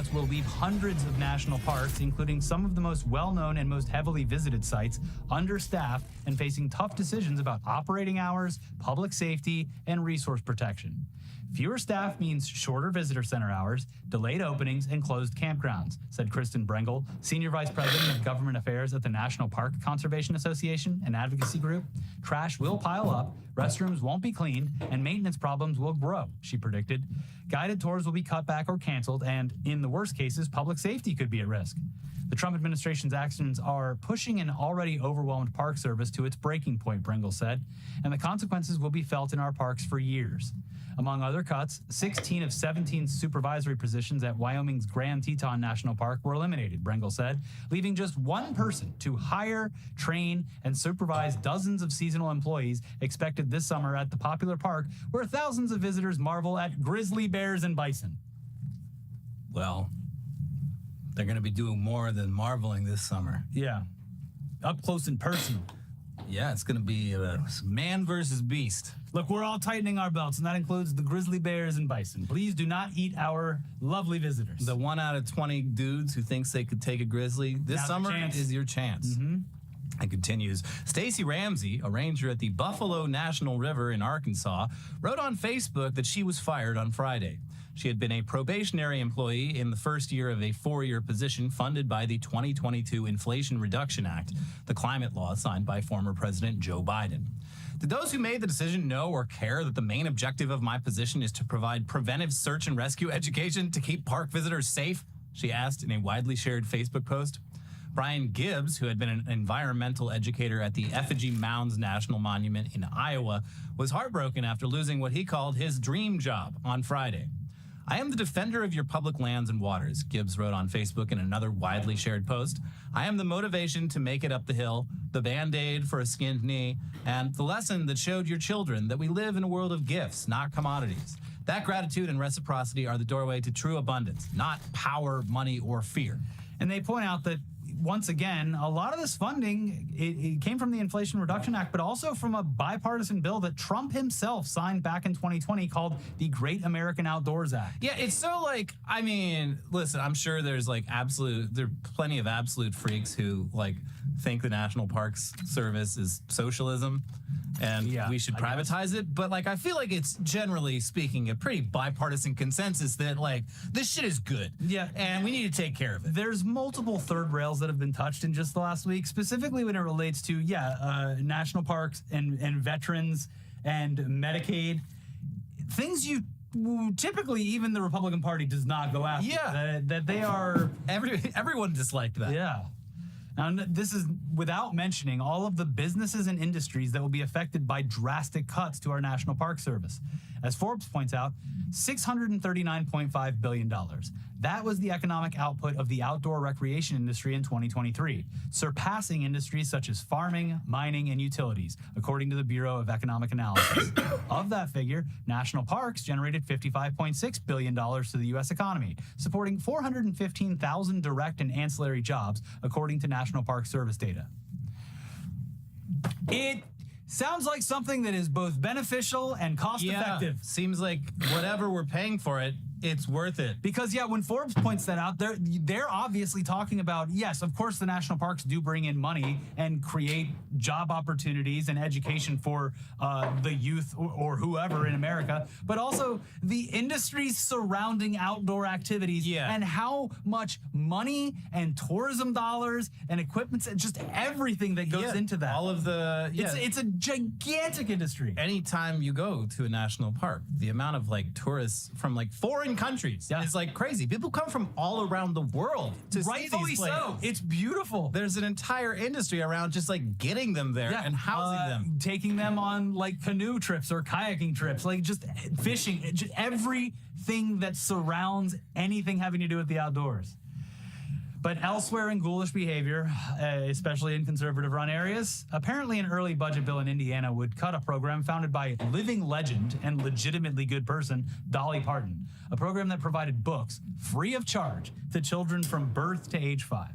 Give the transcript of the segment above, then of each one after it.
cuts will leave hundreds of national parks, including some of the most well-known and most heavily visited sites, understaffed and facing tough decisions about operating hours, public safety, and resource protection. Fewer staff means shorter visitor center hours, delayed openings, and closed campgrounds, said Kristen Brengel, Senior Vice President of Government Affairs at the National Park Conservation Association, an advocacy group. Trash will pile up, restrooms won't be cleaned, and maintenance problems will grow, she predicted. Guided tours will be cut back or canceled, and in the worst cases, public safety could be at risk. The Trump administration's actions are pushing an already overwhelmed park service to its breaking point, Brengel said, and the consequences will be felt in our parks for years. Among other cuts, 16 of 17 supervisory positions at Wyoming's Grand Teton National Park were eliminated, Brengel said, leaving just one person to hire, train, and supervise dozens of seasonal employees expected this summer at the popular park where thousands of visitors marvel at grizzly bears and bison. Well, they're going to be doing more than marveling this summer. Yeah, up close and personal. Yeah, it's going to be man versus beast. Look, we're all tightening our belts, and that includes the grizzly bears and bison. Please do not eat our lovely visitors. The 1 out of 20 dudes who thinks they could take a grizzly this summer is your chance. And continues, Stacey Ramsey, a ranger at the Buffalo National River in Arkansas, wrote on Facebook that she was fired on Friday. She had been a probationary employee in the first year of a 4-year position funded by the 2022 Inflation Reduction Act, the climate law signed by former President Joe Biden. Did those who made the decision know or care that the main objective of my position is to provide preventive search and rescue education to keep park visitors safe? She asked in a widely shared Facebook post. Brian Gibbs, who had been an environmental educator at the Effigy Mounds National Monument in Iowa, was heartbroken after losing what he called his dream job on Friday. I am the defender of your public lands and waters, Gibbs wrote on Facebook in another widely shared post. I am the motivation to make it up the hill, the Band-Aid for a skinned knee, and the lesson that showed your children that we live in a world of gifts, not commodities. That gratitude and reciprocity are the doorway to true abundance, not power, money, or fear. And they point out that, once again, a lot of this funding, it came from the Inflation Reduction Act, but also from a bipartisan bill that Trump himself signed back in 2020 called the Great American Outdoors Act. Yeah, it's so like, I mean, listen, I'm sure there are plenty of absolute freaks who think the National Parks Service is socialism and we should privatize it. But I feel like it's generally speaking a pretty bipartisan consensus that this shit is good. Yeah. And we need to take care of it. There's multiple third rails that have been touched in just the last week, specifically when it relates to, national parks and veterans and Medicaid. Things you typically even the Republican Party does not go after. Yeah. That they are... Everyone disliked that. Yeah. Now, this is without mentioning all of the businesses and industries that will be affected by drastic cuts to our National Park Service. As Forbes points out, $639.5 billion. That was the economic output of the outdoor recreation industry in 2023, surpassing industries such as farming, mining, and utilities, according to the Bureau of Economic Analysis. Of that figure, national parks generated $55.6 billion to the U.S. economy, supporting 415,000 direct and ancillary jobs, according to National Park Service data. It sounds like something that is both beneficial and cost-effective. Seems like whatever we're paying for it, it's worth it. Because, when Forbes points that out, they're obviously talking about, yes, of course the national parks do bring in money and create job opportunities and education for the youth or whoever in America, but also the industries surrounding outdoor activities and how much money and tourism dollars and equipment, just everything that goes into that. All of the... It's a gigantic industry. Anytime you go to a national park, the amount of tourists from foreign countries is crazy. People come from all around the world to see these places. So. It's beautiful. There's an entire industry around just getting them there and housing them, taking them on canoe trips or kayaking trips, just fishing, just everything that surrounds anything having to do with the outdoors. But elsewhere in ghoulish behavior, especially in conservative-run areas, apparently an early budget bill in Indiana would cut a program founded by living legend and legitimately good person Dolly Parton, a program that provided books free of charge to children from birth to age 5.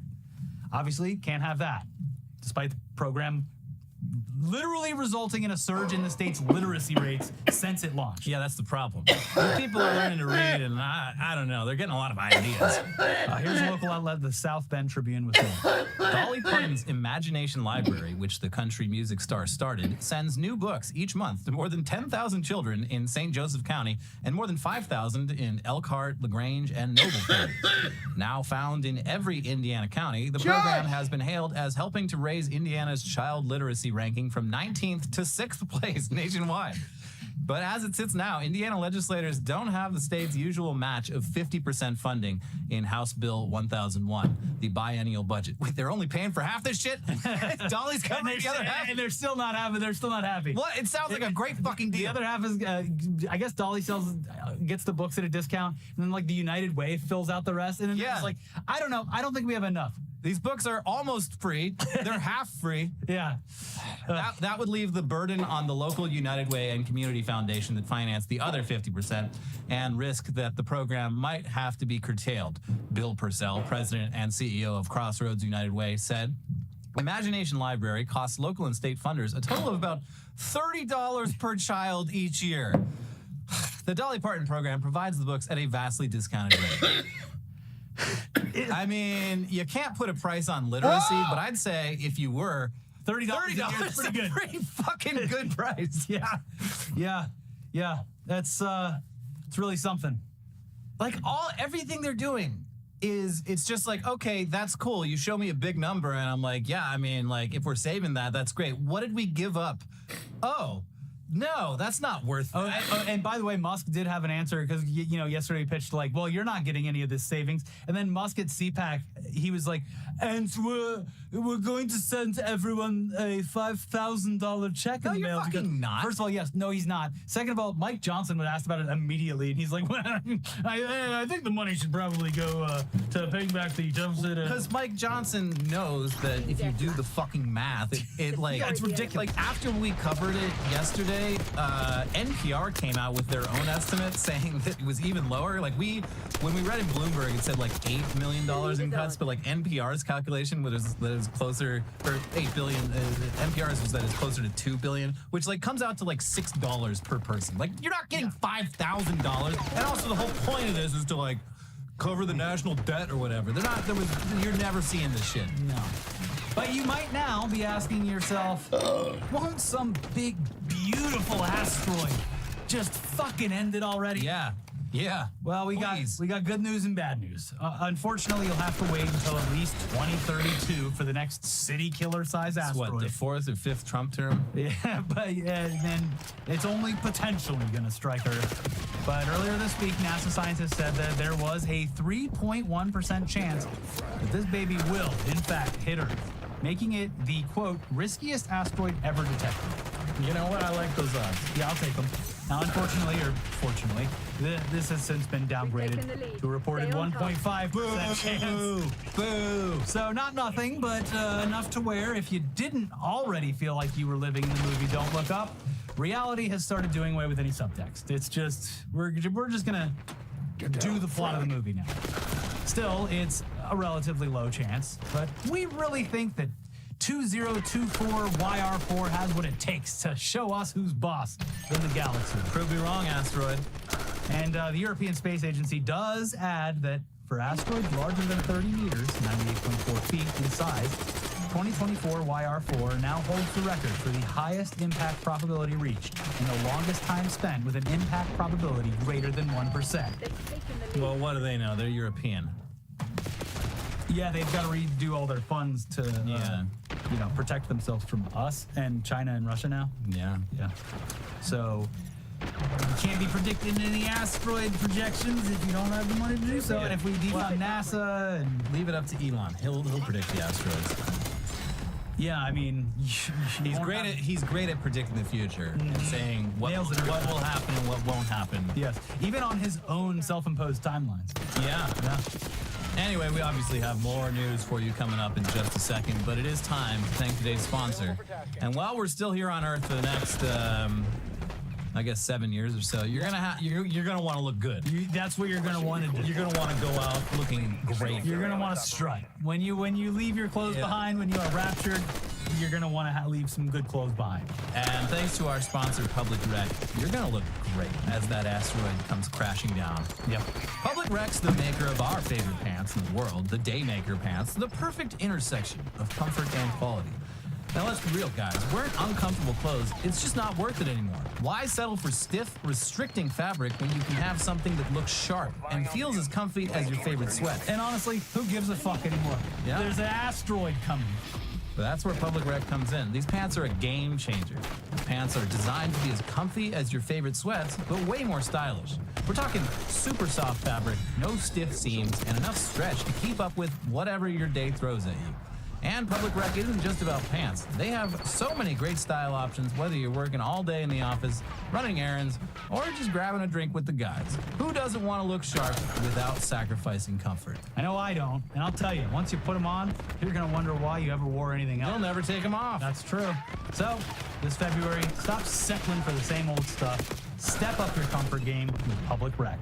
Obviously, can't have that, despite the program literally resulting in a surge in the state's literacy rates since it launched. Yeah, that's the problem. People are learning to read, and I don't know. They're getting a lot of ideas. Here's a local outlet, the South Bend Tribune, with this. Dolly Parton's Imagination Library, which the country music star started, sends new books each month to more than 10,000 children in St. Joseph County and more than 5,000 in Elkhart, LaGrange, and Noble counties. Now found in every Indiana county, the program has been hailed as helping to raise Indiana's child literacy ranking from 19th to 6th place nationwide. But as it sits now, Indiana legislators don't have the state's usual match of 50% funding in House Bill 1001, the biennial budget. Wait, they're only paying for half this shit? Dolly's covering the other half? And they're still not happy. What? It sounds like a great fucking deal. The other half is, I guess Dolly gets the books at a discount, and then like the United Way fills out the rest. And then it's like, I don't know. I don't think we have enough. These books are almost free. They're half free. Yeah. That would leave the burden on the local United Way and Community Foundation that finance the other 50% and risk that the program might have to be curtailed. Bill Purcell, president and CEO of Crossroads United Way, said, Imagination Library costs local and state funders a total of about $30 per child each year. The Dolly Parton program provides the books at a vastly discounted rate. I mean, you can't put a price on literacy, but I'd say if you were, $30 is pretty good. Pretty fucking good price. Yeah. That's it's really something. Like everything they're doing is, it's just like, okay, that's cool. You show me a big number and I'm like, yeah, I mean, like if we're saving that, that's great. What did we give up? Oh, no, that's not worth it. And by the way, Musk did have an answer because, yesterday he pitched like, well, you're not getting any of this savings. And then Musk at CPAC, he was like, and we're going to send everyone a $5,000 check in the mail. No, you're fucking not. First of all, yes, no, he's not. Second of all, Mike Johnson was asked about it immediately, and he's like, well, I think the money should probably go to paying back the deficit. Because Mike Johnson knows that if you do the fucking math, it like, it's ridiculous. Like after we covered it yesterday, NPR came out with their own estimate saying that it was even lower. Like when we read in Bloomberg, it said like $8 million in cuts, but like NPR's calculation was that it was closer, or $8 billion. NPR's was that it's closer to $2 billion, which like comes out to like $6 per person. Like you're not getting $5,000, and also the whole point of this is to like cover the national debt or whatever. You're never seeing this shit. No. But you might now be asking yourself, won't some big, beautiful asteroid just fucking end it already? Yeah. Well, we got good news and bad news. Unfortunately, you'll have to wait until at least 2032 for the next city killer size asteroid. What, the fourth or fifth Trump term? Yeah, but then it's only potentially going to strike Earth. But earlier this week, NASA scientists said that there was a 3.1% chance that this baby will, in fact, hit Earth, making it the, quote, riskiest asteroid ever detected. You know what? I like those odds. Yeah, I'll take them. Now, unfortunately, or fortunately, this has since been downgraded to a reported 1.5% chance. Boo! So not nothing, but enough to where if you didn't already feel like you were living in the movie Don't Look Up, reality has started doing away with any subtext. It's just, we're just gonna do the plot of the movie now. Still, it's a relatively low chance, but we really think that 2024YR4 has what it takes to show us who's boss in the galaxy. Prove me wrong, asteroid. And the European Space Agency does add that for asteroids larger than 30 meters, 98.4 feet in size, 2024YR4 now holds the record for the highest impact probability reached and the longest time spent with an impact probability greater than 1%. Well, what do they know? They're European. Yeah, they've got to redo all their funds to, protect themselves from us and China and Russia now. Yeah. So you can't be predicting any asteroid projections if you don't have the money to do so. And if we defund NASA and leave it up to Elon, he'll predict the asteroids. Yeah, I mean, he's great at predicting the future and saying what will happen and what won't happen. Yes, even on his own self-imposed timelines. Yeah. Anyway, we obviously have more news for you coming up in just a second, but it is time to thank today's sponsor. And while we're still here on Earth for the next, 7 years or so, you're gonna want to look good. That's what you're gonna want to do. You're gonna want to go out looking great. You're gonna want to strut when you leave your clothes behind when you are raptured. you're going to want to leave some good clothes behind. And thanks to our sponsor, Public Rec, you're going to look great as that asteroid comes crashing down. Yep. Public Rec's the maker of our favorite pants in the world, the Daymaker pants, the perfect intersection of comfort and quality. Now let's be real, guys. Wearing uncomfortable clothes, it's just not worth it anymore. Why settle for stiff, restricting fabric when you can have something that looks sharp and feels as comfy as your favorite sweat? And honestly, who gives a fuck anymore? Yeah. There's an asteroid coming. But that's where Public Rec comes in. These pants are a game changer. The pants are designed to be as comfy as your favorite sweats, but way more stylish. We're talking super soft fabric, no stiff seams, and enough stretch to keep up with whatever your day throws at you. And Public Rec isn't just about pants. They have so many great style options, whether you're working all day in the office, running errands, or just grabbing a drink with the guys. Who doesn't want to look sharp without sacrificing comfort? I know I don't, and I'll tell you, once you put them on, you're going to wonder why you ever wore anything else. You'll never take them off. That's true. So, this February, stop settling for the same old stuff. Step up your comfort game with Public Rec.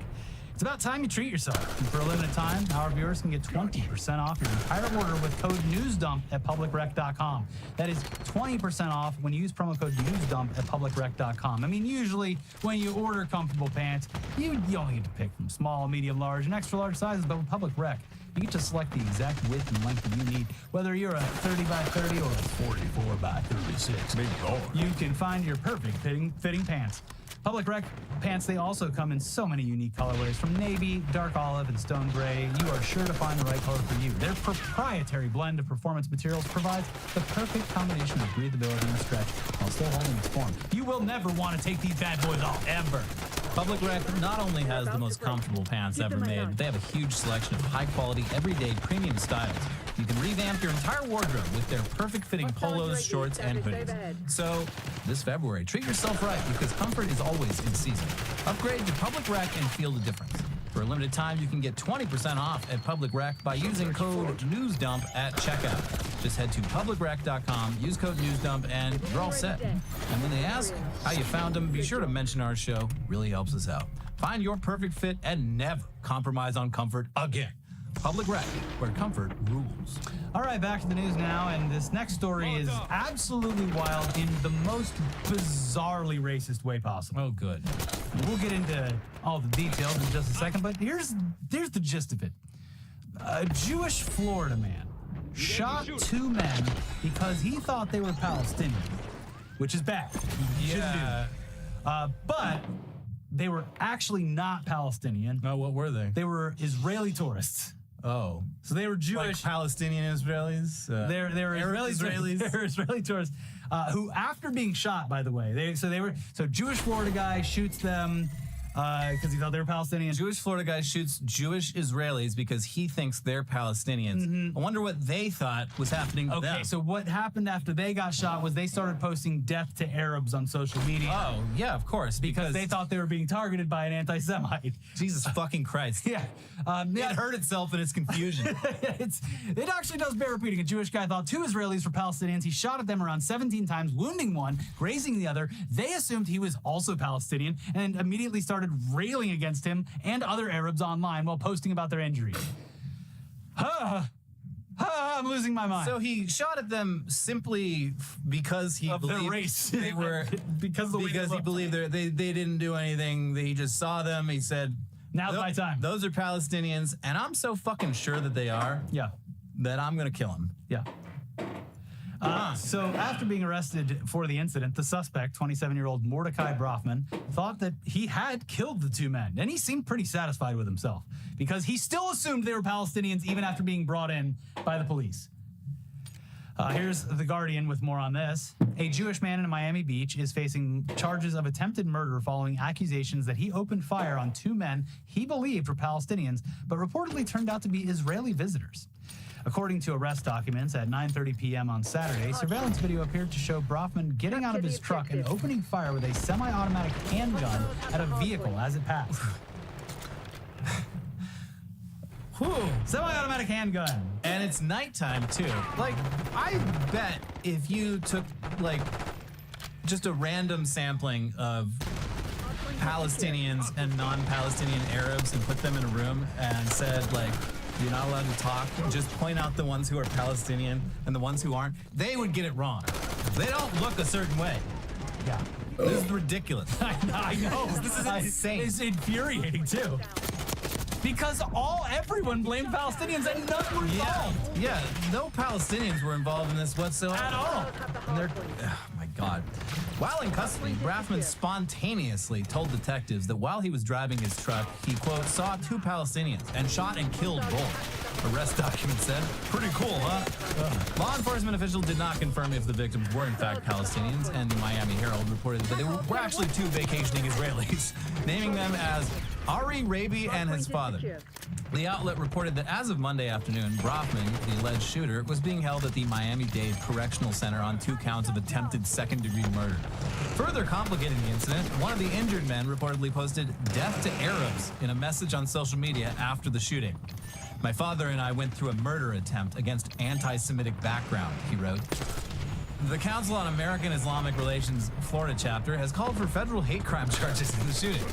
It's about time you treat yourself. And for a limited time, our viewers can get 20% off your entire order with code NEWSDUMP at publicrec.com. That is 20% off when you use promo code NEWSDUMP at publicrec.com. I mean, usually when you order comfortable pants, you only get to pick from small, medium, large, and extra large sizes, but with Public Rec, you get to select the exact width and length that you need, whether you're a 30 by 30 or a 44 by 36. Big boy. You can find your perfect fitting pants. Public Rec pants, they also come in so many unique colorways, from navy, dark olive, and stone gray. You are sure to find the right color for you. Their proprietary blend of performance materials provides the perfect combination of breathability and stretch while still holding its form. You will never want to take these bad boys off, ever. Public Rec not only has the most comfortable pants ever made, but they have a huge selection of high-quality, everyday premium styles. You can revamp your entire wardrobe with their perfect-fitting polos, shorts, and hoodies. So, this February, treat yourself right, because comfort is always in season. Upgrade to Public Rec and feel the difference. For a limited time, you can get 20% off at Public Rec by using code NEWSDUMP at checkout. Just head to publicrec.com, use code NEWSDUMP, and you're all set. And when they ask how you found them, be sure to mention our show. It really helps us out. Find your perfect fit and never compromise on comfort again. Public Rec, where comfort rules. All right, back to the news now, and this next story is absolutely wild in the most bizarrely racist way possible. Oh, good. We'll get into all the details in just a second, but here's the gist of it. A Jewish Florida man shot two men because he thought they were Palestinian, which is bad. You shouldn't do that. But they were actually not Palestinian. Oh, what were they? They were Israeli tourists. Oh. So they were Jewish. Like Palestinian Israelis? They were Israelis. They were Israeli tourists who, after being shot, by the way, so Jewish Florida guy shoots them because he thought they were Palestinian. Jewish Florida guy shoots Jewish Israelis because he thinks they're Palestinians. Mm-hmm. I wonder what they thought was happening to them. Okay, so what happened after they got shot was they started posting death to Arabs on social media. Oh, yeah, of course. Because they thought they were being targeted by an anti-Semite. Jesus fucking Christ. Yeah. It hurt itself in its confusion. It actually does bear repeating. A Jewish guy thought two Israelis were Palestinians. He shot at them around 17 times, wounding one, grazing the other. They assumed he was also Palestinian and immediately started railing against him and other Arabs online while posting about their injuries. I'm losing my mind. So he shot at them simply because he believed their race. They were because he believed they didn't do anything. He just saw them. He said, "Now's my time." Those are Palestinians, and I'm so fucking sure that they are. Yeah. That I'm gonna kill them. Yeah. So after being arrested for the incident, the suspect, 27-year-old Mordecai Brofman, thought that he had killed the two men, and he seemed pretty satisfied with himself because he still assumed they were Palestinians even after being brought in by the police. Here's The Guardian with more on this. A Jewish man in Miami Beach is facing charges of attempted murder following accusations that he opened fire on two men he believed were Palestinians, but reportedly turned out to be Israeli visitors. According to arrest documents, at 9:30 p.m. on Saturday, surveillance video appeared to show Brofman getting out of his truck and opening fire with a semi-automatic handgun at a vehicle as it passed. Semi-automatic handgun. And it's nighttime, too. Like, I bet if you took, like, just a random sampling of Palestinians and non-Palestinian Arabs and put them in a room and said, like, You're not allowed to talk. Just point out the ones who are Palestinian and the ones who aren't. They would get it wrong. They don't look a certain way. Yeah. This is ridiculous. I know. This is insane. It's infuriating, too. Because everyone blamed Palestinians and none were involved. Yeah, no Palestinians were involved in this whatsoever. At all. And they're, oh my God. While in custody, Braffman spontaneously told detectives that while he was driving his truck, he, quote, saw 2 Palestinians and shot and killed both. Arrest document said. Pretty cool, huh? Law enforcement officials did not confirm if the victims were in fact Palestinians, and the Miami Herald reported that they were actually 2 vacationing Israelis, naming them as Ari Rabi and his father. The outlet reported that as of Monday afternoon, Braffman, the alleged shooter, was being held at the Miami-Dade Correctional Center on 2 counts of attempted second-degree murder. Further complicating the incident, one of the injured men reportedly posted "Death to Arabs" in a message on social media after the shooting. "My father and I went through a murder attempt against anti-Semitic background," he wrote. The Council on American Islamic Relations Florida chapter has called for federal hate crime charges in the shooting.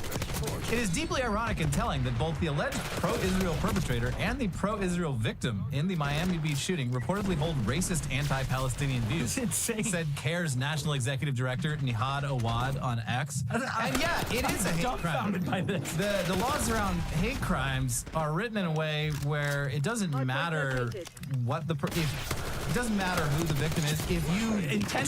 It is deeply ironic and telling that both the alleged pro-Israel perpetrator and the pro-Israel victim in the Miami Beach shooting reportedly hold racist anti-Palestinian views. It's insane. Said CARE's National Executive Director Nihad Awad on X. And yeah, it is a hate crime. By this. The laws around hate crimes are written in a way where it doesn't matter what it doesn't matter who the victim is. If you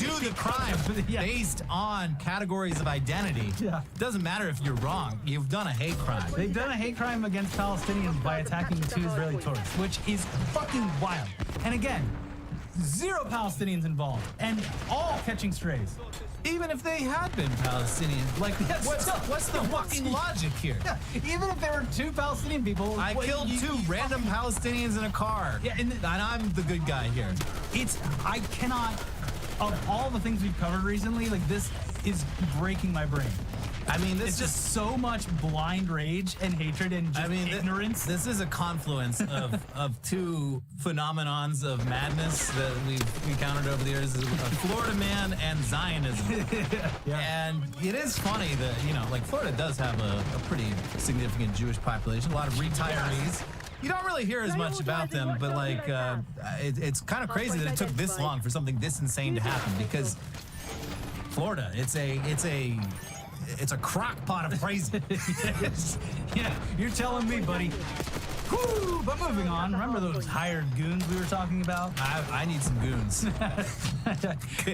do the crime based on categories of identity, it doesn't matter if you're wrong. You've done a hate crime. They've done a hate crime against Palestinians by attacking 2 Israeli tourists, which is fucking wild. And again, 0 Palestinians involved, and all catching strays. Even if they had been Palestinian, like, what's the fucking logic here? Yeah, even if there were 2 Palestinian people, I killed 2 random Palestinians in a car. Yeah, and I'm the good guy here. I cannot, of all the things we've covered recently, like, this is breaking my brain. I mean, it's just so much blind rage and hatred and just ignorance. This is a confluence of 2 phenomenons of madness that we've encountered over the years: a Florida man and Zionism. And it is funny that, like, Florida does have a pretty significant Jewish population, a lot of retirees. You don't really hear as much about them, but like, it's kind of crazy that it took this long for something this insane to happen, because Florida, it's a crock pot of crazy. Yes. Yeah, you're telling me, buddy. Whew, but moving on, remember those hired goons we were talking about? I need some goons.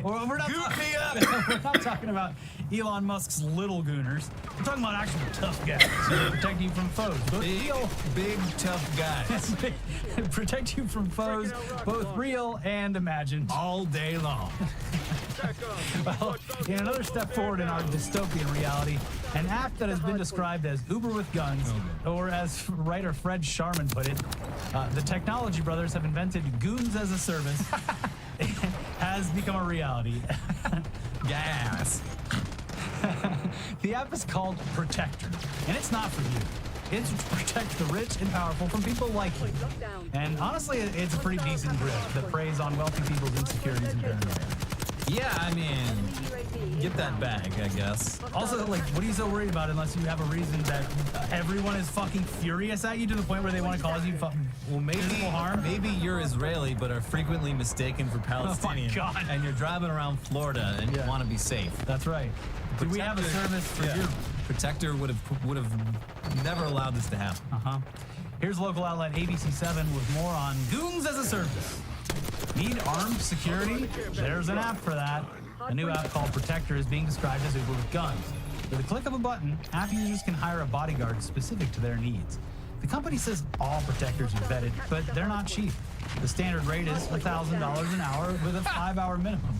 We're not talking about Elon Musk's little gooners. We're talking about actual tough guys who protect you from foes. Big tough guys. Protect you from foes, both real and imagined. All day long. Well, in another step forward in our dystopian reality, an app that has been described as Uber with guns, or as writer Fred Sharman put it, the technology brothers have invented Goons as a Service, has become a reality. Gas. The app is called Protector, and it's not for you. It's to protect the rich and powerful from people like you. And honestly, it's a pretty decent grift that preys on wealthy people's insecurities and paranoia. Yeah, I mean, get that bag, I guess. Also, like, what are you so worried about unless you have a reason that everyone is fucking furious at you to the point where they want to cause you fucking physical harm? Maybe you're Israeli but are frequently mistaken for Palestinian. Oh my God. And you're driving around Florida and you want to be safe. That's right. Do we have a service for you? Protector would have never allowed this to happen. Here's local outlet ABC7 with more on Goons as a Service. Need armed security? There's an app for that. A new app called Protector is being described as Uber with guns. With a click of a button, app users can hire a bodyguard specific to their needs. The company says all protectors are vetted, but they're not cheap. The standard rate is $1,000 an hour with a 5-hour minimum.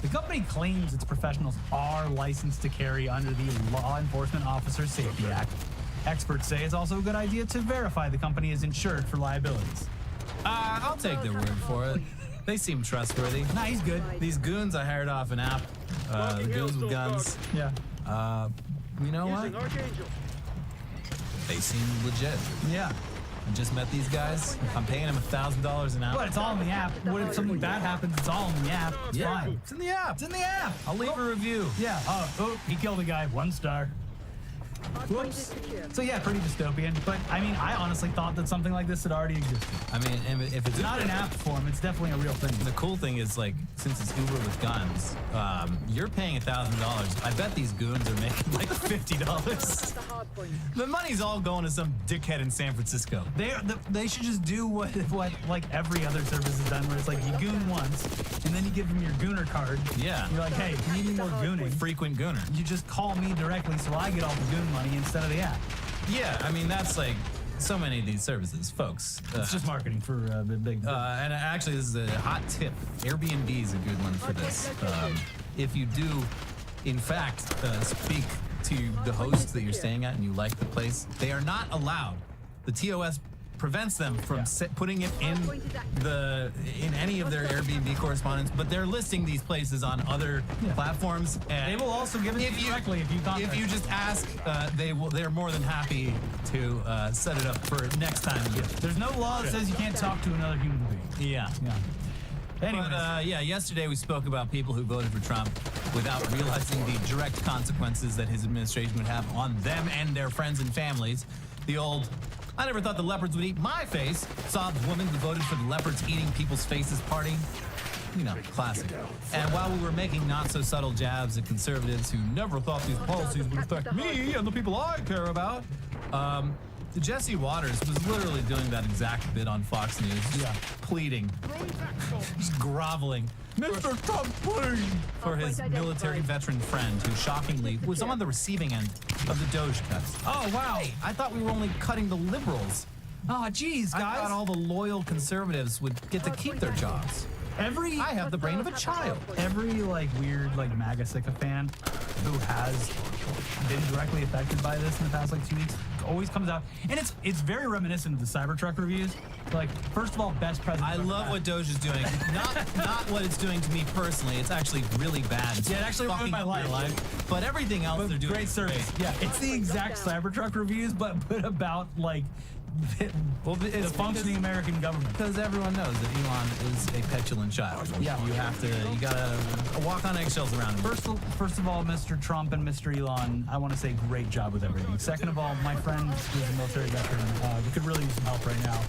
The company claims its professionals are licensed to carry under the Law Enforcement Officer Safety Act. Experts say it's also a good idea to verify the company is insured for liabilities. I'll take their word for it. They seem trustworthy. Nah, he's good. These goons I hired off an app. The goons with guns. Yeah. You know what? They seem legit. Yeah. I just met these guys. I'm paying them $1,000 an hour. But it's all in the app. What if something bad happens? It's all in the app. It's fine. It's in the app. It's in the app. I'll leave a review. Yeah. Oh, he killed a guy. 1 star. Whoops. So yeah, pretty dystopian. But I mean, I honestly thought that something like this had already existed. I mean, if it's Not in app form, it's definitely a real thing. The cool thing is, like, since it's Uber with guns, you're paying $1,000. I bet these goons are making like $50. The money's all going to some dickhead in San Francisco. They should just do what like every other service has done, where it's like you goon once, and then you give them your gooner card. Yeah. You're like, hey, if you need any more gooning, Frequent gooner. you just call me directly, so I get all the goon money instead of the app. Yeah, I mean, that's like so many of these services, folks. It's just marketing for big. And actually, this is a hot tip. Airbnb is a good one for this. If you do, in fact, speak to the host that you're staying at and you like the place, they are not allowed. The TOS prevents them from putting it in any of their Airbnb correspondence, but they're listing these places on other platforms. And they will also give it to you directly if you contact. If you just ask, they're more than happy to set it up for next time. There's no law that says you can't talk to another human being. Yeah. Anyways. But, yesterday we spoke about people who voted for Trump without realizing the direct consequences that his administration would have on them and their friends and families. The old, I never thought the leopards would eat my face, sobbed woman who voted for the leopards eating people's faces party. You know, classic. And while we were making not-so-subtle jabs at conservatives who never thought these policies would affect me and the people I care about, Jesse Waters was literally doing that exact bit on Fox News, pleading, just groveling. Mr. Trump, please! For his military veteran friend who shockingly was on the receiving end of the Doge cuts. Oh, wow. I thought we were only cutting the liberals. Oh, geez, guys. I thought all the loyal conservatives would get to keep their jobs. I have the brain of a child. Every weird MAGA sycophant who has been directly affected by this in the past 2 weeks always comes out, and it's very reminiscent of the Cybertruck reviews. Like, first of all, best president. I love what Doge is doing. not what it's doing to me personally. It's actually really bad. It actually ruined my life. But everything else they're doing great service. Yeah, it's the exact Cybertruck reviews, but about the functioning American government. Because everyone knows that Elon is a petulant child. Yeah, you gotta walk on eggshells around him. First of all, Mr. Trump and Mr. Elon, I want to say great job with everything. Second of all, my friend who's a military veteran, we could really use some help right now.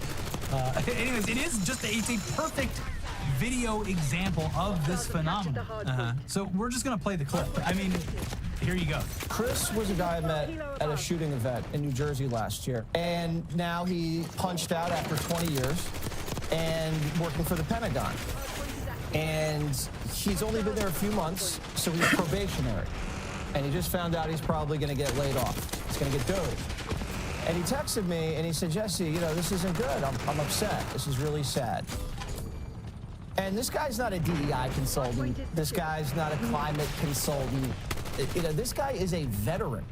Anyways, it's a perfect video example of this phenomenon. So we're just gonna play the clip. I mean, here you go. Chris was a guy I met at a shooting event in New Jersey last year. And now he punched out after 20 years and working for the Pentagon. And he's only been there a few months, so he's probationary. And he just found out he's probably going to get laid off. He's going to get dozed. And he texted me and he said, Jesse, this isn't good. I'm upset. This is really sad. And this guy's not a DEI consultant. This guy's not a climate consultant. This guy is a veteran.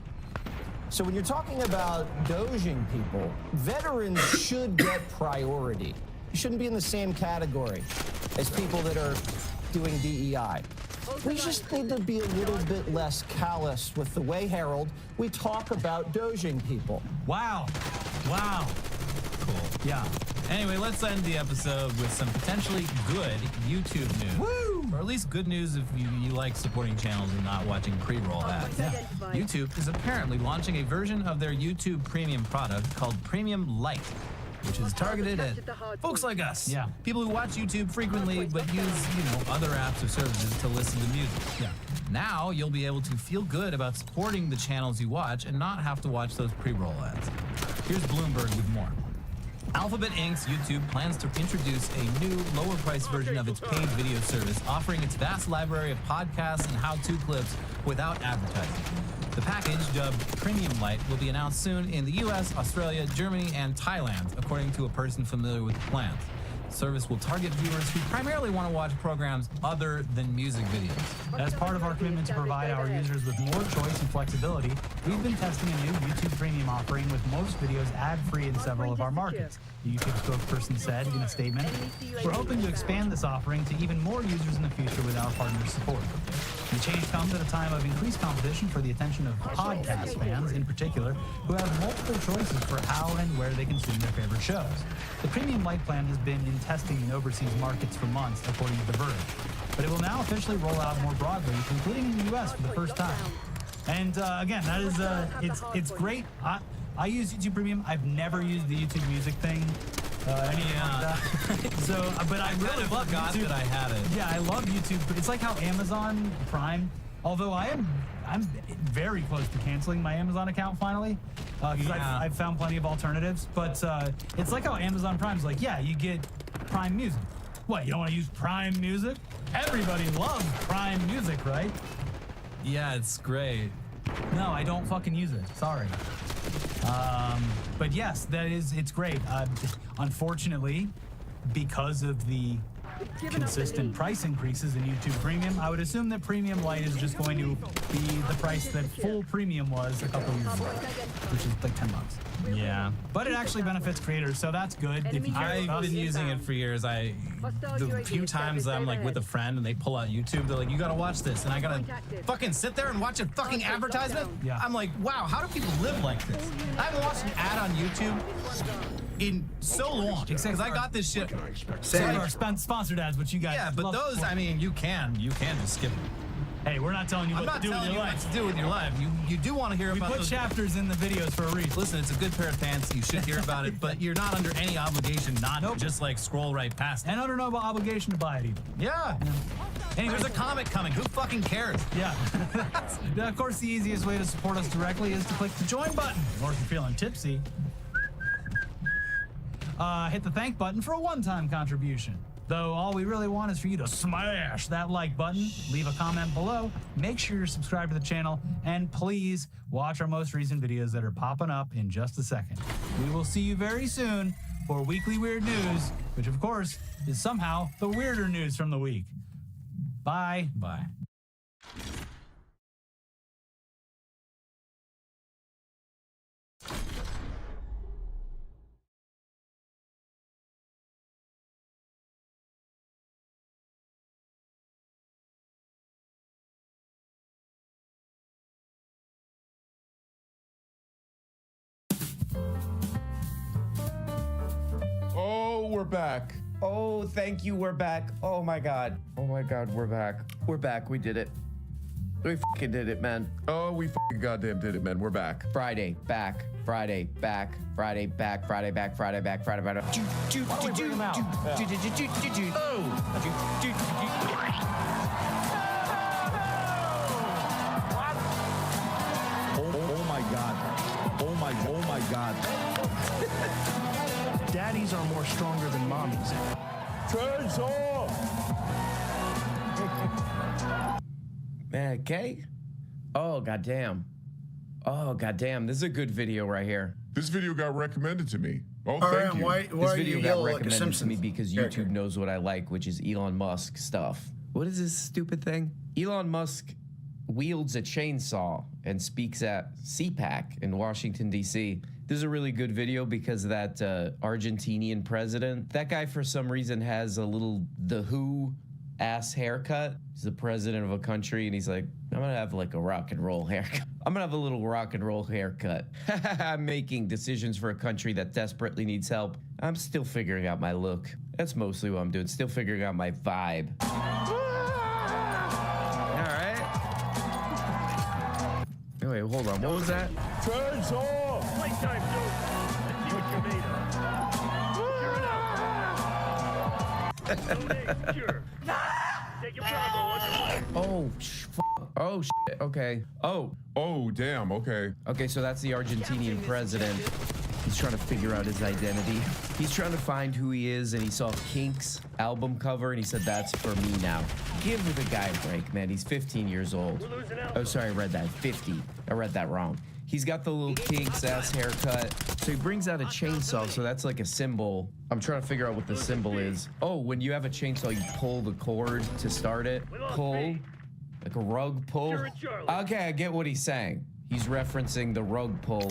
So when you're talking about doging people, veterans should get priority. You shouldn't be in the same category as people that are doing DEI. We just need to be a little bit less callous with the way, Harold, we talk about doging people. Wow. Cool. Yeah. Anyway, let's end the episode with some potentially good YouTube news. Woo! Or at least good news if you like supporting channels and not watching pre-roll ads. YouTube is apparently launching a version of their YouTube Premium product called Premium Lite, which is targeted at folks like us. Yeah. People who watch YouTube frequently but use, other apps or services to listen to music. Yeah. Now you'll be able to feel good about supporting the channels you watch and not have to watch those pre-roll ads. Here's Bloomberg with more. Alphabet Inc.'s YouTube plans to introduce a new, lower-priced version of its paid video service, offering its vast library of podcasts and how-to clips without advertising. The package, dubbed Premium Lite, will be announced soon in the US, Australia, Germany, and Thailand, according to a person familiar with the plans. The service will target viewers who primarily want to watch programs other than music videos. As part of our commitment to provide our users with more choice and flexibility, we've been testing a new YouTube Premium offering with most videos ad-free in several of our markets, the YouTube spokesperson said in a statement. We're hoping to expand this offering to even more users in the future with our partners' support. The change comes at a time of increased competition for the attention of podcast fans, in particular, who have multiple choices for how and where they consume their favorite shows. The Premium Lite plan has been in testing in overseas markets for months, according to The Verge, but it will now officially roll out more broadly, including in the US for the first time. And again, that is it's great. I use YouTube Premium. I've never used the YouTube Music thing. Anything like that. So, but I really love YouTube. That I had it. Yeah, I love YouTube. It's like how Amazon Prime. Although I'm very close to canceling my Amazon account finally, because I've found plenty of alternatives. But it's like how Amazon Prime's like, yeah, you get Prime Music. What, you don't want to use Prime Music? Everybody loves Prime Music, right? Yeah, it's great. No, I don't fucking use it. Sorry. But yes, it's great. Unfortunately, because of the consistent price increases in YouTube Premium, I would assume that Premium Lite is just going to be the price that full Premium was a couple years ago, which is like $10. Yeah. But it actually benefits creators, so that's good. If you care I've about been using it for years. The few times that I'm like with a friend and they pull out YouTube, they're like, you gotta watch this, and I gotta fucking sit there and watch a fucking advertisement? Yeah. I'm like, wow, how do people live like this? I haven't watched an ad on YouTube in so long, because I got this shit. Some of our sponsored ads, which you guys Yeah, but those, I mean, you can just skip them. Hey, we're not telling you what to do with your life. What to do with your life. You do want to hear about We put chapters in the videos for a reason. Listen, it's a good pair of pants. You should hear about it, but you're not under any obligation not to just like scroll right past it. And under no obligation to buy it either. Yeah. Hey, there's a comic coming. Who fucking cares? Yeah. Now, of course, the easiest way to support us directly is to click the join button. Or if you're feeling tipsy, hit the thank button for a one-time contribution. Though all we really want is for you to smash that like button, leave a comment below, make sure you're subscribed to the channel, and please watch our most recent videos that are popping up in just a second. We will see you very soon for weekly weird news, which of course is somehow the weirder news from the week. Bye. Bye. Oh, we're back. Oh, thank you. We're back. Oh my God. Oh my God, we're back. We're back. We did it. We fucking did it, man. Oh, we fucking goddamn did it, man. We're back. Friday, back. Friday, back. Friday, back. Friday, back. Friday, back. Friday, back. Oh my God. Oh my God. Daddies are more stronger than mommies. Turns off. Man, okay? Oh, goddamn. Oh, goddamn. This is a good video right here. This video got recommended to me. Oh, thank you. This video got recommended to me because YouTube knows what I like, which is Elon Musk stuff. What is this stupid thing? Elon Musk wields a chainsaw and speaks at CPAC in Washington, D.C. This is a really good video because that Argentinian president, that guy for some reason has a little The Who ass haircut. He's the president of a country and he's like, I'm gonna have like a rock and roll haircut. I'm gonna have a little rock and roll haircut. I'm making decisions for a country that desperately needs help. I'm still figuring out my look. That's mostly what I'm doing, still figuring out my vibe. Wait, hold on. What was that? Turns off. Playtime, dude. Let's see what you're made of. Sure. Take your combo. Oh, oh, shit. Okay. Oh, damn. Okay. Okay, so that's the Argentinian president. He's trying to figure out his identity. He's trying to find who he is, and he saw Kink's album cover, and he said, that's for me now. Give the guy a break, man. He's 15 years old. Oh, sorry, I read that. 50. I read that wrong. He's got the little Kink's ass haircut. So he brings out a chainsaw, so that's like a symbol. I'm trying to figure out what the symbol is. Oh, when you have a chainsaw, you pull the cord to start it. Pull. Like a rug pull. Okay, I get what he's saying. He's referencing the rug pull,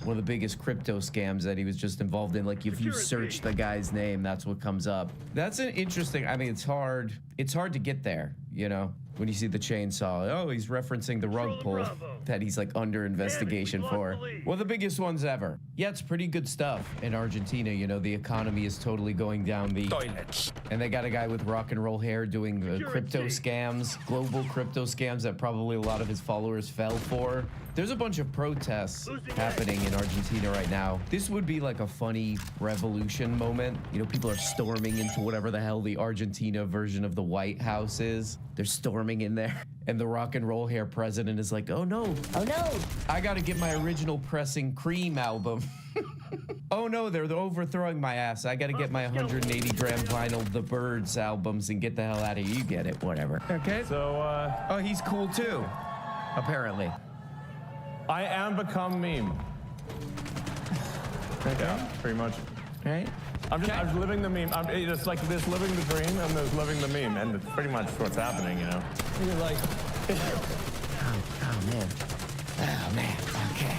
one of the biggest crypto scams that he was just involved in. Like if you search the guy's name, that's what comes up. That's an interesting, I mean, it's hard to get there. you know, when you see the chainsaw. Oh, he's referencing the rug pull that he's like under investigation for. Well, the biggest ones ever. Yeah, it's pretty good stuff in Argentina. You know, the economy is totally going down the toilets. And they got a guy with rock and roll hair doing crypto scams, global crypto scams that probably a lot of his followers fell for. There's a bunch of protests happening in Argentina right now. This would be like a funny revolution moment. You know, people are storming into whatever the hell the Argentina version of the White House is. They're storming in there. And the rock and roll hair president is like, oh no. Oh no. I gotta get my original Pressing Cream album. Oh no, they're overthrowing my ass. I gotta get my 180 gram vinyl The Birds albums and get the hell out of here. You get it, whatever. Okay. So, oh, he's cool too, apparently. I am become meme. Okay. Yeah, pretty much. Right. I'm living the meme. It's like this living the dream and there's living the meme, and it's pretty much what's happening, you know. You're like, oh man. Oh man. Okay.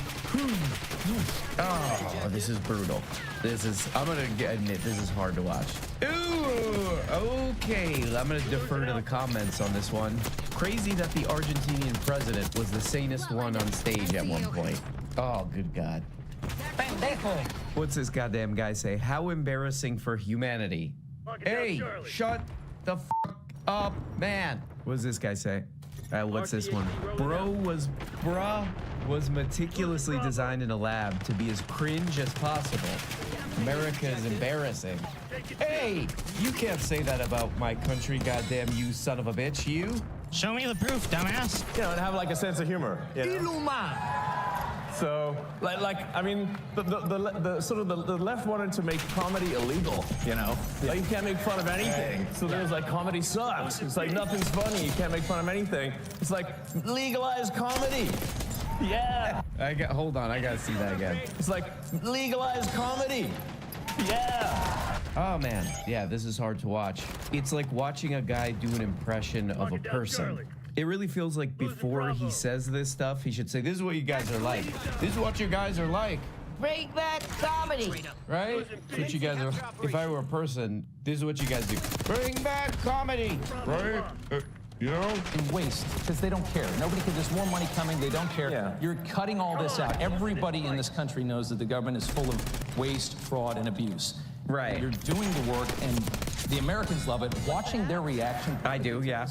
Oh, this is brutal. This is, I'm gonna admit, this is hard to watch. Ooh, okay. I'm gonna defer to the comments on this one. Crazy that the Argentinian president was the sanest one on stage at one point. Oh, good God. What's this goddamn guy say? How embarrassing for humanity. Hey, shut the f up, man. What does this guy say? What's this one? Bruh was meticulously designed in a lab to be as cringe as possible. America is embarrassing. Hey, you can't say that about my country, goddamn you son of a bitch, you. Show me the proof, dumbass. You know, and have like a sense of humor. You know? So, I mean, the sort of the left wanted to make comedy illegal, you know? Like, you can't make fun of anything. So there's like, comedy sucks. It's like, nothing's funny. You can't make fun of anything. It's like, legalize comedy. Yeah. Hold on, I gotta see that again. It's like, legalize comedy. Yeah. Oh man, yeah, this is hard to watch. It's like watching a guy do an impression of a person. It really feels like before he says this stuff, he should say, this is what you guys are like. This is what you guys are like. Bring back comedy. Right? That's what you guys are. If I were a person, this is what you guys do. Bring back comedy. Right? You know? Waste, because they don't care. Nobody can, there's more money coming, they don't care. Yeah. You're cutting all this out. Everybody in this country knows that the government is full of waste, fraud, and abuse. Right. You're doing the work, and the Americans love it. Watching their reaction. I do, yeah.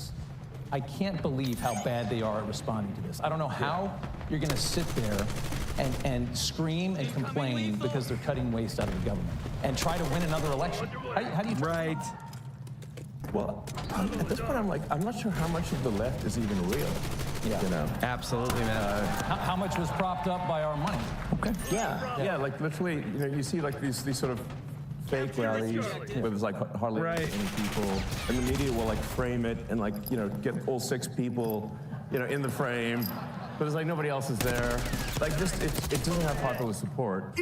I can't believe how bad they are at responding to this. I don't know how you're going to sit there and scream and complain because they're cutting waste out of the government and try to win another election. How do you... Right. Well, at this point, I'm not sure how much of the left is even real. Yeah. You know? Absolutely, man. How much was propped up by our money? Okay. Yeah, like literally, you know, you see like these sort of fake rallies where there's like hardly any people, and the media will like frame it and like, you know, get all 6 people, you know, in the frame, but it's like nobody else is there. Like just, it doesn't have popular support.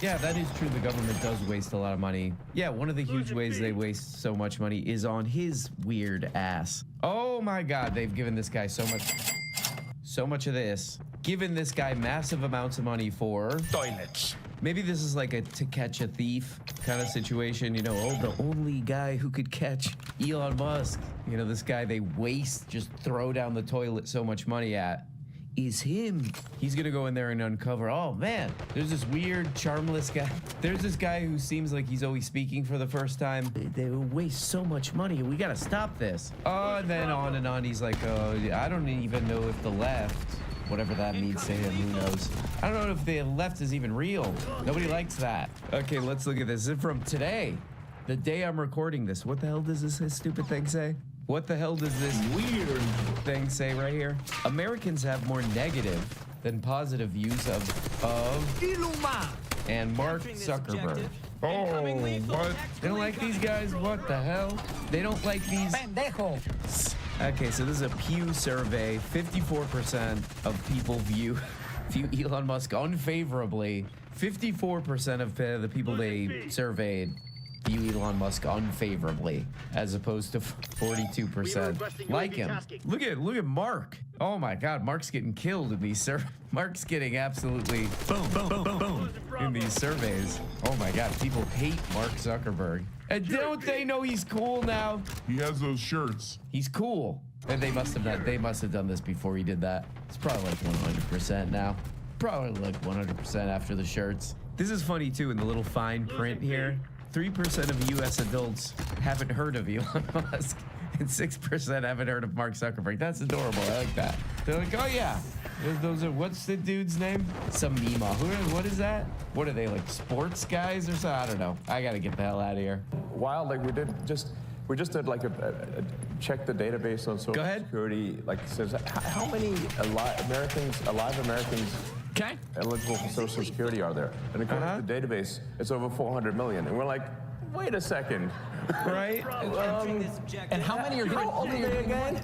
Yeah, that is true. The government does waste a lot of money. Yeah, one of the huge ways they waste so much money is on his weird ass. Oh my God, they've given this guy so much of this. Given this guy massive amounts of money for toilets. Maybe this is like a to catch a thief kind of situation, you know, oh, the only guy who could catch Elon Musk, you know, this guy they waste, just throw down the toilet so much money at, is him. He's gonna go in there and uncover, oh man, there's this weird, charmless guy. There's this guy who seems like he's always speaking for the first time. They waste so much money, we gotta stop this. Oh, and then on and on, he's like, oh, I don't even know if the left, whatever that means to him, who knows. I don't know if the left is even real. Nobody likes that. Okay, let's look at this. This is from today, the day I'm recording this. What the hell does this stupid thing say? What the hell does this weird thing say right here? Americans have more negative than positive views of and Mark Zuckerberg. Oh, what? They don't like these guys? What the hell? They don't like these... Okay, so this is a Pew survey. 54% of people view Elon Musk unfavorably. 54% of the people they surveyed view Elon Musk unfavorably, as opposed to 42% like him. Look at Mark. Oh my God, Mark's getting killed in these Mark's getting absolutely boom in these surveys. Oh my God, people hate Mark Zuckerberg. And don't they know he's cool now? He has those shirts. He's cool. And they must have done this before he did that. It's probably like 100% now. Probably like 100% after the shirts. This is funny too, in the little fine print here. 3% of US adults haven't heard of Elon Musk, and 6% haven't heard of Mark Zuckerberg. That's adorable. I like that. They're like, oh yeah, those are, what's the dude's name? Some meme. What is that? What are they, like sports guys or something? I don't know. I gotta get the hell out of here. Wild, like we just did like a check the database on Social Security. Like says how many alive Americans eligible for Social Security are there? And according to the database, it's over 400 million. And we're like, wait a second. Right? And how many are getting again?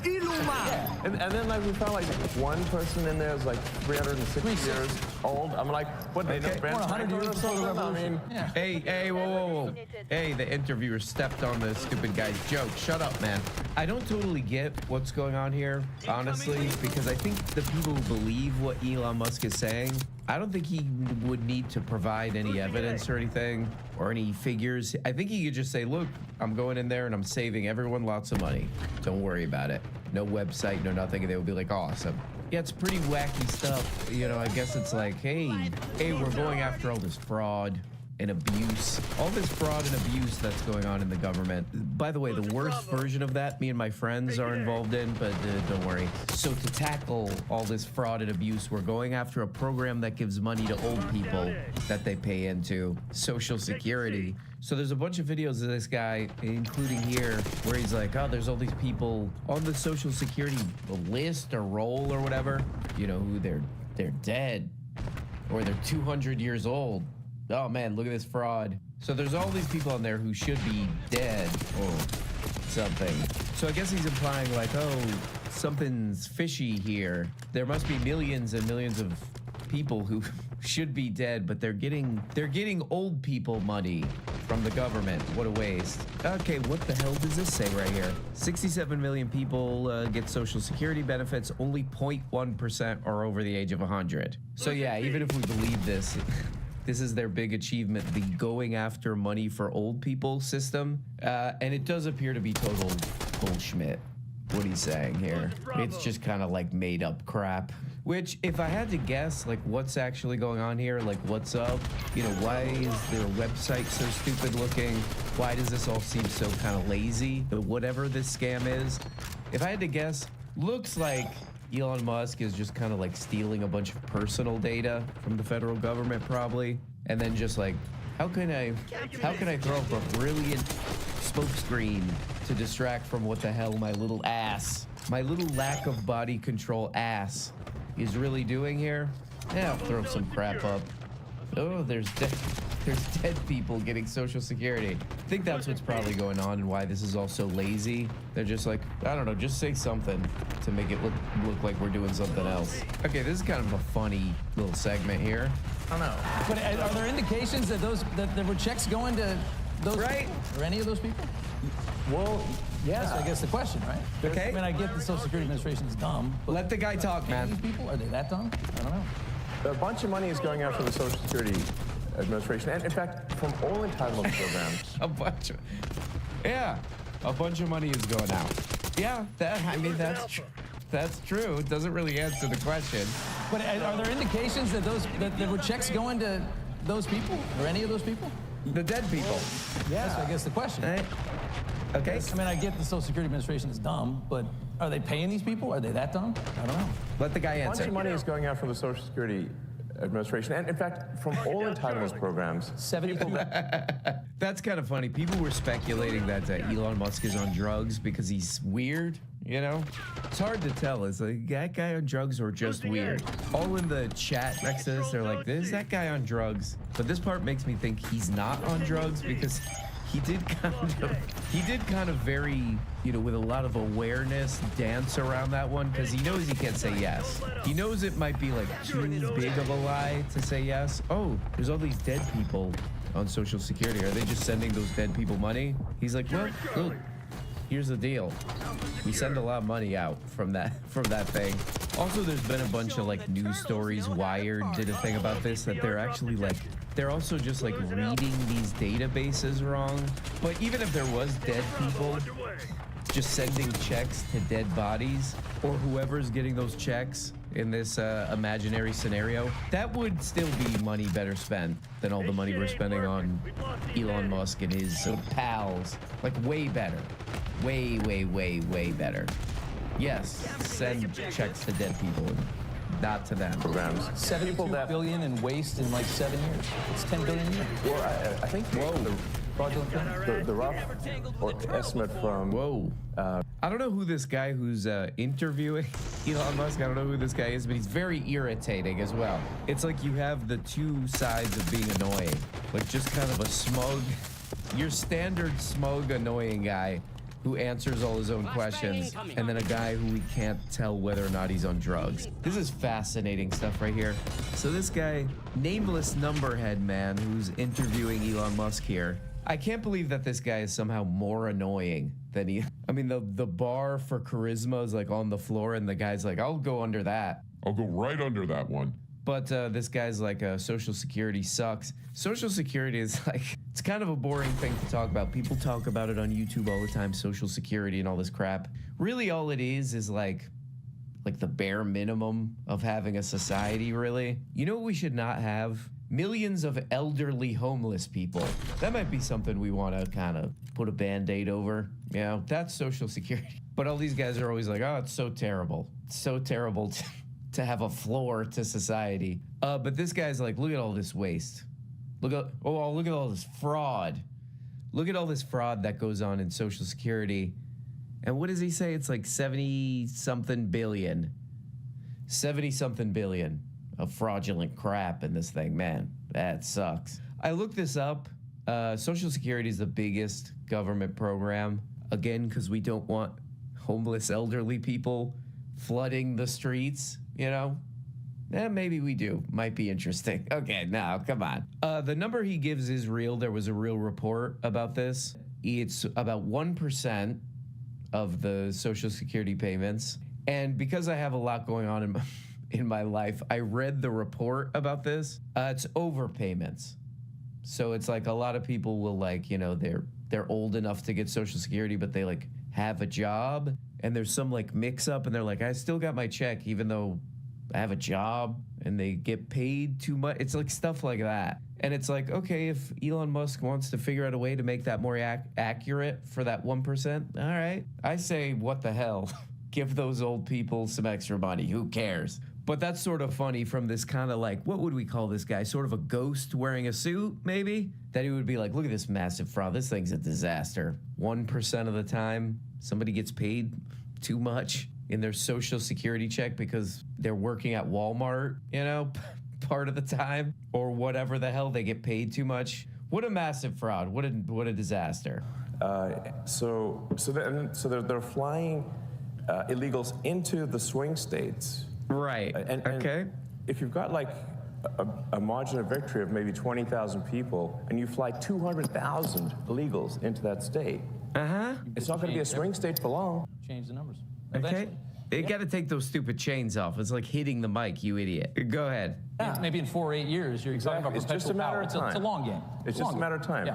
And then like we found like one person in there is like 360 years old. I'm like, what? They just banned 100 years before the revolution. Hey, whoa. Hey, the interviewer stepped on the stupid guy's joke. Shut up, man. I don't totally get what's going on here, honestly, because I think the people who believe what Elon Musk is saying, I don't think he would need to provide any evidence or anything or any figures. I think he could just say, look, I'm going in there and I'm saving everyone lots of money. Don't worry about it. No website, no nothing. And they would be like, awesome. Yeah, it's pretty wacky stuff. You know, I guess it's like, hey, we're going after all this fraud and abuse. All this fraud and abuse that's going on in the government. By the way, the worst version of that, me and my friends are involved in, but don't worry. So to tackle all this fraud and abuse, we're going after a program that gives money to old people that they pay into, Social Security. So there's a bunch of videos of this guy, including here, where he's like, oh, there's all these people on the Social Security list or roll or whatever, you know, who they're dead or they're 200 years old. Oh man, look at this fraud. So there's all these people on there who should be dead or something. So I guess he's implying like, oh, something's fishy here. There must be millions and millions of people who should be dead, but they're getting old people money from the government. What a waste. Okay, what the hell does this say right here? 67 million people get Social Security benefits. Only 0.1% are over the age of 100. So yeah, even if we believe this, this is their big achievement, the going after money for old people system. And it does appear to be total bullshit, what he's saying here. It's just kind of like made up crap. Which, if I had to guess, like what's actually going on here, like what's up, you know, why is their website so stupid looking? Why does this all seem so kind of lazy? But whatever this scam is, if I had to guess, looks like Elon Musk is just kind of like stealing a bunch of personal data from the federal government probably, and then just like, how can I throw up a brilliant smokescreen to distract from what the hell my little lack of body control ass is really doing here? Yeah, I'll throw some crap up. Oh, there's dead people getting Social Security. I think that's what's probably going on and why this is all so lazy. They're just like, I don't know, just say something to make it look like we're doing something else. Okay, this is kind of a funny little segment here. I don't know. But are there indications that there were checks going to those people, or any of those people? Well, yeah. That's, I guess, the question, right? Okay. I mean, I get the Social Security Administration is dumb. But let the guy talk, man. These people, are they that dumb? I don't know. A bunch of money is going after the Social Security Administration, and in fact, from all entitlement programs. A bunch of money is going out. Yeah, that's true. It doesn't really answer the question. But are there indications that there were checks going to those people, or any of those people? The dead people. Yeah. That's, I guess, the question. Right. Okay. I mean, I get the Social Security Administration is dumb, but are they paying these people? Are they that dumb? I don't know. Let the guy answer. A bunch of money is going after the Social Security Administration, and in fact, from all entitlement programs. 70 people. That's kind of funny. People were speculating that Elon Musk is on drugs because he's weird. You know, it's hard to tell. Is that guy on drugs or just weird? All in the chat next to this, they're like, "Is that guy on drugs?" But this part makes me think he's not on drugs because he did kind of very, you know, with a lot of awareness, dance around that one because he knows he can't say yes. He knows it might be like too big of a lie to say yes. Oh, there's all these dead people on Social Security? Are they just sending those dead people money? He's like, well, look, here's the deal. We send a lot of money out from that thing. Also, there's been a bunch of like news stories. Wired did a thing about this, that they're actually like, they're also just like reading these databases wrong. But even if there was dead people, just sending checks to dead bodies, or whoever's getting those checks in this imaginary scenario, that would still be money better spent than all the money we're spending on Elon Musk and his pals. Like way better. Way, way, way, way better. Yes, send checks to dead people, and not to them. Programs. 72 billion in waste in like 7 years. It's 10 billion a year. Well, I think the rough estimate from... Whoa. I don't know who this guy who's interviewing Elon Musk, I don't know who this guy is, but he's very irritating as well. It's like you have the two sides of being annoying. Like just kind of a smug, your standard smug, annoying guy who answers all his own questions, and then a guy who we can't tell whether or not he's on drugs. This is fascinating stuff right here. So this guy, nameless numberhead man who's interviewing Elon Musk here, I can't believe that this guy is somehow more annoying than he... I mean, the bar for charisma is like on the floor, and the guy's like, I'll go under that. I'll go right under that one. But this guy's like, Social Security sucks. Social Security is like, it's kind of a boring thing to talk about. People talk about it on YouTube all the time, Social Security and all this crap. Really all it is like the bare minimum of having a society, really. You know what we should not have? Millions of elderly homeless people. That might be something we want to kind of put a Band-Aid over. You know, that's Social Security. But all these guys are always like, oh, it's so terrible. It's so terrible to have a floor to society. But this guy's like, look at all this waste. Look at all this fraud. Look at all this fraud that goes on in Social Security. And what does he say? It's like 70-something billion. 70-something billion of fraudulent crap in this thing. Man, that sucks. I looked this up. Social Security is the biggest government program. Again, because we don't want homeless elderly people flooding the streets, you know? Maybe we do. Might be interesting. Okay, now, come on. The number he gives is real. There was a real report about this. It's about 1% of the Social Security payments. And because I have a lot going on in my life, I read the report about this. It's overpayments. So it's like a lot of people will like, you know, they're old enough to get Social Security, but they like have a job, and there's some like mix up, and they're like, I still got my check even though I have a job, and they get paid too much. It's like stuff like that. And it's like, okay, if Elon Musk wants to figure out a way to make that more accurate for that 1%, all right. I say, what the hell? Give those old people some extra money. Who cares? But that's sort of funny from this kind of like, what would we call this guy? Sort of a ghost wearing a suit, maybe? That he would be like, look at this massive fraud. This thing's a disaster. 1% of the time, somebody gets paid too much in their Social Security check because they're working at Walmart, you know, part of the time, or whatever the hell, they get paid too much. What a massive fraud. What a disaster. So they're flying illegals into the swing states. Right. And if you've got like a margin of victory of maybe 20,000 people, and you fly 200,000 illegals into that state, it's not going to be a swing state for long. Change the numbers. Okay. Eventually. They got to take those stupid chains off. It's like hitting the mic, you idiot. Go ahead. Yeah. Maybe in 4 or 8 years, you're talking about It's just a matter of time. It's a long game. It's just a matter of time.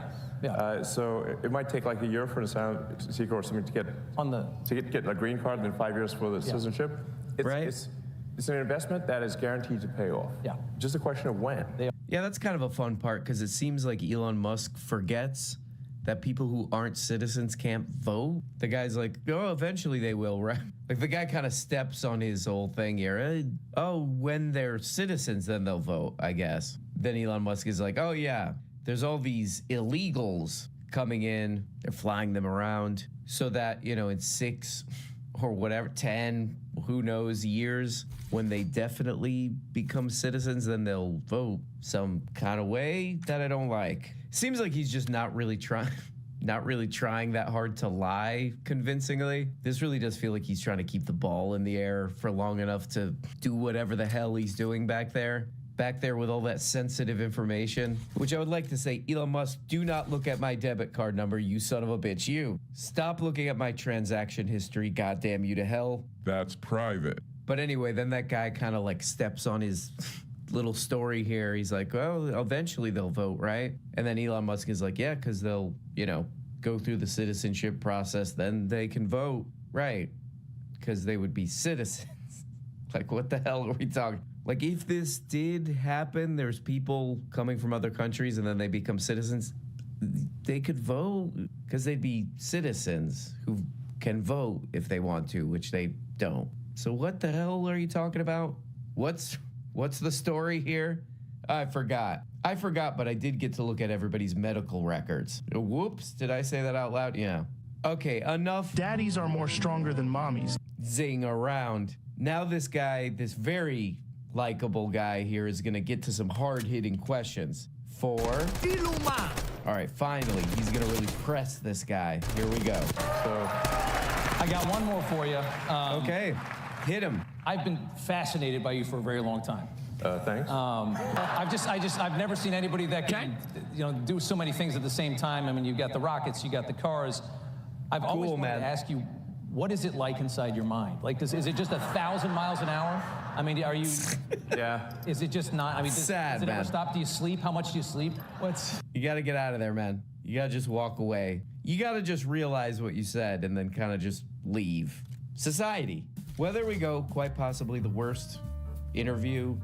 Yeah. So it might take like a year for an asylum seeker or something to get a green card, and then 5 years for the citizenship. It's an investment that is guaranteed to pay off. Yeah. Just a question of when. Yeah, that's kind of a fun part because it seems like Elon Musk forgets that people who aren't citizens can't vote. The guy's like, oh, eventually they will, right? Like the guy kind of steps on his whole thing here. Oh, when they're citizens, then they'll vote, I guess. Then Elon Musk is like, oh yeah, there's all these illegals coming in. They're flying them around so that, you know, in 6 or whatever, 10, who knows, years, when they definitely become citizens, then they'll vote some kind of way that I don't like. Seems like he's just not really trying that hard to lie convincingly. This really does feel like he's trying to keep the ball in the air for long enough to do whatever the hell he's doing back there. back there with all that sensitive information, which I would like to say, Elon Musk, do not look at my debit card number, you son of a bitch, you. Stop looking at my transaction history, goddamn you to hell. That's private. But anyway, then that guy kind of like steps on his little story here. He's like, well, eventually they'll vote, right? And then Elon Musk is like, yeah, because they'll, you know, go through the citizenship process, then they can vote, right? Because they would be citizens. Like, what the hell are we talking? Like, if this did happen, there's people coming from other countries and then they become citizens, they could vote because they'd be citizens who can vote if they want to, which they don't. So what the hell are you talking about? What's the story here? I forgot, but I did get to look at everybody's medical records. Whoops, did I say that out loud? Yeah. Okay, enough. Daddies are more stronger than mommies. Zing around. Now this guy, this very likable guy here is gonna get to some hard-hitting questions for Iluma. All right, finally, he's gonna really press this guy. Here we go. So I got one more for you. Okay, hit him. I've been fascinated by you for a very long time. Thanks. I've never seen anybody that can, you know, do so many things at the same time. I mean, you've got the rockets, you got the cars. I've always wanted to ask you, what is it like inside your mind? Like, is it just 1,000 miles an hour? I mean, are you? Yeah. Is it just not? I mean, does it ever stop? Do you sleep? How much do you sleep? You got to get out of there, man. You got to just walk away. You got to just realize what you said and then kind of just leave society. Well, there we go. Quite possibly the worst interview,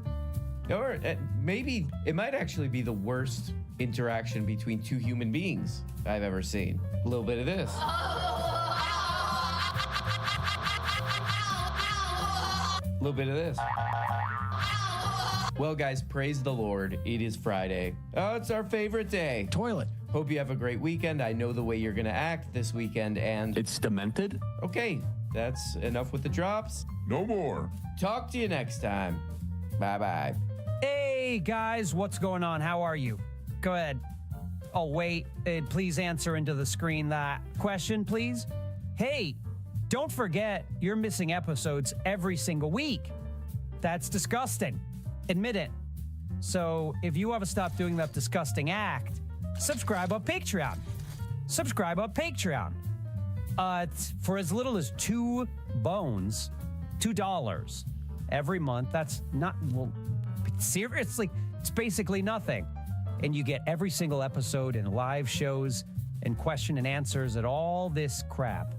or maybe it might actually be the worst interaction between two human beings I've ever seen. A little bit of this. A little bit of this. Well, guys, praise the Lord. It is Friday. Oh, it's our favorite day. Toilet. Hope you have a great weekend. I know the way you're going to act this weekend, and It's demented? okay, that's enough with the drops. No more. Talk to you next time. Bye-bye. Hey, guys, what's going on? How are you? Go ahead. Oh, wait. Please answer into the screen that question, please. Hey, don't forget you're missing episodes every single week. That's disgusting. Admit it. So if you ever stop doing that disgusting act, subscribe on Patreon. Subscribe on Patreon. It's for as little as $2 every month. That's not, well, seriously, it's basically nothing. And you get every single episode and live shows and question and answers and all this crap.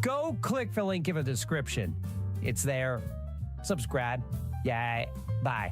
Go click the link in the description. It's there. Subscribe. Yeah. Bye.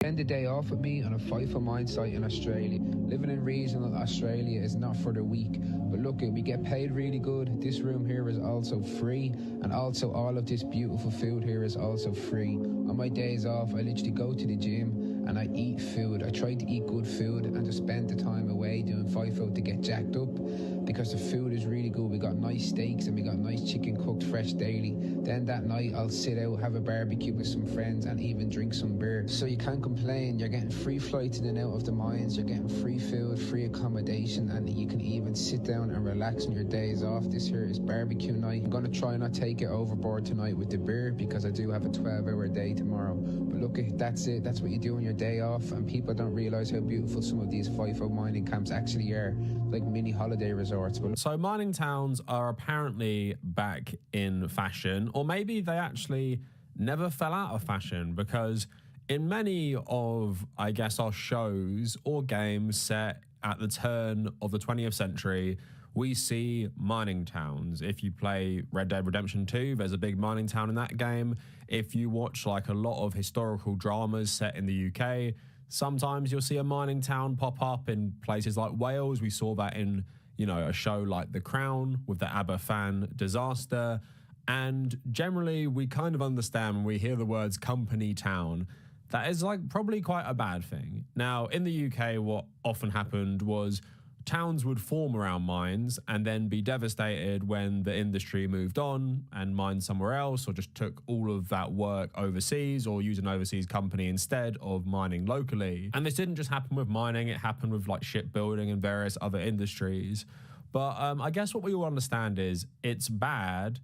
Spend a day off with me on a FIFA mine site in Australia. Living in regional Australia is not for the weak, but look, we get paid really good. This room here is also free, and also all of this beautiful food here is also free. On my days off, I literally go to the gym and I eat food. I try to eat good food and to spend the time away doing FIFO to get jacked up, because the food is really good. We got nice steaks and we got nice chicken cooked fresh daily. Then that night I'll sit out, have a barbecue with some friends and even drink some beer. So you can't complain. You're getting free flights in and out of the mines, you're getting free food, free accommodation, and you can even sit down and relax on your days off. This here is barbecue night. I'm gonna try not take it overboard tonight with the beer, because I do have a 12-hour day tomorrow. But look, that's it. That's what you do on your day off, and people don't realize how beautiful some of these FIFO mining camps actually are, like mini holiday resorts. But so mining towns are apparently back in fashion, or maybe they actually never fell out of fashion, because in many of, I guess, our shows or games set at the turn of the 20th century, we see mining towns. If you play Red Dead Redemption 2, there's a big mining town in that game. If you watch like a lot of historical dramas set in the UK, sometimes you'll see a mining town pop up in places like Wales. We saw that in, you know, a show like The Crown with the Aberfan disaster. And generally, we kind of understand when we hear the words company town, that is like probably quite a bad thing. Now, in the UK, what often happened was towns would form around mines and then be devastated when the industry moved on and mined somewhere else, or just took all of that work overseas, or used an overseas company instead of mining locally. And this didn't just happen with mining, it happened with like shipbuilding and various other industries. But I guess what we all understand is it's bad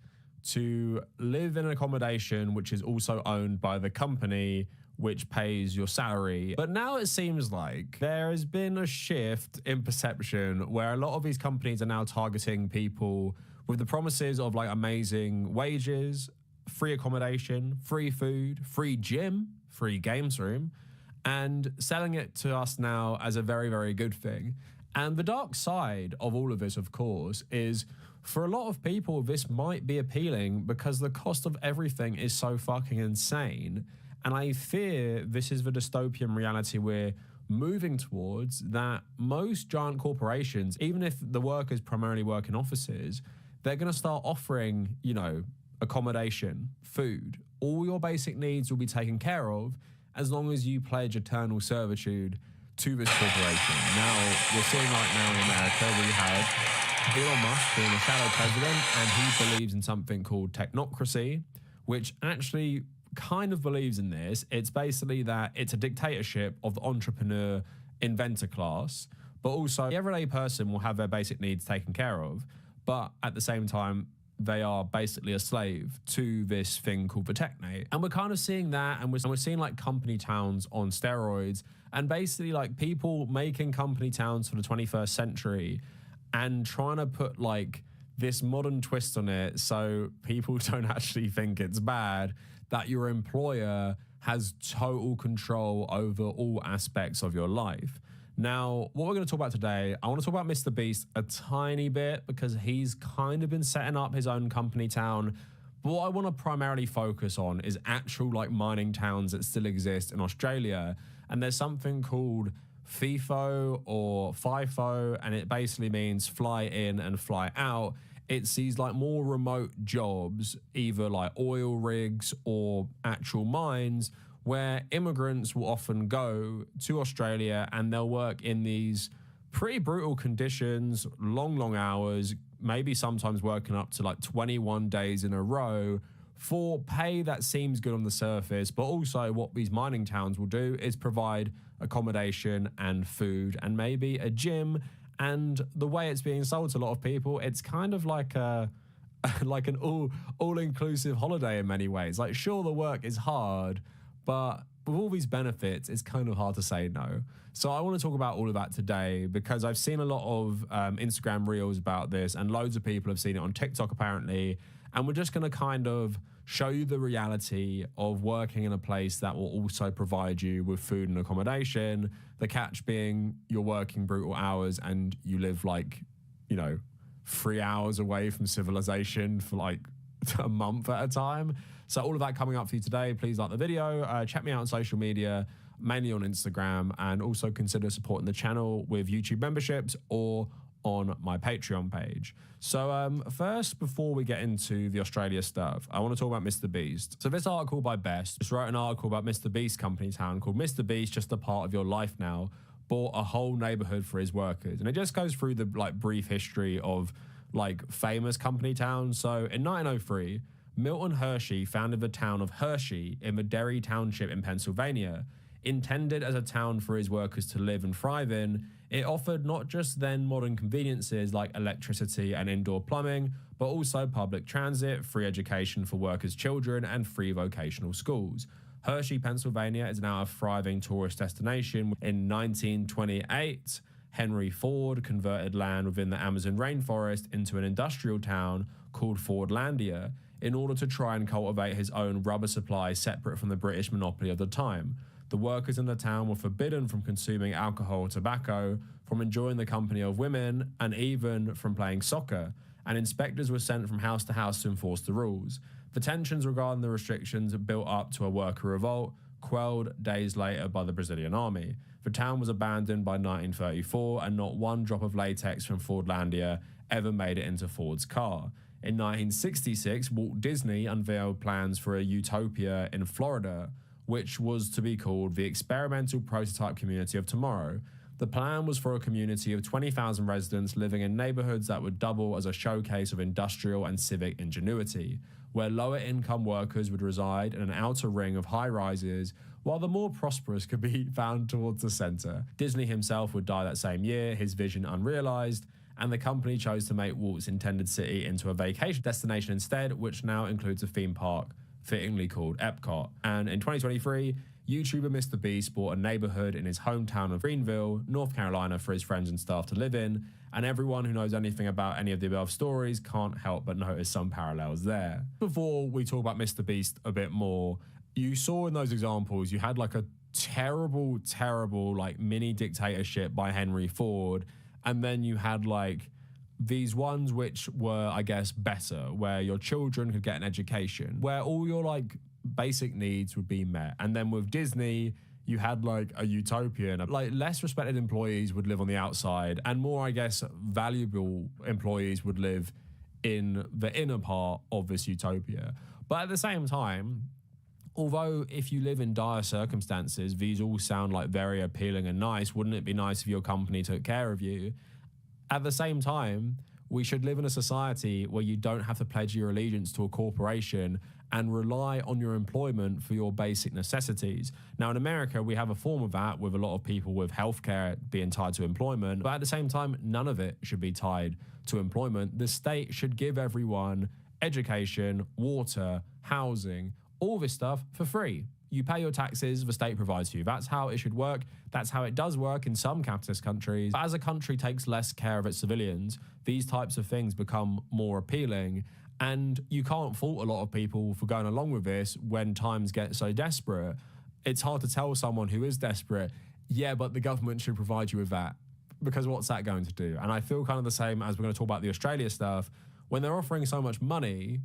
to live in an accommodation which is also owned by the company which pays your salary. But now it seems like there has been a shift in perception where a lot of these companies are now targeting people with the promises of like amazing wages, free accommodation, free food, free gym, free games room, and selling it to us now as a very, very good thing. And the dark side of all of this, of course, is for a lot of people, this might be appealing because the cost of everything is so fucking insane. And I fear this is the dystopian reality we're moving towards, that most giant corporations, even if the workers primarily work in offices, they're going to start offering, you know, accommodation, food. All your basic needs will be taken care of as long as you pledge eternal servitude to this corporation. Now, we're seeing right now in America, we have Elon Musk being a shadow president, and he believes in something called technocracy, which actually kind of believes in this. It's basically that it's a dictatorship of the entrepreneur inventor class, but also the everyday person will have their basic needs taken care of, but at the same time they are basically a slave to this thing called the technate. And we're kind of seeing that, and we're seeing like company towns on steroids, and basically like people making company towns for the 21st century and trying to put like this modern twist on it so people don't actually think it's bad, that your employer has total control over all aspects of your life. Now, what we're going to talk about today, I want to talk about Mr. Beast a tiny bit because he's kind of been setting up his own company town. But what I want to primarily focus on is actual like mining towns that still exist in Australia. And there's something called FIFO or FIFO, and it basically means fly in and fly out. It's these like more remote jobs, either like oil rigs or actual mines, where immigrants will often go to Australia and they'll work in these pretty brutal conditions, long hours, maybe sometimes working up to like 21 days in a row for pay that seems good on the surface. But also what these mining towns will do is provide accommodation and food and maybe a gym. And the way it's being sold to a lot of people, it's kind of like a like an all-inclusive holiday in many ways. Like, sure, the work is hard, but with all these benefits, it's kind of hard to say no. So I want to talk about all of that today because I've seen a lot of Instagram reels about this, and loads of people have seen it on TikTok apparently. And we're just going to kind of show you the reality of working in a place that will also provide you with food and accommodation. The catch being you're working brutal hours and you live like, you know, 3 hours away from civilization for like a month at a time. So all of that coming up for you today. Please like the video, check me out on social media, mainly on Instagram, and also consider supporting the channel with YouTube memberships or on my Patreon page. So first, before we get into the Australia stuff, I want to talk about Mr. Beast. So this article by Best just wrote an article about Mr. Beast company town called Mr. Beast Just a Part of Your Life Now bought a whole neighborhood for his workers. And it just goes through the like brief history of like famous company towns. So in 1903, Milton Hershey founded the town of Hershey in the Derry Township in Pennsylvania. Intended as a town for his workers to live and thrive in, it offered not just then modern conveniences like electricity and indoor plumbing, but also public transit, free education for workers' children, and free vocational schools. Hershey, Pennsylvania is now a thriving tourist destination. In 1928, Henry Ford converted land within the Amazon rainforest into an industrial town called Fordlandia in order to try and cultivate his own rubber supply separate from the British monopoly of the time. The workers in the town were forbidden from consuming alcohol or tobacco, from enjoying the company of women, and even from playing soccer, and inspectors were sent from house to house to enforce the rules. The tensions regarding the restrictions built up to a worker revolt, quelled days later by the Brazilian army. The town was abandoned by 1934, and not one drop of latex from Fordlandia ever made it into Ford's car. In 1966, Walt Disney unveiled plans for a utopia in Florida, which was to be called the Experimental Prototype Community of Tomorrow. The plan was for a community of 20,000 residents living in neighborhoods that would double as a showcase of industrial and civic ingenuity, where lower-income workers would reside in an outer ring of high-rises, while the more prosperous could be found towards the center. Disney himself would die that same year, his vision unrealized, and the company chose to make Walt's intended city into a vacation destination instead, which now includes a theme park fittingly called Epcot. And in 2023, YouTuber Mr. Beast bought a neighborhood in his hometown of Greenville, North Carolina for his friends and staff to live in, and everyone who knows anything about any of the above stories can't help but notice some parallels there. Before we talk about Mr. Beast a bit more, you saw in those examples, you had like a terrible like mini dictatorship by Henry Ford, and then you had like these ones which were, I guess, better, where your children could get an education, where all your like basic needs would be met. And then with Disney, you had like a utopia, and like less respected employees would live on the outside, and more, I guess, valuable employees would live in the inner part of this utopia. But at the same time, although if you live in dire circumstances, these all sound like very appealing and nice, wouldn't it be nice if your company took care of you? At the same time, we should live in a society where you don't have to pledge your allegiance to a corporation and rely on your employment for your basic necessities. Now, in America, we have a form of that with a lot of people with healthcare being tied to employment, but at the same time, none of it should be tied to employment. The state should give everyone education, water, housing, all this stuff for free. You pay your taxes, the state provides for you. That's how it should work. That's how it does work in some capitalist countries. But as a country takes less care of its civilians, these types of things become more appealing. And you can't fault a lot of people for going along with this when times get so desperate. It's hard to tell someone who is desperate, yeah, but the government should provide you with that. Because what's that going to do? And I feel kind of the same as we're going to talk about the Australia stuff. When they're offering so much money,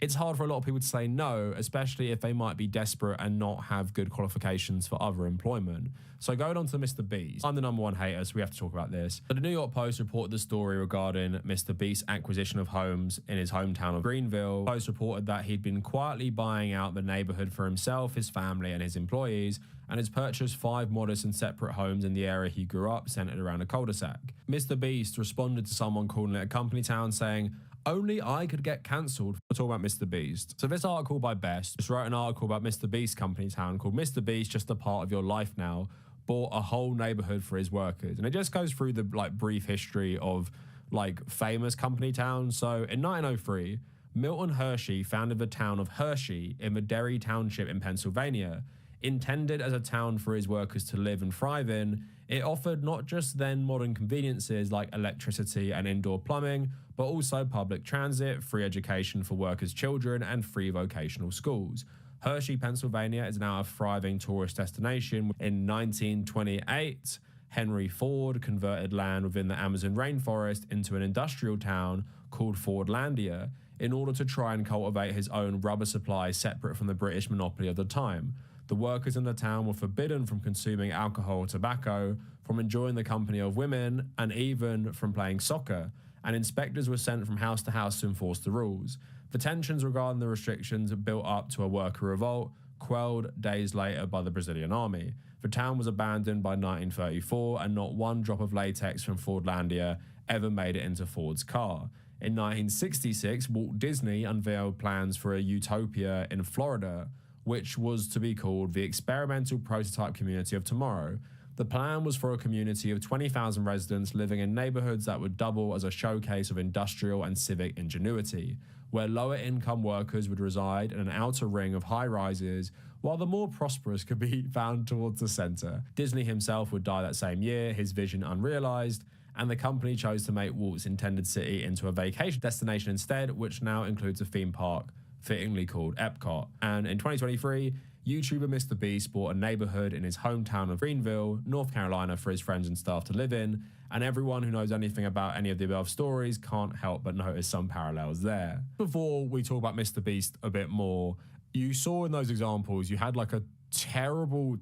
it's hard for a lot of people to say no, especially if they might be desperate and not have good qualifications for other employment. So going on to Mr. Beast, I'm the #1 hater, so we have to talk about this. But the New York Post reported the story regarding Mr. Beast's acquisition of homes in his hometown of Greenville. The Post reported that he'd been quietly buying out the neighborhood for himself, his family, and his employees, and has purchased 5 modest and separate homes in the area he grew up, centered around a cul-de-sac. Mr. Beast responded to someone calling it a company town, saying, "Only I could get cancelled for talking about Mr. Beast." So this article by Best just wrote an article about Mr. Beast company town called "Mr. Beast, Just a Part of Your Life Now, Bought a Whole Neighborhood for His Workers." And it just goes through the like brief history of like famous company towns. So in 1903, Milton Hershey founded the town of Hershey in the Derry Township in Pennsylvania. Intended as a town for his workers to live and thrive in, it offered not just then modern conveniences like electricity and indoor plumbing, but also public transit, free education for workers' children, and free vocational schools. Hershey, Pennsylvania is now a thriving tourist destination. In 1928, Henry Ford converted land within the Amazon rainforest into an industrial town called Fordlandia in order to try and cultivate his own rubber supply separate from the British monopoly of the time. The workers in the town were forbidden from consuming alcohol or tobacco, from enjoying the company of women, and even from playing soccer, and inspectors were sent from house to house to enforce the rules. The tensions regarding the restrictions built up to a worker revolt, quelled days later by the Brazilian army. The town was abandoned by 1934, and not one drop of latex from Fordlandia ever made it into Ford's car. In 1966, Walt Disney unveiled plans for a utopia in Florida, which was to be called the Experimental Prototype Community of Tomorrow. The plan was for a community of 20,000 residents living in neighborhoods that would double as a showcase of industrial and civic ingenuity, where lower-income workers would reside in an outer ring of high-rises, while the more prosperous could be found towards the center. Disney himself would die that same year, his vision unrealized, and the company chose to make Walt's intended city into a vacation destination instead, which now includes a theme park fittingly called Epcot. And in 2023, YouTuber Mr. Beast bought a neighborhood in his hometown of Greenville, North Carolina for his friends and staff to live in, and everyone who knows anything about any of the above stories can't help but notice some parallels there. Before we talk about Mr. Beast a bit more, you saw in those examples, you had like a terrible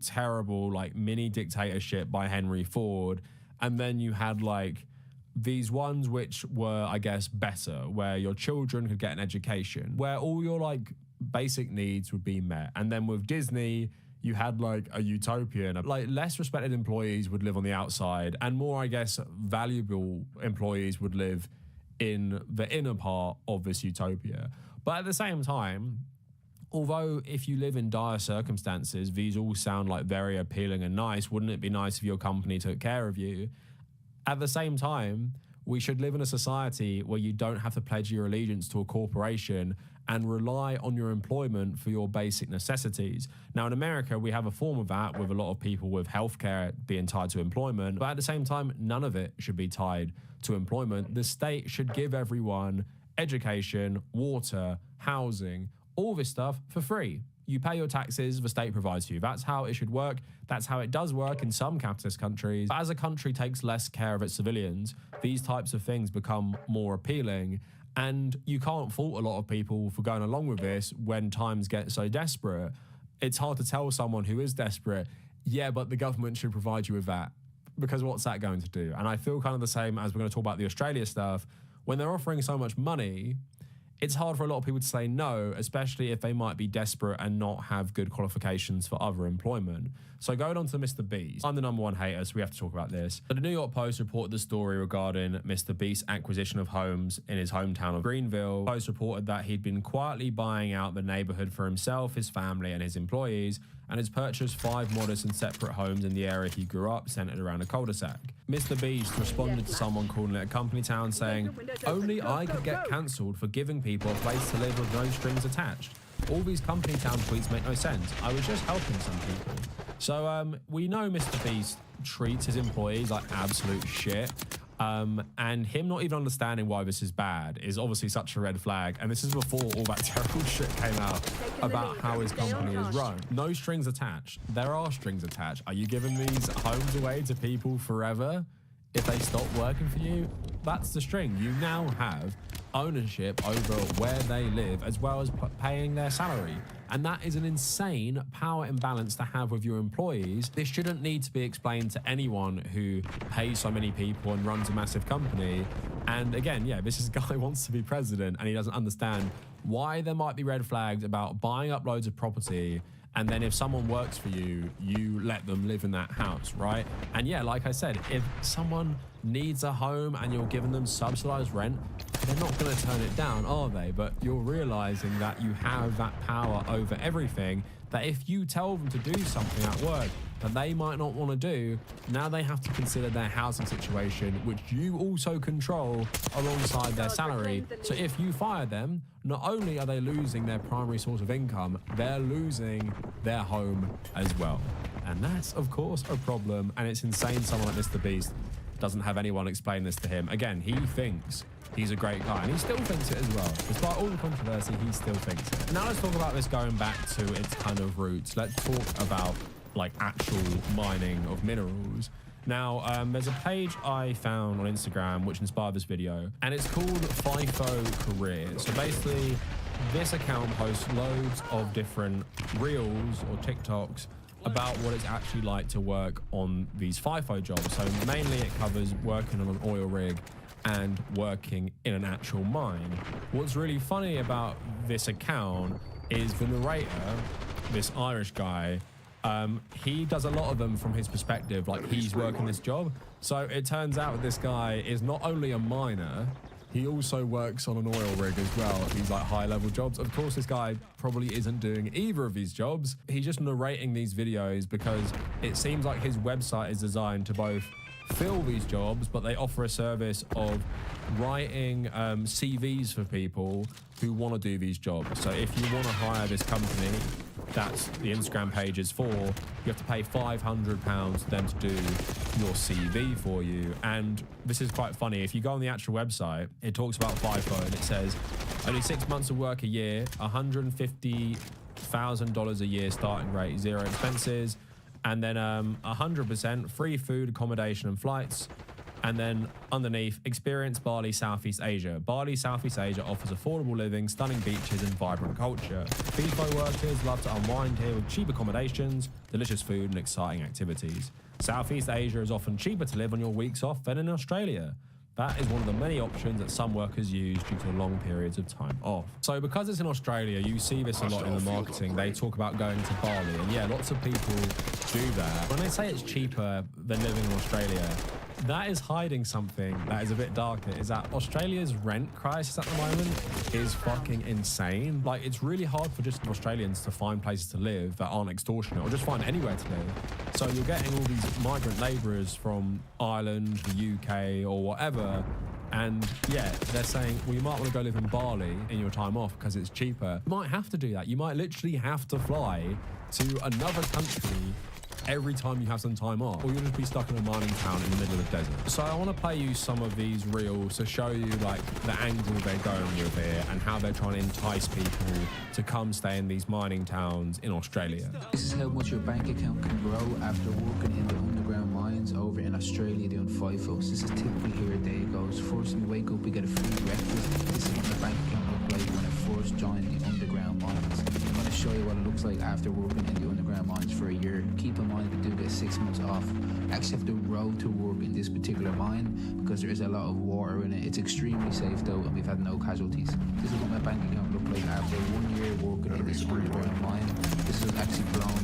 like mini dictatorship by Henry Ford, and then you had like these ones which were, I guess, better, where your children could get an education, where all your like basic needs would be met. And then with Disney, you had like a utopia, and like less respected employees would live on the outside, and more, I guess, valuable employees would live in the inner part of this utopia. But at the same time, although if you live in dire circumstances, these all sound like very appealing and nice, wouldn't it be nice if your company took care of you? At the same time, we should live in a society where you don't have to pledge your allegiance to a corporation and rely on your employment for your basic necessities. Now, in America, we have a form of that with a lot of people with healthcare being tied to employment, but at the same time, none of it should be tied to employment. The state should give everyone education, water, housing, all this stuff for free. You pay your taxes, the state provides for you. That's how it should work. That's how it does work in some capitalist countries. But as a country takes less care of its civilians, these types of things become more appealing. And you can't fault a lot of people for going along with this when times get so desperate. It's hard to tell someone who is desperate, yeah, but the government should provide you with that. Because what's that going to do? And I feel kind of the same as we're going to talk about the Australia stuff. When they're offering so much money, it's hard for a lot of people to say no, especially if they might be desperate and not have good qualifications for other employment. So going on to Mr. Beast, I'm the #1 hater, so we have to talk about this. But the New York Post reported the story regarding Mr. Beast's acquisition of homes in his hometown of Greenville. The Post reported that he'd been quietly buying out the neighborhood for himself, his family, and his employees, and has purchased 5 modest and separate homes in the area he grew up, centered around a cul-de-sac. Mr. Beast responded to someone calling it a company town, saying, "Only I could get cancelled for giving people a place to live with no strings attached. All these company town tweets make no sense. I was just helping some people." So we know Mr. Beast treats his employees like absolute shit. And him not even understanding why this is bad is obviously such a red flag. And this is before all that terrible shit came out about how his company is run. No strings attached. There are strings attached. Are you giving these homes away to people forever if they stop working for you? That's the string. You now have ownership over where they live as well as paying their salary. And that is an insane power imbalance to have with your employees. This shouldn't need to be explained to anyone who pays so many people and runs a massive company. And again, yeah, this is a guy who wants to be president and he doesn't understand why there might be red flags about buying up loads of property. And then if someone works for you, you let them live in that house, right? And yeah, like I said, if someone needs a home and you're giving them subsidized rent, they're not going to turn it down, are they? But you're realizing that you have that power over everything, that if you tell them to do something at work that they might not want to do, now they have to consider their housing situation, which you also control alongside their salary. So if you fire them, not only are they losing their primary source of income, they're losing their home as well. And that's, of course, a problem. And it's insane someone like Mr. Beast doesn't have anyone explain this to him. Again, he thinks he's a great guy, and he still thinks it as well. Despite all the controversy, he still thinks it. Now let's talk about this going back to its kind of roots. Let's talk about like actual mining of minerals. Now, there's a page I found on Instagram which inspired this video, and it's called FIFO Career. So basically, this account posts loads of different reels or TikToks about what it's actually like to work on these FIFO jobs. So mainly it covers working on an oil rig and working in an actual mine. What's really funny about this account is the narrator, this Irish guy, he does a lot of them from his perspective, like he's working this job. So it turns out this guy is not only a miner, he also works on an oil rig as well, these like high level jobs. Of course, this guy probably isn't doing either of these jobs. He's just narrating these videos because it seems like his website is designed to both fill these jobs, but they offer a service of writing CVs for people who want to do these jobs. So if you want to hire this company, that's the Instagram page is for, you have to pay £500 for them to do your CV for you. And this is quite funny. If you go on the actual website, it talks about FIFO and it says only 6 months of work a year, $150,000 a year starting rate, 0 expenses, and then 100% free food, accommodation, and flights. And then underneath, experience Bali, Southeast Asia. Bali, Southeast Asia offers affordable living, stunning beaches, and vibrant culture. FIFO workers love to unwind here with cheap accommodations, delicious food, and exciting activities. Southeast Asia is often cheaper to live on your weeks off than in Australia. That is one of the many options that some workers use due to long periods of time off. So because it's in Australia, you see this a lot in the marketing. They talk about going to Bali, and yeah, lots of people do that. When they say it's cheaper than living in Australia, that is hiding something that is a bit darker, is that Australia's rent crisis at the moment is fucking insane. Like, it's really hard for just Australians to find places to live that aren't extortionate, or just find anywhere to live. So you're getting all these migrant labourers from Ireland, the UK, or whatever, and yeah, they're saying, well, you might want to go live in Bali in your time off because it's cheaper. You might have to do that. You might literally have to fly to another country every time you have some time off, or you'll just be stuck in a mining town in the middle of the desert. So I want to play you some of these reels to show you like the angle they're going with here and how they're trying to entice people to come stay in these mining towns in Australia. This is how much your bank account can grow after working in the underground mines over in Australia doing FIFOs. This is typically here a day goes. First we wake up, we get a free breakfast. This is what the bank account looked like when I first joined the underground mines. I'm going to show you what it looks like after working in the underground mines for a year. Keep in mind, we do get 6 months off. I actually have to row to work in this particular mine because there is a lot of water in it. It's extremely safe though, and we've had no casualties. This is what my bank account looked like after 1 year working in this underground mine. This is actually blown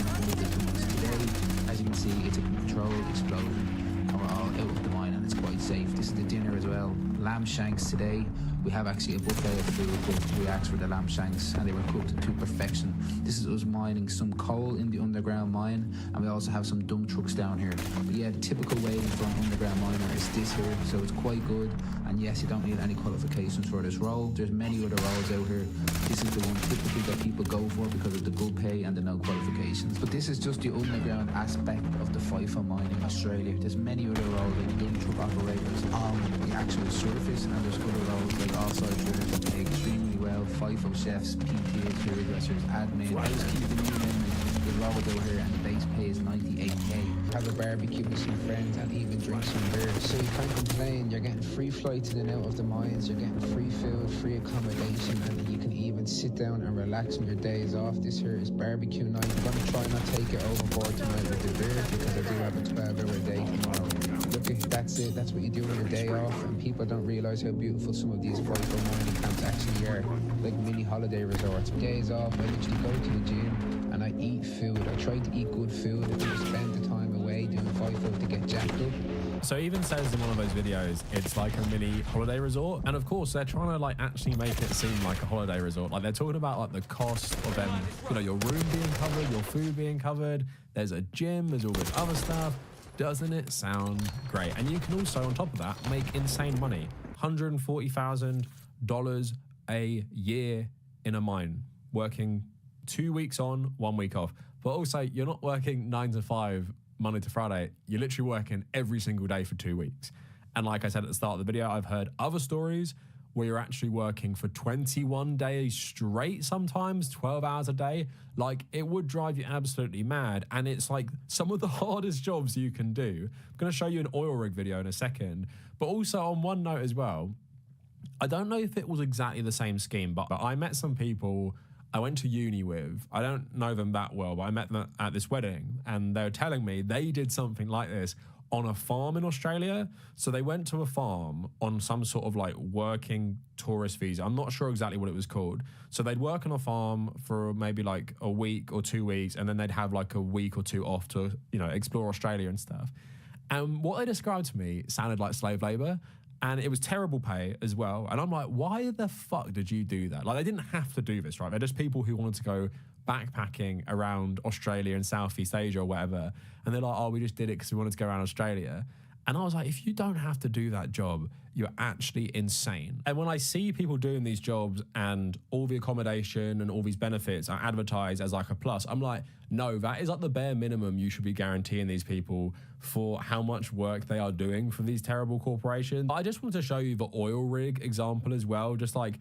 today. As you can see, it's a controlled explosion, and we're all out of the mine, and it's quite safe. This is the dinner as well. Lamb shanks today. We have actually a buffet of food, but we asked for the lamb shanks and they were cooked to perfection. This is us mining some coal in the underground mine, and we also have some dump trucks down here. But yeah, the typical wage for an underground miner is this here, so it's quite good. And yes, you don't need any qualifications for this role. There's many other roles out here. This is the one typically that people go for because of the good pay and the no qualifications. But this is just the underground aspect of the FIFO mine in Australia. There's many other roles like dump truck operators on the actual surface, and there's other roles like offsite drillers that pay extremely well. FIFO chefs, PTs, hairdressers, admin, housekeeping, you name it. The roles out here, and the base pay is 98k. Have a barbecue with some friends and even drink some beer. So you can't complain. You're getting free flights in and out of the mines. You're getting free food, free accommodation, and you can even sit down and relax on your days off. This here is barbecue night. I'm going to try not take it overboard tonight with the beer because I do have a 12-hour day tomorrow. Look, that's it. That's what you do on your day off, and people don't realize how beautiful some of these FIFO mining camps actually are, like mini holiday resorts. Days off, I literally go to the gym and I eat food. I try to eat good food and just spend the time away doing FIFO to get jacked up. So even says in one of those videos, it's like a mini holiday resort. And of course, they're trying to like actually make it seem like a holiday resort. Like they're talking about like the cost of them, you know, your room being covered, your food being covered. There's a gym, there's all this other stuff. Doesn't it sound great? And you can also, on top of that, make insane money. $140,000 a year in a mine, working 2 weeks on, 1 week off. But also, you're not working 9 to 5, Monday to Friday. You're literally working every single day for 2 weeks. And like I said at the start of the video, I've heard other stories where you're actually working for 21 days straight, sometimes 12 hours a day. Like, it would drive you absolutely mad. And it's like some of the hardest jobs you can do. I'm going to show you an oil rig video in a second. But also on one note as well, I don't know if it was exactly the same scheme, but I met some people I went to uni with. I don't know them that well, but I met them at this wedding, and they were telling me they did something like this on a farm in Australia. So they went to a farm on some sort of like working tourist visa. I'm not sure exactly what it was called. So they'd work on a farm for maybe like a week or 2 weeks, and then they'd have like a week or two off to, you know, explore Australia and stuff. And what they described to me sounded like slave labor. And it was terrible pay as well. And I'm like, why the fuck did you do that? Like, they didn't have to do this, right? They're just people who wanted to go backpacking around Australia and Southeast Asia or whatever. And they're like, oh, we just did it because we wanted to go around Australia. And I was like, if you don't have to do that job, you're actually insane. And when I see people doing these jobs and all the accommodation and all these benefits are advertised as like a plus, I'm like, no, that is like the bare minimum you should be guaranteeing these people for how much work they are doing for these terrible corporations. I just wanted to show you the oil rig example as well. Just like,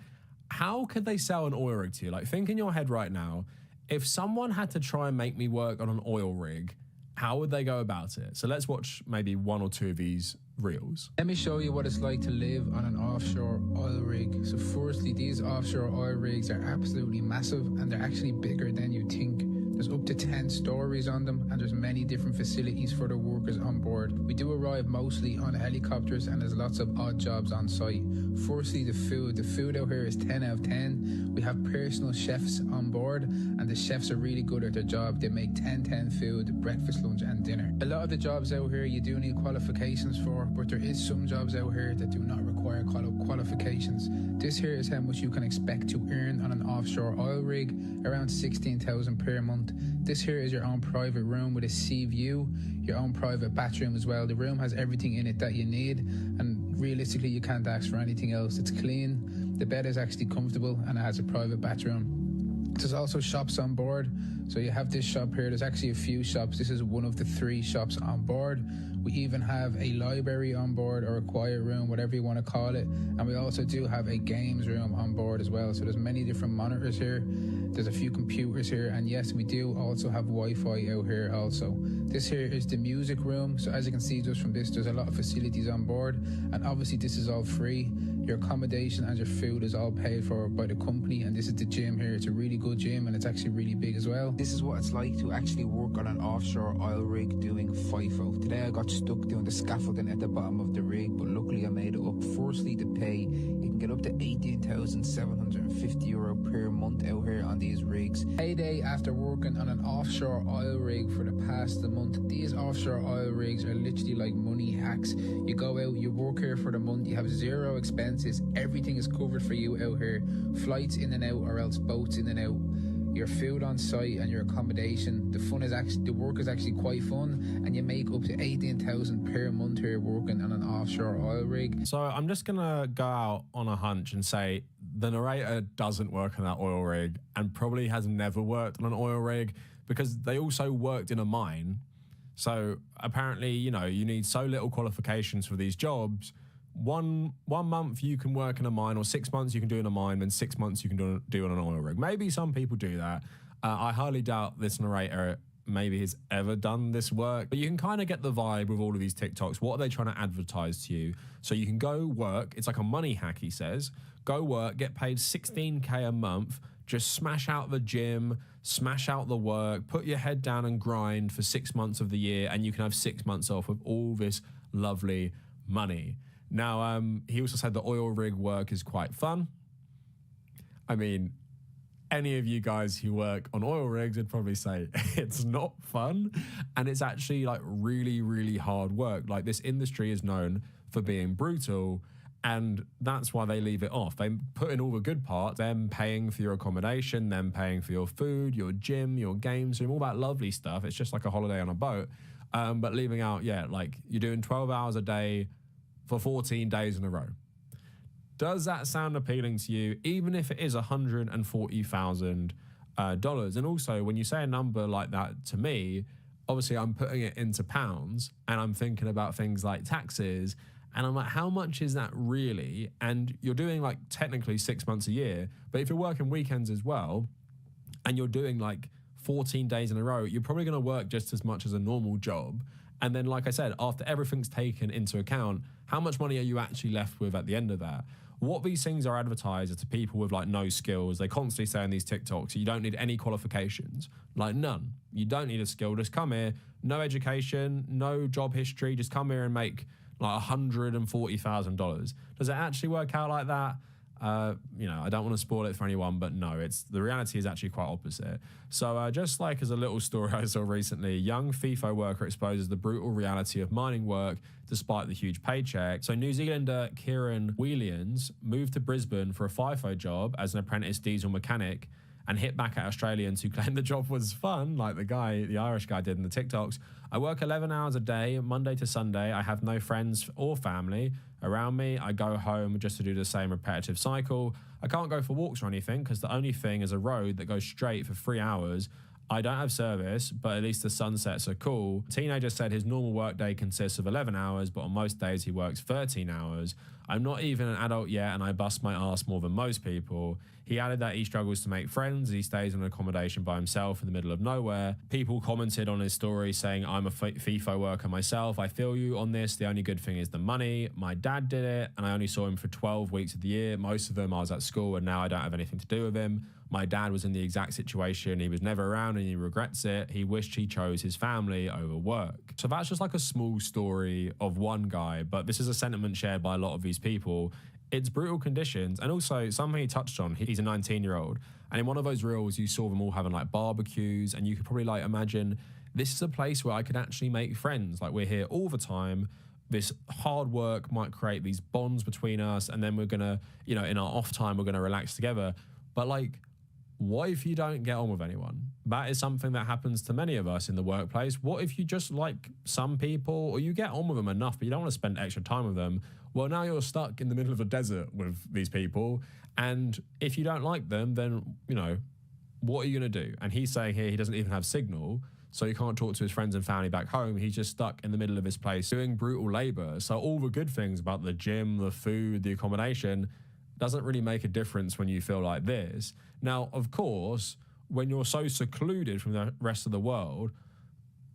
how could they sell an oil rig to you? Like, think in your head right now, if someone had to try and make me work on an oil rig, how would they go about it? So let's watch maybe 1 or 2 of these reels. Let me show you what it's like to live on an offshore oil rig. So firstly, these offshore oil rigs are absolutely massive, and they're actually bigger than you think. There's up to 10 stories on them, and there's many different facilities for the workers on board. We do arrive mostly on helicopters, and there's lots of odd jobs on site. Firstly, the food. The food out here is 10 out of 10. We have personal chefs on board, and the chefs are really good at their job. They make 10-10 food, breakfast, lunch, and dinner. A lot of the jobs out here you do need qualifications for, but there is some jobs out here that do not require qualifications. This here is how much you can expect to earn on an offshore oil rig, around 16,000 per month. This here is your own private room with a sea view, your own private bathroom as well. The room has everything in it that you need, and realistically you can't ask for anything else. It's clean, the bed is actually comfortable, and it has a private bathroom. There's also shops on board. So you have this shop here. There's actually a few shops. This is one of the 3 shops on board. We even have a library on board, or a quiet room, whatever you want to call it. And we also do have a games room on board as well. So there's many different monitors here. There's a few computers here. And yes, we do also have Wi-Fi out here also. This here is the music room. So as you can see just from this, there's a lot of facilities on board. And obviously this is all free. Your accommodation and your food is all paid for by the company. And this is the gym here. It's a really good gym, and it's actually really big as well. This is what it's like to actually work on an offshore oil rig doing FIFO. Today I got stuck doing the scaffolding at the bottom of the rig, but luckily I made it up. Firstly, the pay. You can get up to €18,750 per month out here on these rigs. Payday after working on an offshore oil rig for the past month. These offshore oil rigs are literally like money hacks. You go out, you work here for the month, you have 0 expenses. Everything is covered for you out here. Flights in and out, or else boats in and out. Your food on site and your accommodation. The work is actually quite fun, and you make up to 18,000 per month here working on an offshore oil rig. So I'm just gonna go out on a hunch and say the narrator doesn't work on that oil rig, and probably has never worked on an oil rig, because they also worked in a mine. So apparently, you know, you need so little qualifications for these jobs. One month you can work in a mine, or 6 months you can do in a mine, then 6 months you can do on an oil rig. Maybe some people do that. I highly doubt this narrator maybe has ever done this work, but you can kind of get the vibe with all of these TikToks. What are they trying to advertise to you? So you can go work. It's like a money hack, he says. Go work, get paid 16K a month, just smash out the gym, smash out the work, put your head down and grind for 6 months of the year, and you can have 6 months off with all this lovely money. Now, he also said the oil rig work is quite fun. I mean, any of you guys who work on oil rigs would probably say it's not fun, and it's actually like really, really hard work. Like, this industry is known for being brutal, and that's why they leave it off. They put in all the good parts, them paying for your accommodation, them paying for your food, your gym, your games room, all that lovely stuff. It's just like a holiday on a boat. But leaving out, yeah, like you're doing 12 hours a day for 14 days in a row. Does that sound appealing to you, even if it is $140,000? And also, when you say a number like that to me, obviously I'm putting it into pounds, and I'm thinking about things like taxes, and I'm like, how much is that really? And you're doing like technically 6 months a year, but if you're working weekends as well, and you're doing like 14 days in a row, you're probably going to work just as much as a normal job. And then, like I said, after everything's taken into account, how much money are you actually left with at the end of that? What these things are advertised to people with like no skills. They constantly say in these TikToks, you don't need any qualifications, like none. You don't need a skill. Just come here, no education, no job history. Just come here and make like $140,000. Does it actually work out like that? You know, I don't want to spoil it for anyone, but no, the reality is actually quite opposite. So just like as a little story I saw recently, young FIFO worker exposes the brutal reality of mining work despite the huge paycheck. So New Zealander Kieran Wheelians moved to Brisbane for a FIFO job as an apprentice diesel mechanic, and hit back at Australians who claimed the job was fun, like the Irish guy did in the TikToks. I work 11 hours a day, Monday to Sunday. I have no friends or family around me. I go home just to do the same repetitive cycle. I can't go for walks or anything because the only thing is a road that goes straight for 3 hours. I don't have service, but at least the sunsets are cool. Teenager said his normal workday consists of 11 hours, but on most days he works 13 hours. I'm not even an adult yet and I bust my ass more than most people. He added that he struggles to make friends. He stays in an accommodation by himself in the middle of nowhere. People commented on his story saying, I'm a FIFO worker myself. I feel you on this. The only good thing is the money. My dad did it and I only saw him for 12 weeks of the year. Most of them I was at school and now I don't have anything to do with him. My dad was in the exact situation. He was never around and he regrets it. He wished he chose his family over work. So that's just like a small story of one guy, but this is a sentiment shared by a lot of these people. It's brutal conditions, and also something he touched on. He's a 19-year-old, and in one of those reels, you saw them all having like barbecues, and you could probably like imagine this is a place where I could actually make friends. Like we're here all the time. This hard work might create these bonds between us, and then we're gonna, you know, in our off time, we're gonna relax together. But like, what if you don't get on with anyone? That is something that happens to many of us in the workplace. What if you just like some people, or you get on with them enough, but you don't want to spend extra time with them? Well, now you're stuck in the middle of a desert with these people. And if you don't like them, then, you know, what are you going to do? And he's saying here he doesn't even have signal, so he can't talk to his friends and family back home. He's just stuck in the middle of his place doing brutal labor. So all the good things about the gym, the food, the accommodation doesn't really make a difference when you feel like this. Now, of course, when you're so secluded from the rest of the world,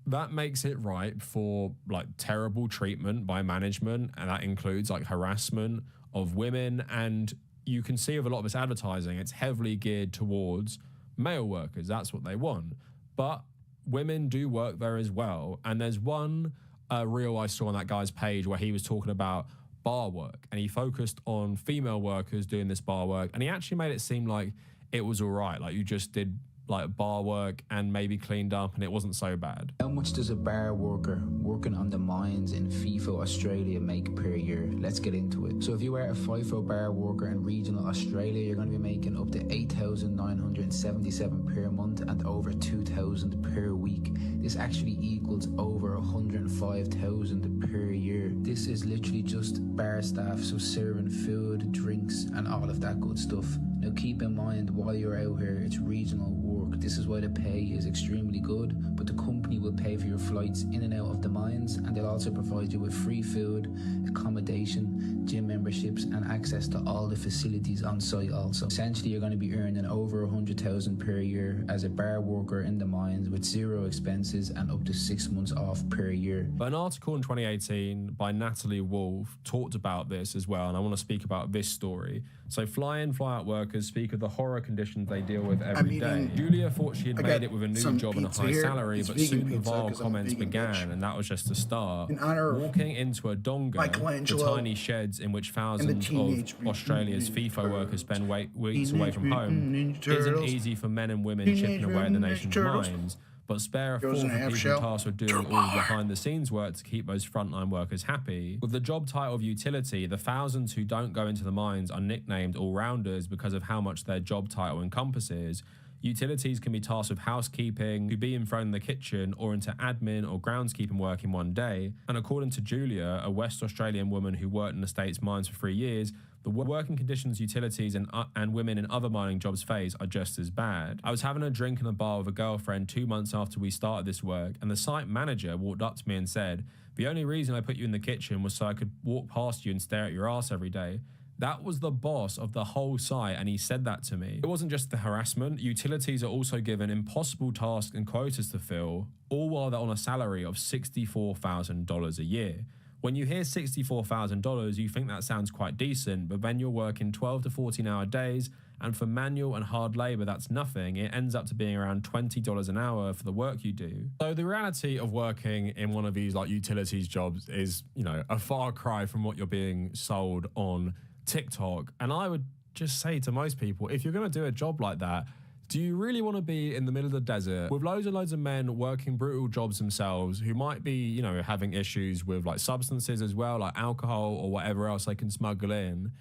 that makes it ripe for like terrible treatment by management, and that includes like harassment of women. And you can see with a lot of this advertising, it's heavily geared towards male workers. That's what they want. But women do work there as well. And there's one reel I saw on that guy's page where he was talking about bar work, and he focused on female workers doing this bar work, and he actually made it seem like it was all right, like you just did like bar work and maybe cleaned up and it wasn't so bad. How much does a bar worker working on the mines in FIFO Australia make per year? Let's get into it. So if you are a FIFO bar worker in regional Australia, you're going to be making up to 8,977 per month and over 2,000 per week. This actually equals over 105,000 per year. This is literally just bar staff, so serving food, drinks, and all of that good stuff. Now keep in mind, while you're out here, it's regional work. This is why the pay is extremely good, but the company will pay for your flights in and out of the mines, and they'll also provide you with free food, accommodation, gym memberships, and access to all the facilities on site also. Essentially, you're going to be earning over 100,000 per year as a bar worker in the mines with zero expenses and up to 6 months off per year. But an article in 2018 by Natalie Wolf talked about this as well, and I want to speak about this story. So fly-in, fly-out workers speak of the horror conditions they deal with every day. Julia thought she had made it with a new job and a high salary, but soon the vile comments began, and that was just the start. Walking into a donga, the tiny sheds in which thousands of Australia's FIFO workers spend weeks away from home, isn't easy for men and women chipping away at the nation's mines. But spare a fourth of people tasked with doing all the behind-the-scenes work to keep those frontline workers happy. With the job title of utility, the thousands who don't go into the mines are nicknamed all-rounders because of how much their job title encompasses. Utilities can be tasked with housekeeping, to being thrown in the kitchen, or into admin or groundskeeping work in one day. And according to Julia, a West Australian woman who worked in the state's mines for 3 years, the working conditions utilities and women in other mining jobs face are just as bad. I was having a drink in a bar with a girlfriend 2 months after we started this work, and the site manager walked up to me and said, "The only reason I put you in the kitchen was so I could walk past you and stare at your ass every day." That was the boss of the whole site, and he said that to me. It wasn't just the harassment. Utilities are also given impossible tasks and quotas to fill, all while they're on a salary of $64,000 a year. When you hear $64,000, you think that sounds quite decent, but then you're working 12 to 14-hour days, and for manual and hard labor, that's nothing. It ends up to being around $20 an hour for the work you do. So the reality of working in one of these like utilities jobs is, you know, a far cry from what you're being sold on TikTok. And I would just say to most people, if you're going to do a job like that, do you really want to be in the middle of the desert with loads and loads of men working brutal jobs themselves who might be, you know, having issues with like substances as well, like alcohol or whatever else they can smuggle in,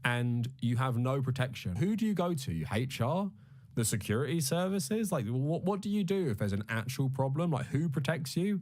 and you have no protection? Who do you go to? HR? The security services? Like, what do you do if there's an actual problem? Like, who protects you?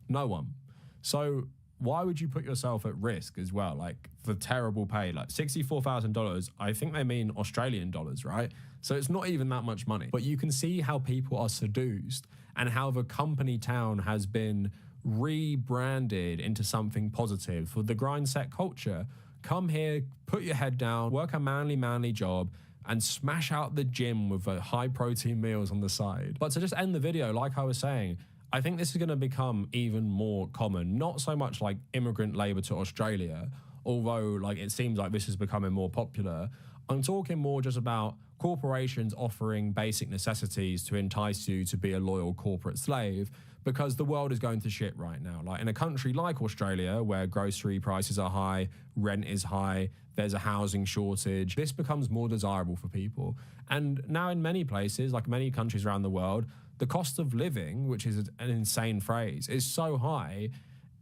No one. So why would you put yourself at risk as well? Like, for terrible pay, like $64,000, I think they mean Australian dollars, right? So it's not even that much money. But you can see how people are seduced and how the company town has been rebranded into something positive for the grind set culture. come here, put your head down, work a manly job, and smash out the gym with high protein meals on the side. But to just end the video, like I was saying, I think this is going to become even more common. Not so much like immigrant labor to Australia, although like it seems like this is becoming more popular. I'm talking more just about corporations offering basic necessities to entice you to be a loyal corporate slave, because the world is going to shit right now. Like in a country like Australia, where grocery prices are high, rent is high, there's a housing shortage, this becomes more desirable for people. And now in many places, like many countries around the world, the cost of living, which is an insane phrase, is so high.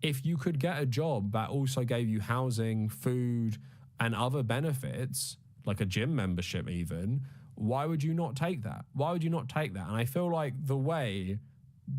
If you could get a job that also gave you housing, food, and other benefits, like a gym membership even, why would you not take that? Why would you not take that? And I feel like the way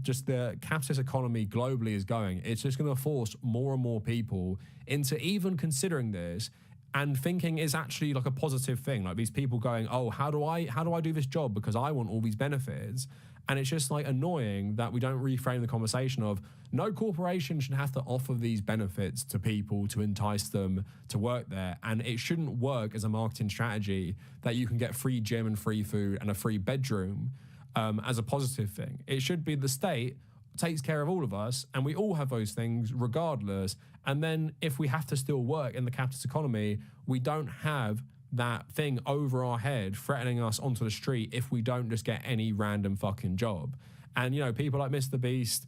just the capitalist economy globally is going, it's just going to force more and more people into even considering this and thinking is actually like a positive thing. Like these people going, oh, how do I do this job because I want all these benefits? And it's just like annoying that we don't reframe the conversation of no corporation should have to offer these benefits to people to entice them to work there. And it shouldn't work as a marketing strategy that you can get free gym and free food and a free bedroom as a positive thing. It should be the state takes care of all of us and we all have those things regardless. And then if we have to still work in the capitalist economy, we don't have that thing over our head threatening us onto the street if we don't just get any random fucking job. And, you know, people like Mr. Beast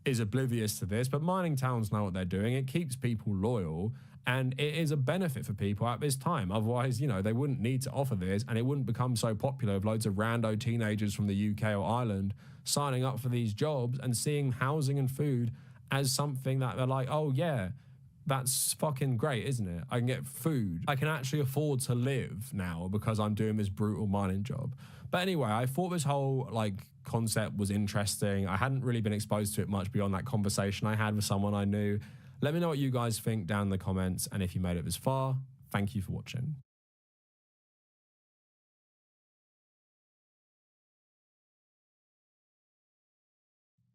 is oblivious to this, but mining towns know what they're doing. It keeps people loyal and it is a benefit for people at this time. Otherwise, you know, they wouldn't need to offer this and it wouldn't become so popular with loads of rando teenagers from the UK or Ireland signing up for these jobs and seeing housing and food as something that they're like, oh yeah, that's fucking great, isn't it? I can get food. I can actually afford to live now because I'm doing this brutal mining job. But anyway, I thought this whole like concept was interesting. I hadn't really been exposed to it much beyond that conversation I had with someone I knew. Let me know what you guys think down in the comments. And if you made it this far, thank you for watching.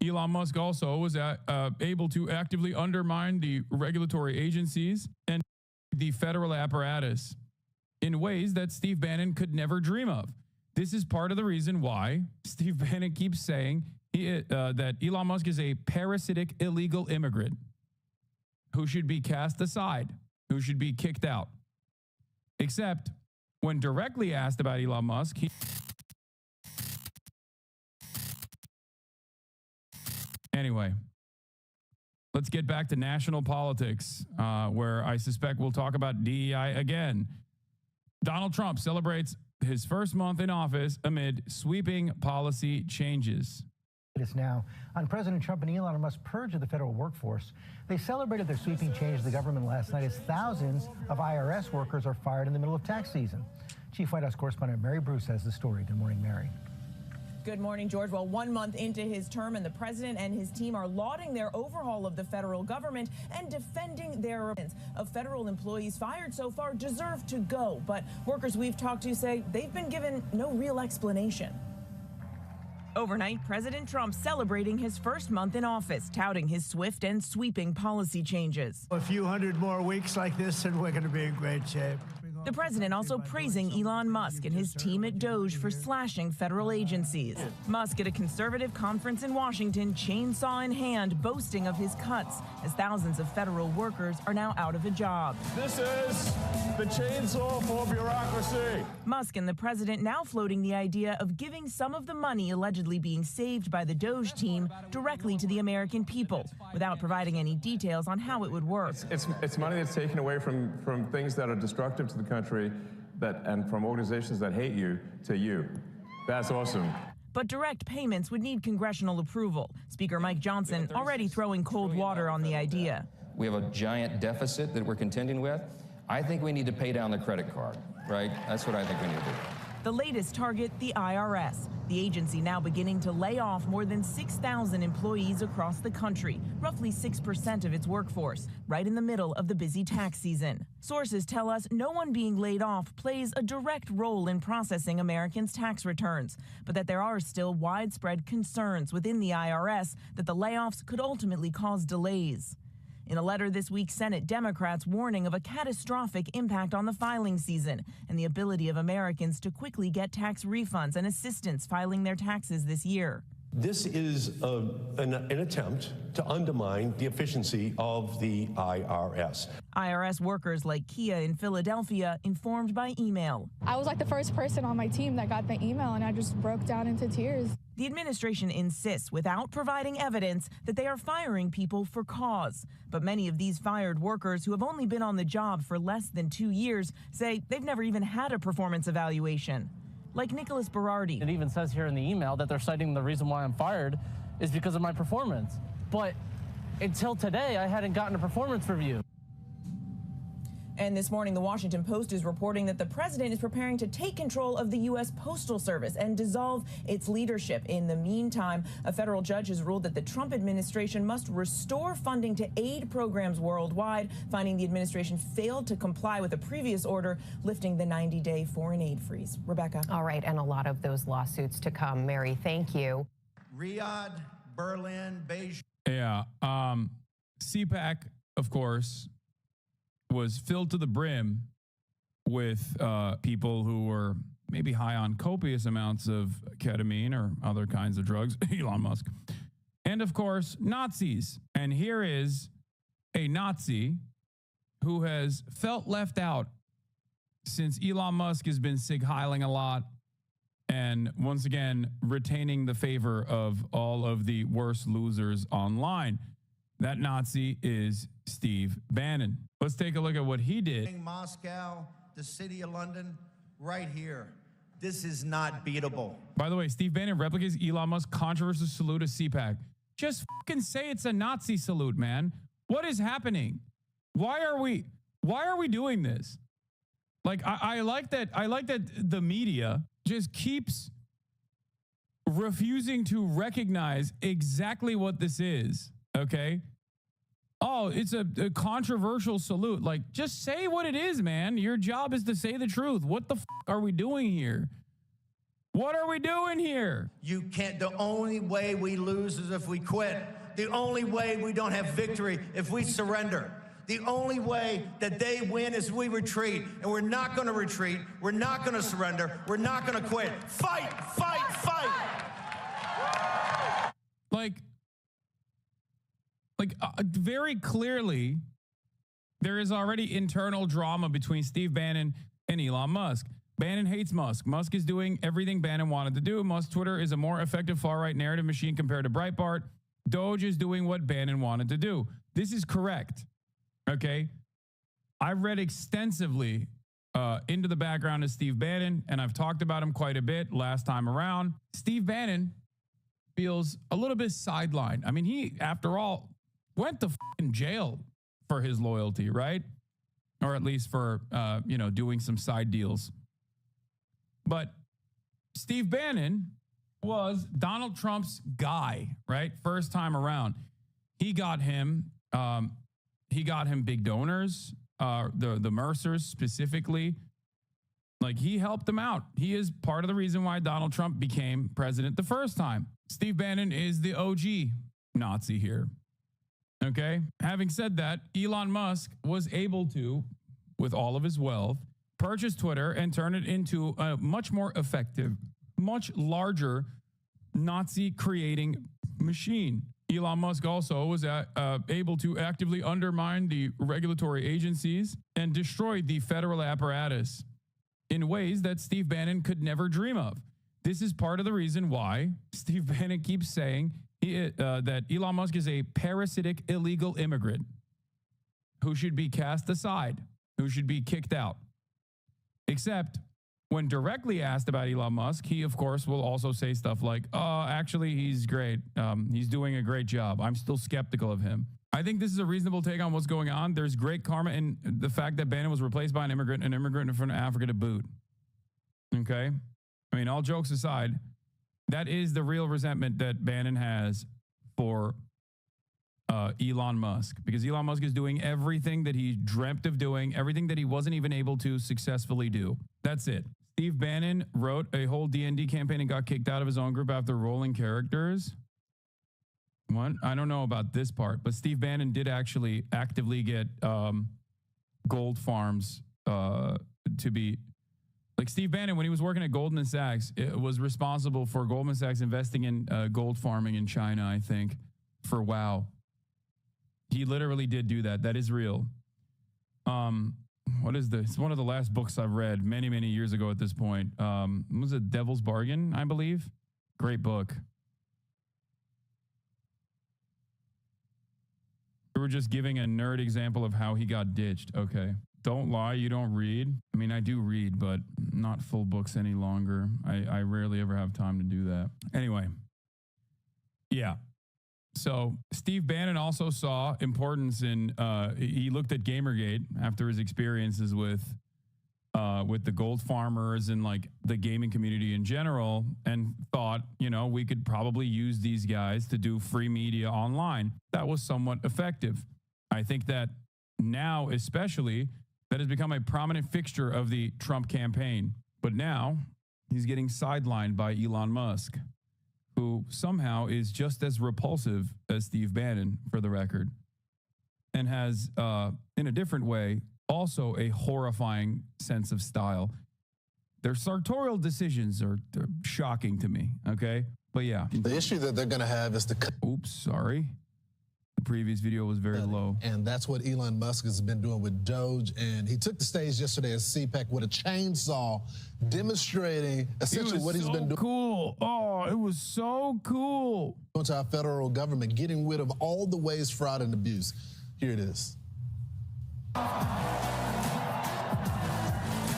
Elon Musk also was able to actively undermine the regulatory agencies and the federal apparatus in ways that Steve Bannon could never dream of. This is part of the reason why Steve Bannon keeps saying that Elon Musk is a parasitic illegal immigrant who should be cast aside, who should be kicked out. Except when directly asked about Elon Musk, Anyway, let's get back to national politics, where I suspect we'll talk about DEI again. Donald Trump celebrates his first month in office amid sweeping policy changes. It's now on President Trump and Elon Musk purge of the federal workforce. They celebrated their sweeping change to the government last night as thousands of IRS workers are fired in the middle of tax season. Chief White House correspondent Mary Bruce has the story. Good morning, Mary. Good morning, George. Well, 1 month into his term, and the president and his team are lauding their overhaul of the federal government and defending their of federal employees fired so far deserve to go. But workers we've talked to say they've been given no real explanation. Overnight, President Trump celebrating his first month in office, touting his swift and sweeping policy changes. A few hundred more weeks like this, and we're going to be in great shape. The president also praising Elon Musk and his team at Doge for slashing federal agencies. Musk at a conservative conference in Washington, chainsaw in hand, boasting of his cuts as thousands of federal workers are now out of a job. This is the chainsaw for bureaucracy. Musk and the president now floating the idea of giving some of the money allegedly being saved by the Doge team directly to the American people, without providing any details on how it would work. It's money that's taken away from things that are destructive to the country and from organizations that hate you to you. That's awesome. But direct payments would need congressional approval. Speaker Mike Johnson already throwing cold water on the idea. We have a giant deficit that we're contending with. I think we need to pay down the credit card, right? That's what I think we need to do. The latest target, the IRS. The agency now beginning to lay off more than 6,000 employees across the country, roughly 6% of its workforce, right in the middle of the busy tax season. Sources tell us no one being laid off plays a direct role in processing Americans' tax returns, but that there are still widespread concerns within the IRS that the layoffs could ultimately cause delays. In a letter this week, Senate Democrats warning of a catastrophic impact on the filing season and the ability of Americans to quickly get tax refunds and assistance filing their taxes this year. This is an attempt to undermine the efficiency of the IRS. IRS workers like Kia in Philadelphia informed by email. I was like the first person on my team that got the email, and I just broke down into tears. The administration insists, without providing evidence, that they are firing people for cause. But many of these fired workers who have only been on the job for less than 2 years say they've never even had a performance evaluation. Like Nicholas Berardi. It even says here in the email that they're citing the reason why I'm fired is because of my performance. But until today, I hadn't gotten a performance review. And this morning, the Washington Post is reporting that the president is preparing to take control of the U.S. Postal Service and dissolve its leadership. In the meantime, a federal judge has ruled that the Trump administration must restore funding to aid programs worldwide, finding the administration failed to comply with a previous order lifting the 90-day foreign aid freeze. Rebecca. All right, and a lot of those lawsuits to come. Mary, thank you. Riyadh, Berlin, Beijing. Yeah. CPAC, of course, was filled to the brim with people who were maybe high on copious amounts of ketamine or other kinds of drugs, Elon Musk. And of course, Nazis. And here is a Nazi who has felt left out since Elon Musk has been sig-heiling a lot and once again retaining the favor of all of the worst losers online. That Nazi is Steve Bannon. Let's take a look at what he did. Moscow, the city of London, right here. This is not beatable. By the way, Steve Bannon replicates Elon Musk's controversial salute to CPAC. Just fucking say it's a Nazi salute, man. What is happening? Why are we doing this? Like, I like that the media just keeps refusing to recognize exactly what this is. Okay. Oh, it's a controversial salute. Like, just say what it is, man. Your job is to say the truth. What the are we doing here? What are we doing here? You can't. The only way we lose is if we quit. The only way we don't have victory if we surrender. The only way that they win is we retreat. And we're not going to retreat. We're not going to surrender. We're not going to quit. Fight, fight, fight. Very clearly, there is already internal drama between Steve Bannon and Elon Musk. Bannon hates Musk. Musk is doing everything Bannon wanted to do. Musk's Twitter is a more effective far-right narrative machine compared to Breitbart. Doge is doing what Bannon wanted to do. This is correct. Okay? I've read extensively into the background of Steve Bannon, and I've talked about him quite a bit last time around. Steve Bannon feels a little bit sidelined. I mean, he, after all, went to fucking jail for his loyalty, right? Or at least for, doing some side deals. But Steve Bannon was Donald Trump's guy, right? First time around. He got him big donors, the Mercers specifically. Like, he helped them out. He is part of the reason why Donald Trump became president the first time. Steve Bannon is the OG Nazi here. Okay. Having said that, Elon Musk was able to, with all of his wealth, purchase Twitter and turn it into a much more effective, much larger Nazi creating machine. Elon Musk also was able to actively undermine the regulatory agencies and destroy the federal apparatus in ways that Steve Bannon could never dream of. This is part of the reason why Steve Bannon keeps saying that Elon Musk is a parasitic illegal immigrant who should be cast aside, who should be kicked out. Except when directly asked about Elon Musk, he, of course, will also say stuff like, oh, actually, he's great. He's doing a great job. I'm still skeptical of him. I think this is a reasonable take on what's going on. There's great karma in the fact that Bannon was replaced by an immigrant from Africa to boot. Okay? I mean, all jokes aside, that is the real resentment that Bannon has for Elon Musk, because Elon Musk is doing everything that he dreamt of doing, everything that he wasn't even able to successfully do. That's it. Steve Bannon wrote a whole D&D campaign and got kicked out of his own group after rolling characters. What? I don't know about this part, but Steve Bannon did actually actively get gold farms to be like Steve Bannon when he was working at Goldman Sachs. It was responsible for Goldman Sachs investing in gold farming in China, I think, for WoW. He literally did do that. That is real. What is this? It's one of the last books I've read many, many years ago at this point. Was it Devil's Bargain, I believe? Great book. We were just giving a nerd example of how he got ditched. Okay. Don't lie, you don't read. I mean, I do read, but not full books any longer. I rarely ever have time to do that. Anyway. Yeah. So Steve Bannon also saw importance in, he looked at Gamergate after his experiences with the gold farmers and like the gaming community in general and thought, you know, we could probably use these guys to do free media online. That was somewhat effective. I think that now, especially, that has become a prominent fixture of the Trump campaign. But now he's getting sidelined by Elon Musk, who somehow is just as repulsive as Steve Bannon, for the record, and has, in a different way, also a horrifying sense of style. Their sartorial decisions are shocking to me, okay? But yeah. The issue that they're going to have is the... Oops, sorry. The previous video was very low. And that's what Elon Musk has been doing with Doge. And he took the stage yesterday at CPAC with a chainsaw, demonstrating essentially what he's been doing. Cool. Oh, it was so cool. To our federal government, getting rid of all the waste, fraud, and abuse. Here it is.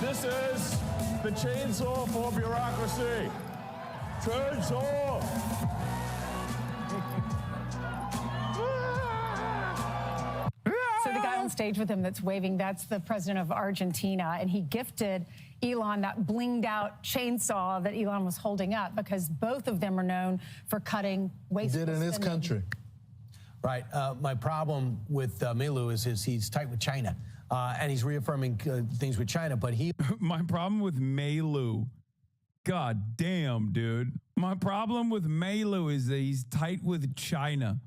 This is the chainsaw for bureaucracy. Chainsaw! So the guy on stage with him that's waving, that's the president of Argentina, and he gifted Elon that blinged out chainsaw that Elon was holding up because both of them are known for cutting waste. Did in his country. Right. My problem with Milu is he's tight with China, and he's reaffirming things with China. But he, my problem with Milu, god damn, dude. My problem with Milu is that he's tight with China.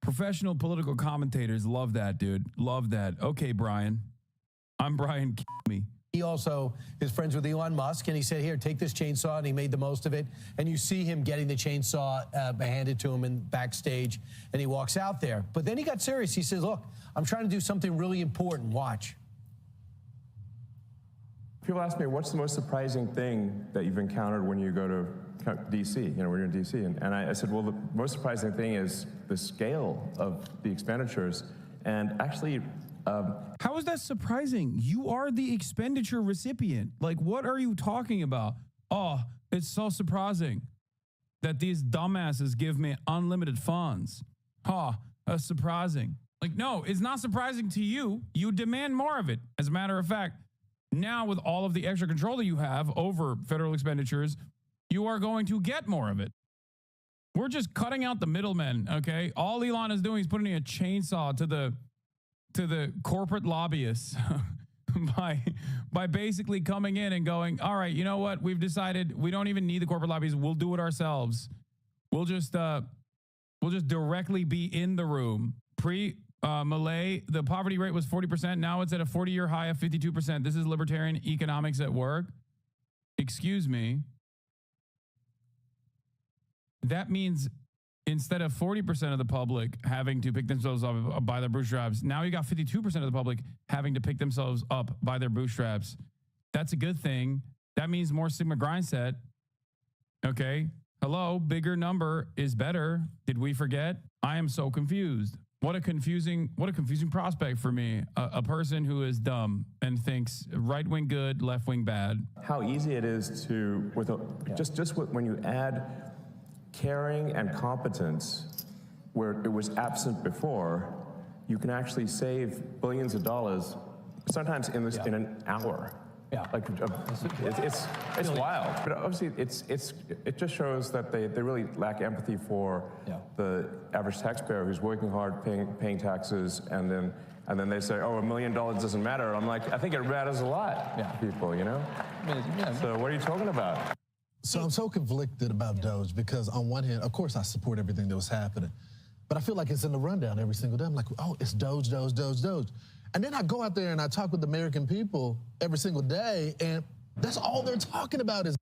Professional political commentators love that, dude. Love that. Okay, Brian. I'm Brian. Me. He also is friends with Elon Musk, and he said, here, take this chainsaw, and he made the most of it. And you see him getting the chainsaw handed to him in backstage, and he walks out there. But then he got serious. He says, look, I'm trying to do something really important. Watch. People ask me, what's the most surprising thing that you've encountered when you go to D.C., when you're in D.C.? And I said, well, the most surprising thing is the scale of the expenditures. And actually... How is that surprising? You are the expenditure recipient. Like, what are you talking about? Oh, it's so surprising that these dumbasses give me unlimited funds. That's surprising. Like, no, it's not surprising to you. You demand more of it. As a matter of fact, now with all of the extra control that you have over federal expenditures, you are going to get more of it. We're just cutting out the middlemen, okay? All Elon is doing is putting a chainsaw to the corporate lobbyists by basically coming in and going, all right, you know what? We've decided we don't even need the corporate lobbyists. We'll do it ourselves. We'll just directly be in the room. Malay, the poverty rate was 40%. Now it's at a 40-year high of 52%. This is libertarian economics at work. Excuse me. That means instead of 40% of the public having to pick themselves up by their bootstraps, now you got 52% of the public having to pick themselves up by their bootstraps. That's a good thing. That means more Sigma grind set. Okay. Hello, bigger number is better. Did we forget? I am so confused. What a confusing prospect for me. A person who is dumb and thinks right wing good, left wing bad. How easy it is to, when you add caring and competence where it was absent before, you can actually save billions of dollars, sometimes in an hour. Yeah, like it's wild. But obviously, it just shows that they really lack empathy for the average taxpayer who's working hard, paying taxes, and then they say, oh, $1 million doesn't matter. I'm like, I think it matters a lot to people, you know. So what are you talking about? So I'm so conflicted about Doge because on one hand, of course I support everything that was happening, but I feel like it's in the rundown every single day. I'm like, oh, it's Doge, Doge, Doge, Doge. And then I go out there and I talk with American people every single day, and that's all they're talking about is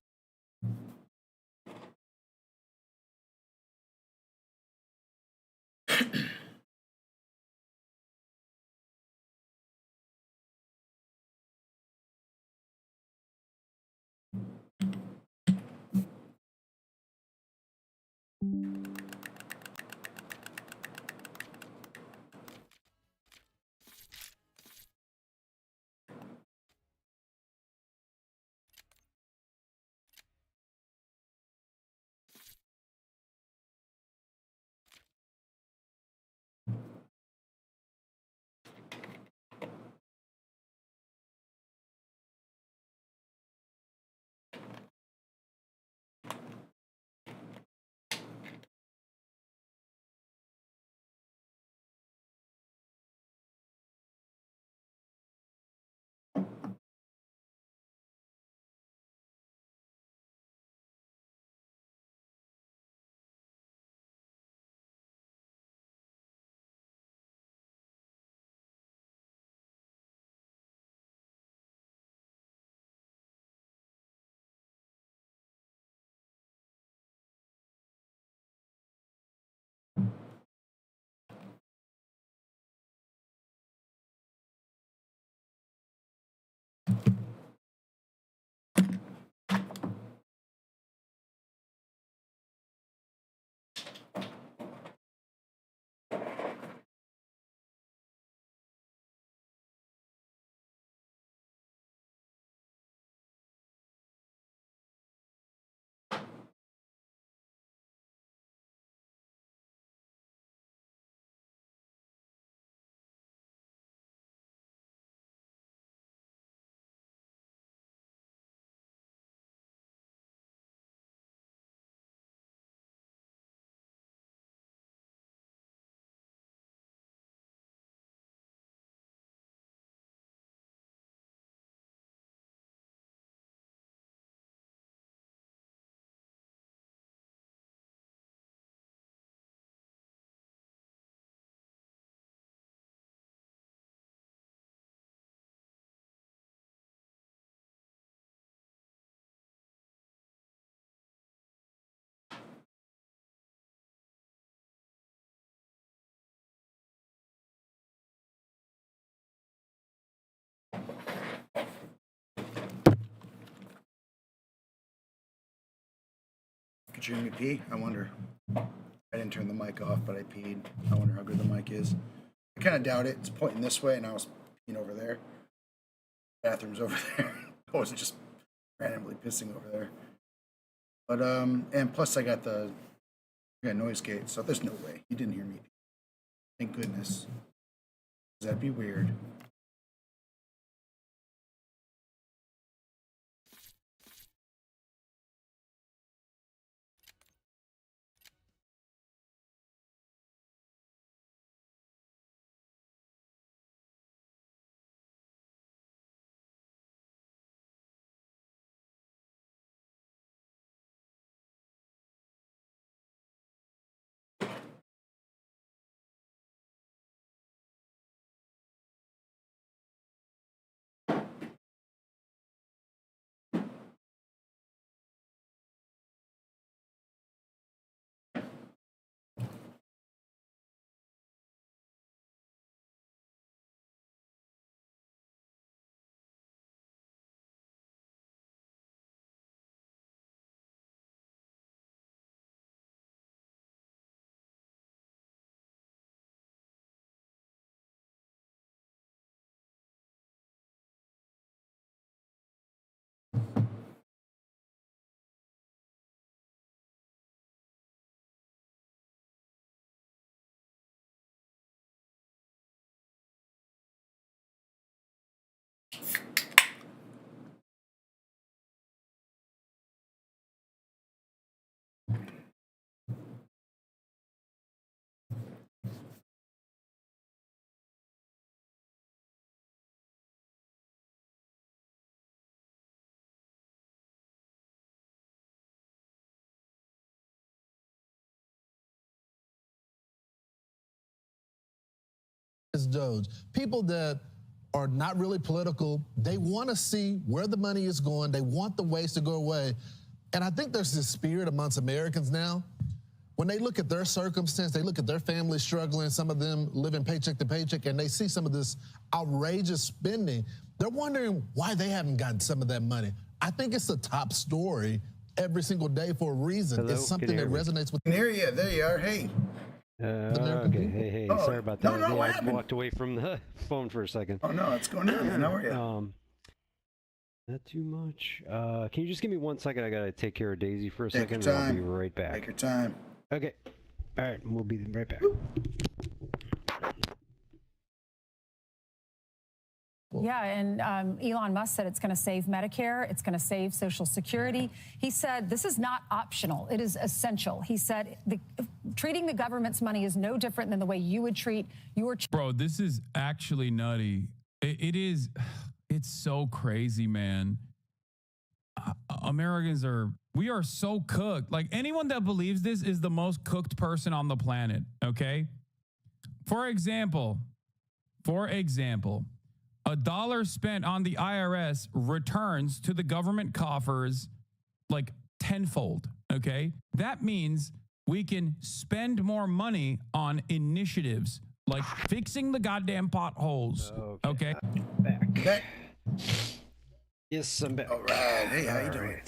Could you hear me pee? I wonder. I didn't turn the mic off, but I peed. I wonder how good the mic is. I kind of doubt it. It's pointing this way, and I was peeing over there. Bathroom's over there. I wasn't just randomly pissing over there. But and plus I got noise gate, so there's no way you didn't hear me. Thank goodness. That'd be weird. as Doge. People that are not really political, they want to see where the money is going. They want the waste to go away. And I think there's this spirit amongst Americans now. When they look at their circumstance, they look at their family struggling, some of them living paycheck to paycheck, and they see some of this outrageous spending, they're wondering why they haven't gotten some of that money. I think it's the top story every single day for a reason. Hello? It's something that resonates with. There you are. Hey. Okay. Hey. Oh, Sorry about that. no, what I happened? walked away from the phone for a second. Oh no, what's going on, man? How are you? Not too much. Can you just give me 1 second? I gotta take care of Daisy for a Take second, your and I'll be time. right back. Take your time. Okay. All right, we'll be right back. Yeah, and Elon Musk said it's going to save Medicare, it's going to save Social Security. He said this is not optional, it is essential. He said treating the government's money is no different than the way you would treat your... Bro, this is actually nutty. It is, it's so crazy, man. Americans we are so cooked. Like, anyone that believes this is the most cooked person on the planet, okay? For example, $1 spent on the IRS returns to the government coffers like tenfold, okay? That means we can spend more money on initiatives like fixing the goddamn potholes, okay? Back. Yes, I'm back. All right. Hey, how you doing?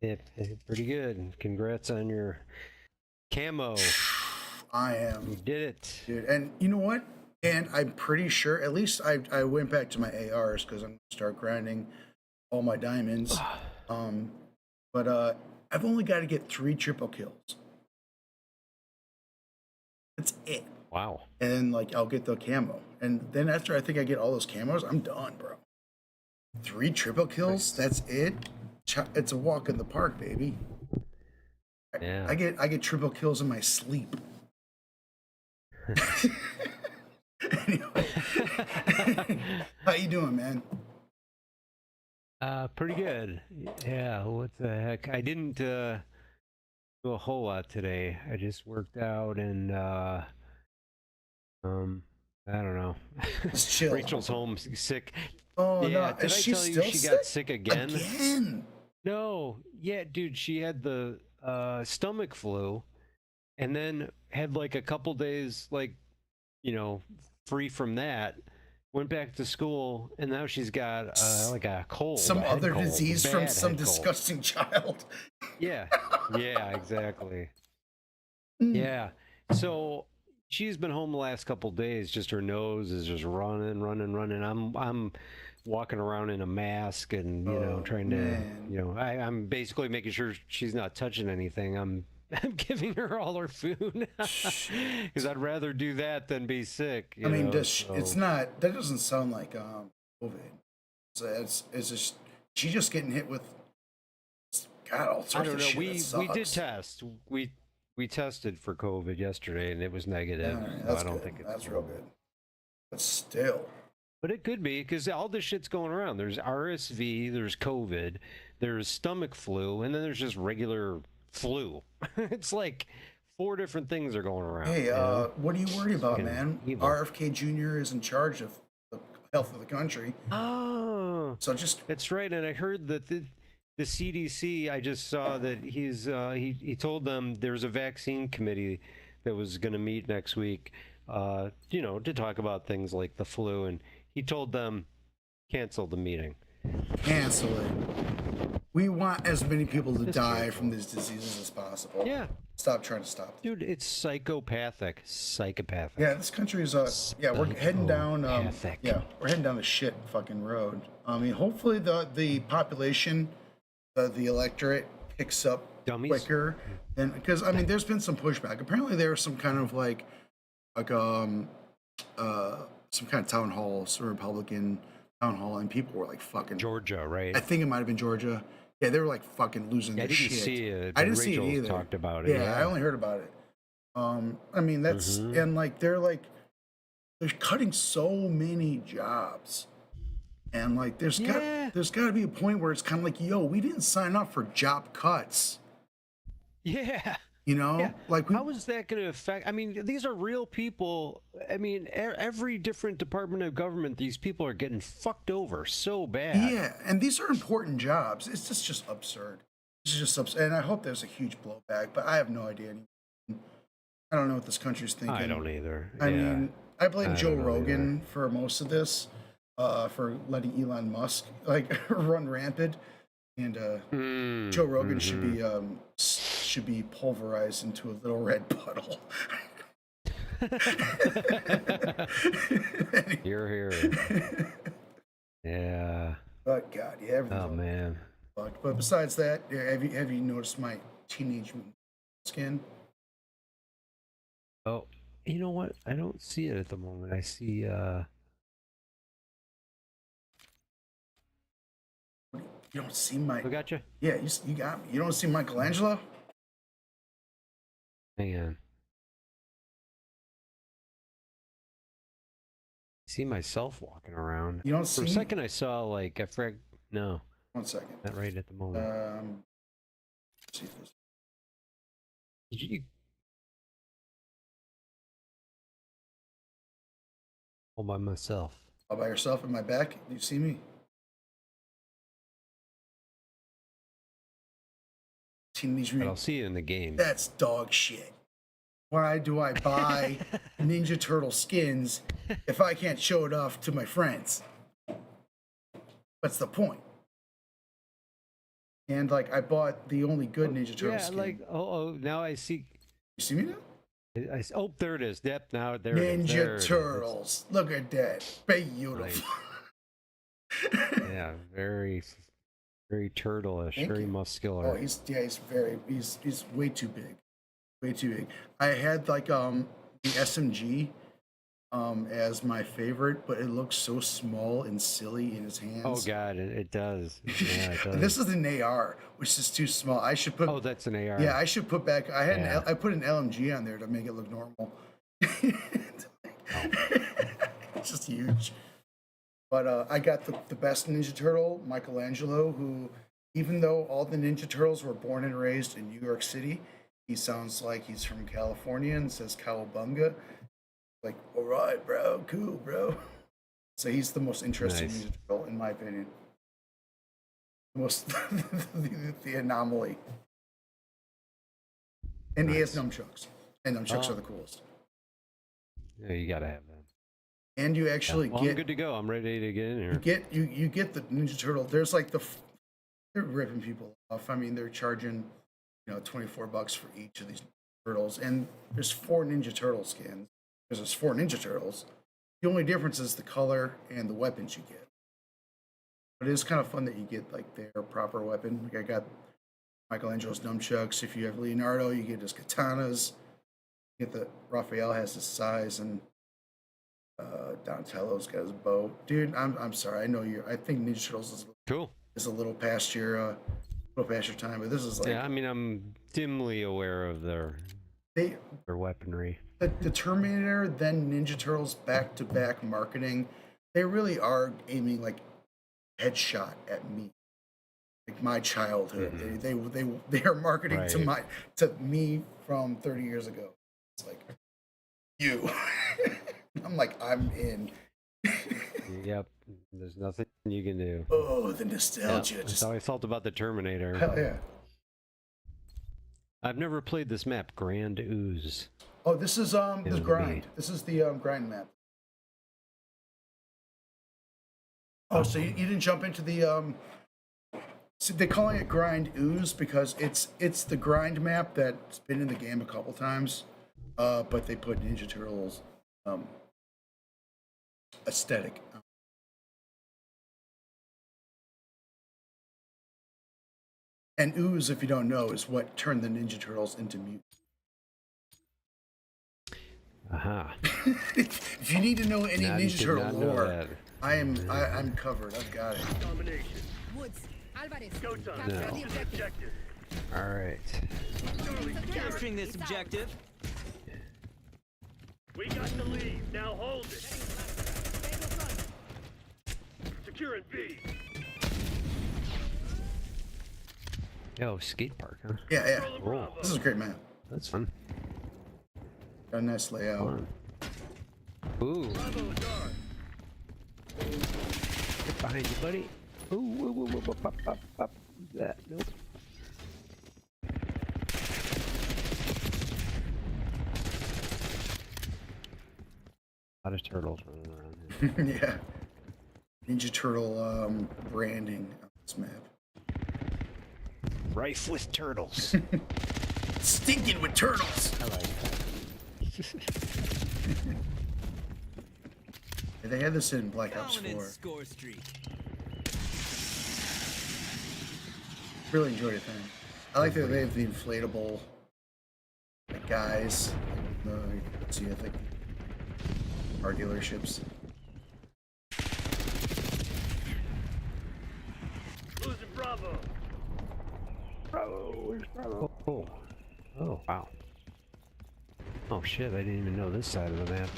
Yeah, pretty good. Congrats on your camo. I am. You did it. Dude, and you know what? And I'm pretty sure, at least I went back to my ARs because I'm going to start grinding all my diamonds. But I've only got to get 3 triple kills. That's it. Wow. And then, like, I'll get the camo. And then after I think I get all those camos, I'm done, bro. 3 triple kills, that's it. It's a walk in the park, baby. Yeah. I get triple kills in my sleep. Anyway. How you doing, man? Pretty good. Yeah, what the heck? I didn't do a whole lot today. I just worked out and I don't know. Just chill. Rachel's home sick. Oh, yeah, no. did I tell you she got sick again? Again? No. Yeah, dude, she had the stomach flu and then had like a couple days like, free from that. Went back to school and now she's got like a cold. Some other cold, disease from bad some head cold. disgusting child. Yeah. Yeah, exactly. Yeah. So she's been home the last couple days. Just her nose is just running. I'm walking around in a mask and trying to I'm basically making sure she's not touching anything. I'm giving her all her food because I'd rather do that than be sick. I mean, it's not. That doesn't sound like COVID. So it's just she's just getting hit with all sorts I don't of know. shit. We did test. We tested for COVID yesterday and it was negative. Right, so I don't think that's real good. But still. But it could be because all this shit's going around. There's RSV, there's COVID, there's stomach flu, and then there's just regular flu. It's like 4 different things are going around. Hey, what are you worried about, man? evil. RFK Jr. is in charge of the health of the country. Oh, so just that's right. And I heard that the CDC. I just saw that he told them there's a vaccine committee that was going to meet next week. To talk about things like the flu, and he told them cancel the meeting. Cancel it. We want as many people to die from these diseases as possible. Yeah. Stop trying to stop it. Dude, it's psychopathic. Yeah, this country is we're heading down we're heading down the shit fucking road. I mean, hopefully the population, the electorate picks up quicker than, because I mean there's been some pushback. Apparently there was some kind of some kind of town hall, some Republican town hall, and people were like fucking Georgia, right? I think it might have been Georgia. Yeah, they were like fucking losing their shit. See it. I didn't see it Rachel's either. Talked about it. Yeah, I only heard about it. I mean that's and they're cutting so many jobs, and there's got to be a point where it's kind of like, yo, we didn't sign up for job cuts. Yeah. You know, like how is that going to affect? I mean, these are real people. I mean, every different department of government, these people are getting fucked over so bad. Yeah, and these are important jobs. It's just absurd. It's just absurd. And I hope there's a huge blowback, but I have no idea. I don't know what this country's thinking. I don't either. I mean, I blame Joe Rogan for most of this, for letting Elon Musk like run rampant, and Joe Rogan should be pulverized into a little red puddle. You're here. Yeah. But God, yeah. Oh man. But besides that, have you noticed my teenage skin? Oh, you know what? I don't see it at the moment. I see. You don't see my. I got you. Yeah, you got me. You don't see Michelangelo? Hang on. See myself walking around. You don't For see a second, I saw like I forgot. No. 1 second. Not right at the moment. Let's see if this. Did you? All by myself. All by yourself in my back? Do you see me? Teenage But I'll see you in the game. That's dog shit. Why do I buy Ninja Turtle skins if I can't show it off to my friends? What's the point? And like I bought the only good Ninja Turtle skin. like now I see. You see me now? Oh, there it is. Yep, now there it is. Ninja Turtles. Look at that. Beautiful. Yeah, very turtle-ish, Thank very you. muscular. Oh, he's way too big. Way too big. I had like the SMG as my favorite, but it looks so small and silly in his hands. Oh god, it does. Yeah, it does. This is an AR, which is too small. I should put. Oh, that's an AR. Yeah, I should put back. I had I put an LMG on there to make it look normal. It's just huge. But I got the best Ninja Turtle, Michelangelo, who, even though all the Ninja Turtles were born and raised in New York City, he sounds like he's from California and says cowabunga. Like, all right, bro, cool, bro. So he's the most interesting Ninja Turtle, in my opinion. The anomaly. And he has nunchucks. And nunchucks are the coolest. Yeah, you gotta have them. And you actually well, get. I'm good to go. I'm ready to get in here. You get the Ninja Turtle. There's like they're ripping people off. I mean, they're charging, $24 for each of these turtles, and there's 4 Ninja Turtle skins. Because there's 4 Ninja Turtles. The only difference is the color and the weapons you get. But it is kind of fun that you get like their proper weapon. Like I got Michelangelo's nunchucks. If you have Leonardo, you get his katanas. You get the Raphael has his size, and Donatello's got his bow. Dude, I'm sorry. I know I think Ninja Turtles is a little past your time, but this is like. Yeah, I mean, I'm dimly aware of their weaponry. The Terminator, then Ninja Turtles back-to-back marketing, they really are aiming like headshot at me, like my childhood. Mm-hmm. They are marketing to me from 30 years ago. It's like you. I'm like, I'm in. Yep, there's nothing you can do. Oh, the nostalgia. That's how I felt about the Terminator. Hell yeah. I've never played this map, Grand Ooze. Oh, this is the grind. This is the grind map. Oh, so you didn't jump into the so they're calling it Grind Ooze because it's the grind map that's been in the game a couple times, but they put Ninja Turtles aesthetic. And Ooze, if you don't know, is what turned the Ninja Turtles into mutants. Aha. If you need to know any Ninja Turtle lore, I'm covered. I've got it. Woods, Alvarez, capture the objective. All right. Capturing this objective. We got the lead. Now hold it. Securing B. Yo, skate park, huh? Yeah. Cool. This is a great map. That's fun. Got a nice layout. Ooh. Get behind you, buddy. Ooh, up. That, nope. A lot of turtles running around here. Yeah. Ninja Turtle branding on this map. Rife with turtles. Stinking with turtles. I like that. Yeah, they had this in Black Ops 4. Score streak. Really enjoyed it then. I like that they have the inflatable guys. See, I think car dealerships. Losing Bravo. Bravo, where's Bravo? Oh, wow. Oh shit, I didn't even know this side of the map.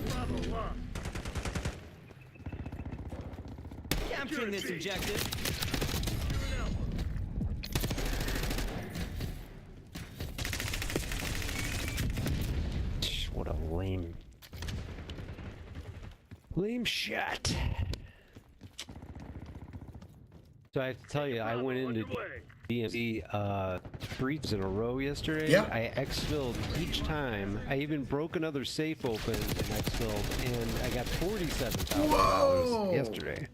Bravo lost. Capturing this objective. What a lame shot. So I have to tell you, I went into DMZ 3 in a row yesterday. Yeah. I exfilled each time. I even broke another safe open and exfilled, and I got $47,000 yesterday.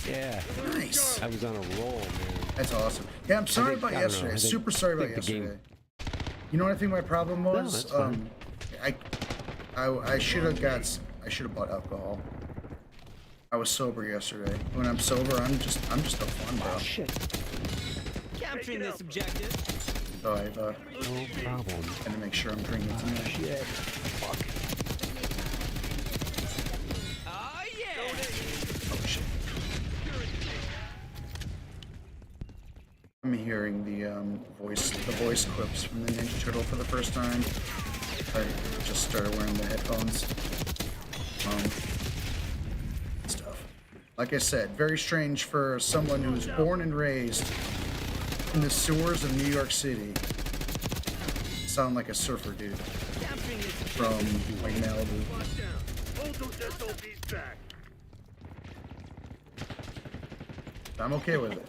Yeah. Nice. I was on a roll, man. That's awesome. Yeah, I'm sorry about yesterday. Super sorry about yesterday. You know what I think my problem was? that's fine. I should have bought alcohol. I was sober yesterday. When I'm sober, I'm just a fun bro. Oh, shit. Capturing this objective. So I've No problem. got to make sure I'm drinking tonight. Shit. Fuck. Oh yeah. Oh shit. I'm hearing the voice clips from the Ninja Turtle for the first time. I just started wearing the headphones. Stuff. Like I said, very strange for someone who was born and raised in the sewers of New York City. Sound like a surfer dude from like Malibu. Hold those SOBs back. I'm okay with it.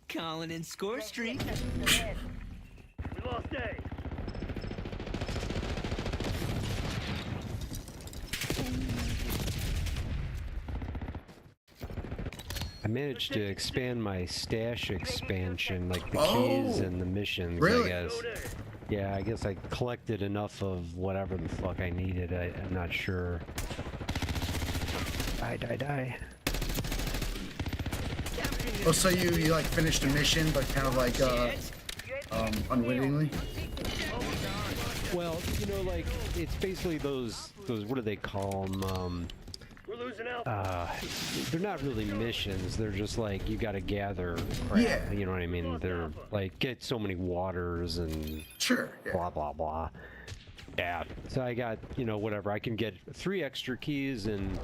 Calling in score streak. We lost A. I managed to expand my stash expansion, like the keys and the missions, really? I guess. Yeah, I guess I collected enough of whatever the fuck I needed. I'm not sure. Die. Oh, so you like finished a mission, but kind of like unwittingly? Well, you know, like it's basically those what do they call them? We're losing Alpha. They're not really missions. They're just like you got to gather crap. Yeah. You know what I mean? They're like get so many waters and blah blah blah. Yeah. So I got whatever. I can get 3 extra keys and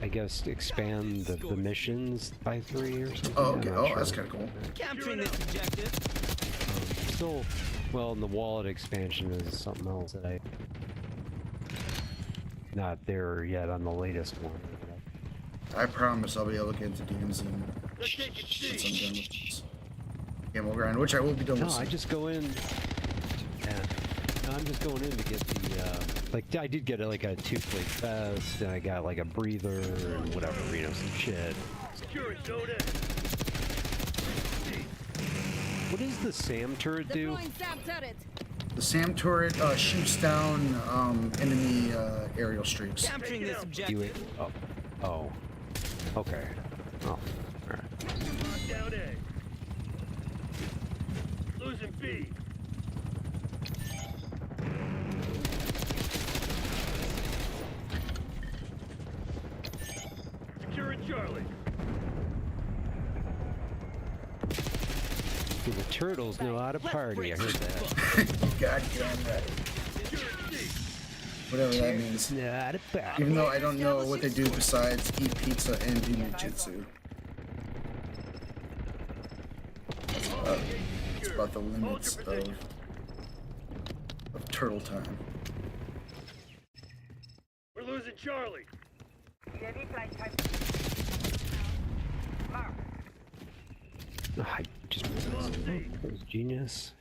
I guess expand the missions by 3 or something. Oh, okay. Oh, that's kind of cool. Capturing this objective. Still, well, and the wallet expansion is something else that I not there yet on the latest one. I promise I'll be able to get into DMZ once I'm done with this Camel Grind, which I will be done with. No, I just go in. Yeah. No, I'm just going in to get the like I did get like a 2-plate vest and I got like a breather and whatever, some shit. What does the SAM turret do? The SAM turret shoots down enemy aerial streaks. Capturing this objective. Oh. Okay. Oh. Alright. Down A. Losing B. Securing Charlie. The turtles know how to party. I heard that. God damn right. Whatever that means. Even though I don't know what they do besides eat pizza and do ninjutsu. It's about the limits of turtle time. We're losing Charlie. I just that was genius.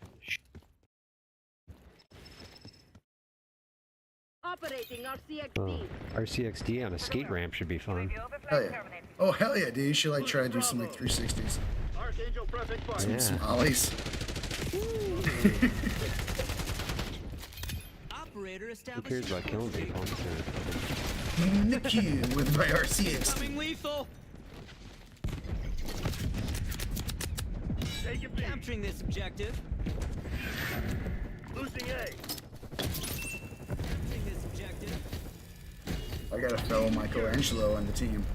Operating RCXD. RCXD on a skate ramp should be fun. Hell yeah. Oh, hell yeah, dude. You should like try to do some like 360s. Archangel pressing fire. Some ollies. Operator Who established. cares about killing people? I'm just Nick you with my RCXD. Coming lethal. Take it, Capturing this objective. losing A. Capturing this objective. I got a fellow Michelangelo on the team.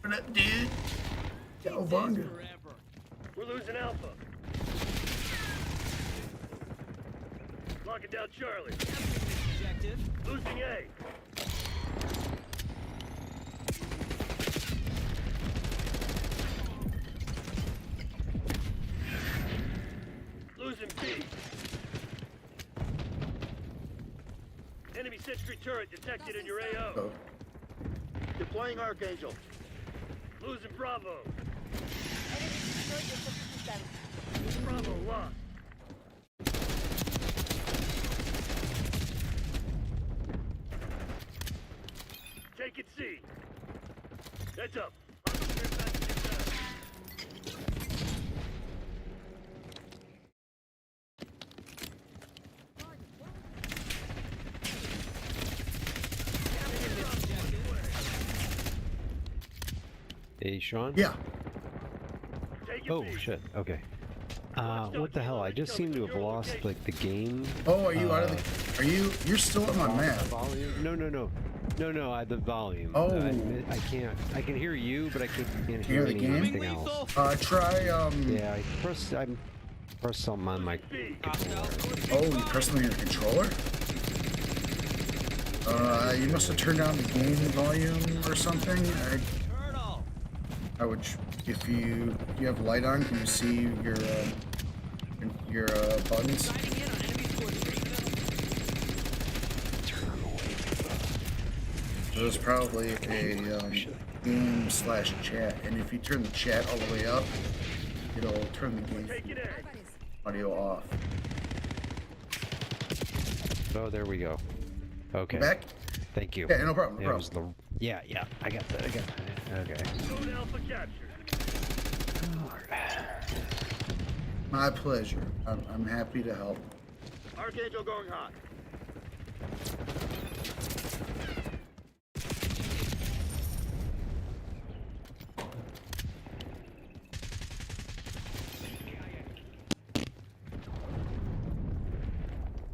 What up, dude? Yo, Bonga. We're losing Alpha. Locking down Charlie. Objective. Losing A. Losing B. Enemy sentry turret detected in your AO. Oh. Deploying Archangel. Losing Bravo. Bravo lost. Take it C. Heads up. Hey, Sean? Yeah. Oh, shit. Okay. What the hell? I just seem to have lost, like, the game. Oh, are you out of the... You're still on my map. Volume? No. The volume. Oh. I can't. I can hear you, but I can't Hear hear the anything game? else. Try, Yeah, I pressed something on my controller. Oh, you pressed on your controller? You must have turned down the game volume or something. I would, if you have light on, can you see your buttons? There's probably a game/chat, and if you turn the chat all the way up, it'll turn the game audio off. Oh, there we go. Okay. Back? Thank you. Yeah, no problem. No Yeah, it was yeah. I got that. Okay. Zone Alpha captured. My pleasure. I'm happy to help. Archangel going hot.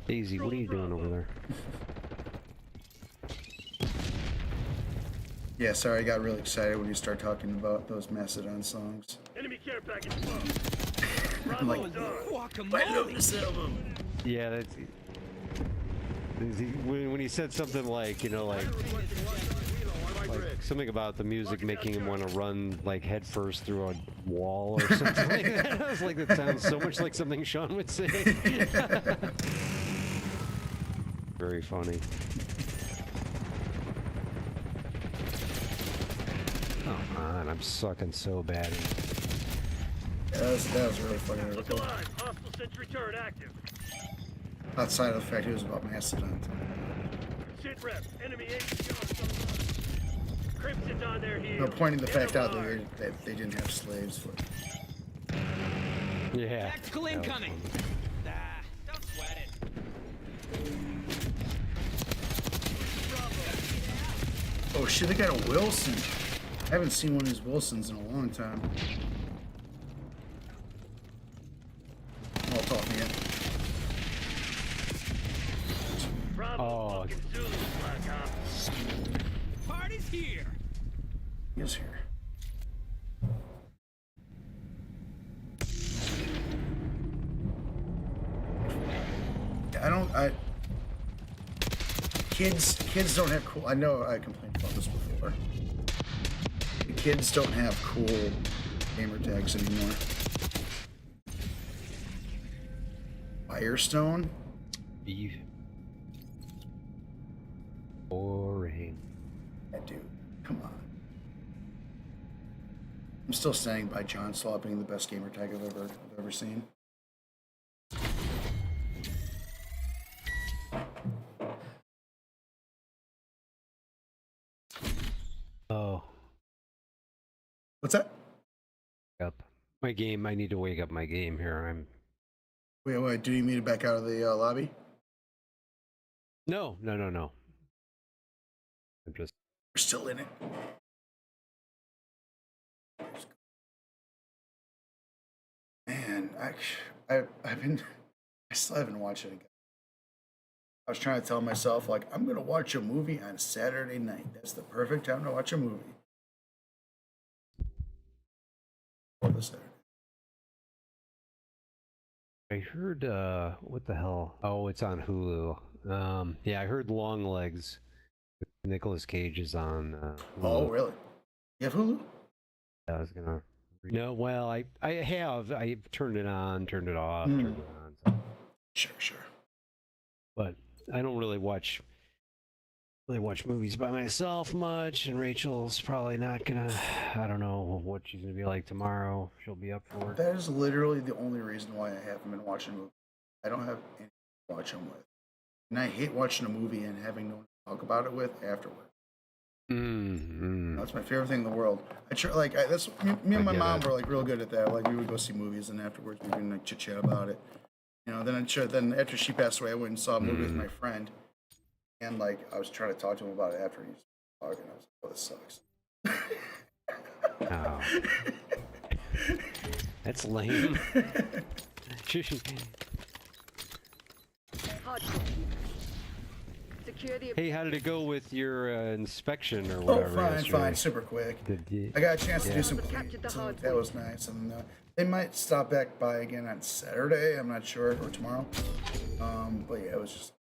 Daisy, what are you doing over there? Yeah, sorry, I got really excited when you start talking about those Mastodon songs. Enemy care package above. I'm like, Guacamole. I love this album. Yeah, that's when he said something like, like something about the music making him want to run like headfirst through a wall or something like that. I was like, that sounds so much like something Sean would say. Very funny. Come on, I'm sucking so bad. Yeah, that was really funny. Look alive. Hostile sentry turret active. Outside of the fact it was about Mastodon. Sit rep. Enemy agent. Crimson's on their heels. No, pointing the fact out that they didn't have slaves. Yeah. Tactical incoming. Don't sweat it. Oh shit, they got a Wilson. I haven't seen one of these Wilsons in a long time. Molotov again. Oh. Party's here. He is here. Kids don't have cool. I know I complained about this before. The kids don't have cool gamer tags anymore. Firestone. Beef. Boring. Yeah, dude, come on. I'm still standing by John Slot being the best gamer tag I've ever seen. Oh. What's that? Up. My game. I need to wake up my game here. Wait. Do you mean to back out of the lobby? No. I'm just. We're still in it. Man, I still haven't watched it again. I was trying to tell myself, like, I'm gonna watch a movie on Saturday night. That's the perfect time to watch a movie. Or the Saturday. I heard. What the hell? Oh, it's on Hulu. Yeah, I heard Long Legs. Nicolas Cage is on. Hulu. Oh, really? You have Hulu? I was gonna. No, well, I have. I turned it on, turned it off, turned it on. So. Sure. But I don't really watch movies by myself much, and Rachel's probably not gonna. I don't know what she's gonna be like tomorrow. She'll be up for it. That is literally the only reason why I haven't been watching movies. I don't have anyone to watch them with, and I hate watching a movie and having no one to talk about it with afterward. That's my favorite thing in the world. I try, like that's me and my mom were like real good at that. Like we would go see movies, and afterwards we would like chit chat about it. You know, then after she passed away, I went and saw a movie with my friend, and like I was trying to talk to him about it after he was talking. I was like, "Oh, this sucks." Oh. That's lame. Hey, how did it go with your inspection or whatever? Oh, fine, super quick. I got a chance to do some cleaning, so that was nice. And they might stop back by again on Saturday. I'm not sure, or tomorrow. But yeah, it was just.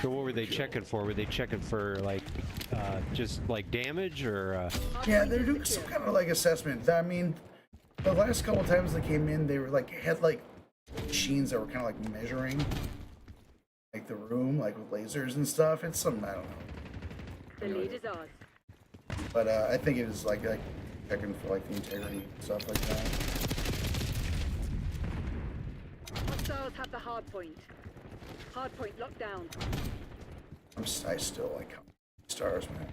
So what were they checking for? Were they checking for like just like damage or? Yeah, they're doing some kind of like assessment. I mean, the last couple times they came in, they were like had like machines that were kind of like measuring like the room, like with lasers and stuff. It's some, I don't know. The lead is ours. But I think it was like checking for like the integrity and stuff like that. Hostiles have the hard point. Hard point locked down. I still like how many stars, man.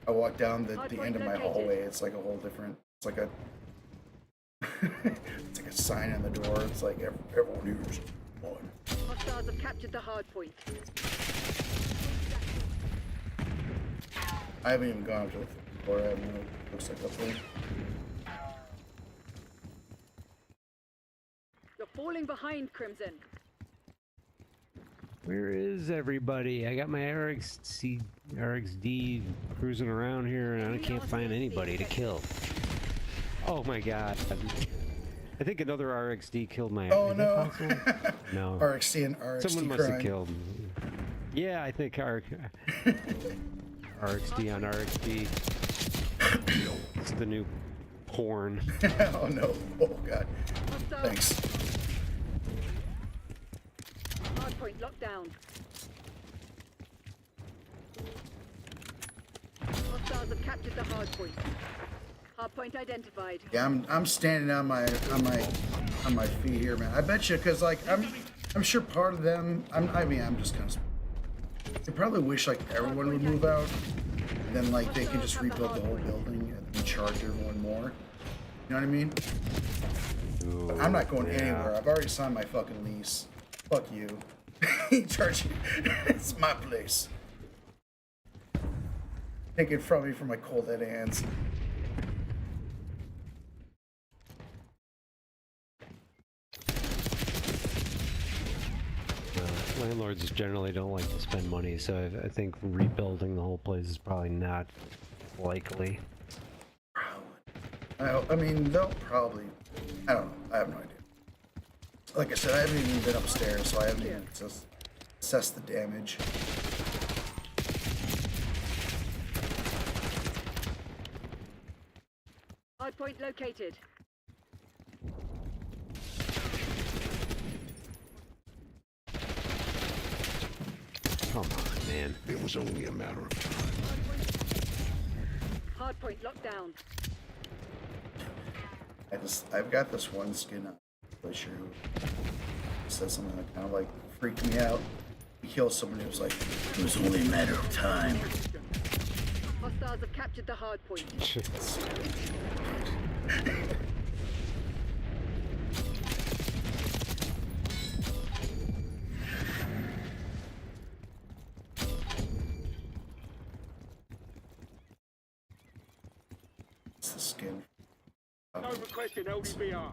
I walk down the end of my hallway. It's like a whole different. It's like a. It's like a sign on the door. It's like everyone here's one. Hostiles have captured the hard point. I haven't even gone up to the floor. I haven't really looks like up there. You're falling behind, Crimson. Where is everybody? I got my RXD cruising around here, and I can't find anybody to kill. Oh my god. I think another RXD killed my no. No. RXD and RXD Someone must have killed me. Yeah, I think RXD on RXD. It's the new porn. Oh no. Oh god. Thanks. Hardpoint locked down. Hostiles have captured the hardpoint. Hardpoint identified. Yeah, I'm standing on my feet here, man. I bet you, cause like I'm sure part of them. I'm just kind of. They probably wish like everyone would move out, and then like they could just rebuild the whole building and charge everyone more. You know what I mean? Ooh, but I'm not going anywhere. I've already signed my fucking lease. Fuck you. Charge you. It's my place. Take it from me for my cold dead hands. Landlords generally don't like to spend money, so I think rebuilding the whole place is probably not likely. I mean, they'll probably. I don't know. I have no idea. Like I said, I haven't even been upstairs, so I haven't even assessed the damage. Hardpoint located. Come on, man. It was only a matter of time. Hardpoint locked down. I've got this one skin. I'm really sure who said something that kind of like freaked me out. He killed somebody who was like, it was only a matter of time. Hostiles have captured the hardpoint. It's the skin. No requesting LDBR.